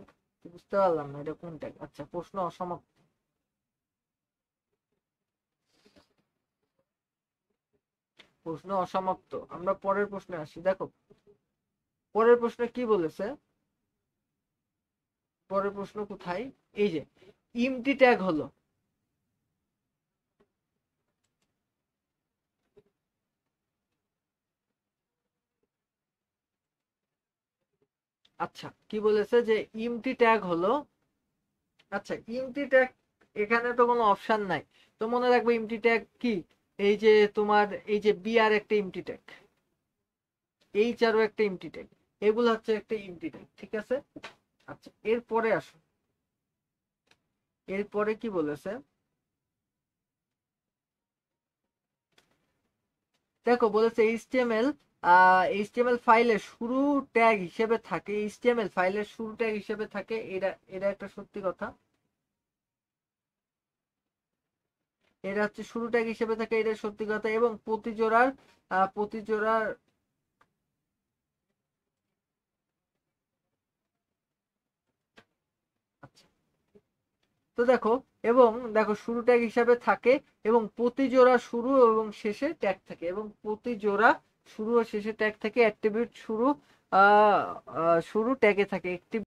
বুঝতে পারলাম না, এটা কোন ট্যাগ? আচ্ছা, প্রশ্ন অসমাপ্ত। প্রশ্ন অসমাপ্ত, আমরা পরের প্রশ্নে আসি। দেখো, পরের প্রশ্নে কি বলেছে? পরের প্রশ্ন কোথায়? এই যে ইমটি ট্যাগ হলো, আচ্ছা কি বলেছে, যে ইমটি ট্যাগ হলো, আচ্ছা ইমটি ট্যাগ, এখানে তো কোনো অপশন নাই। তো মনে রাখবে ইমটি ট্যাগ কি, এই যে তোমার এই যে বিআর একটা ইমটি ট্যাগ, এইচ আরও একটা ইমটি ট্যাগ, এগুলো হচ্ছে একটা ইমটি ট্যাগ, ঠিক আছে। আচ্ছা, এরপরে আসো, এরপরে কি বলেছে? দেখো, বলেছে এইচটিএমএল ফাইলের শুরু ট্যাগ হিসেবে থাকে, এইচটিএমএল ফাইলের শুরু ট্যাগ হিসেবে থাকে, এটা এটা একটা সত্যি কথা। এটা হচ্ছে শুরু ট্যাগ হিসেবে থাকে, এটা সত্যি কথা। এবং প্রতি জোড়ার তো দেখো, এবং দেখো শুরু ট্যাগ হিসাবে থাকে, এবং প্রতি জোড়া শুরু এবং শেষে ট্যাগ থাকে, এবং প্রতি জোড়া শুরু ও শেষে ট্যাগ থাকে। অ্যাট্রিবিউট শুরু শুরু ট্যাগে থাকে।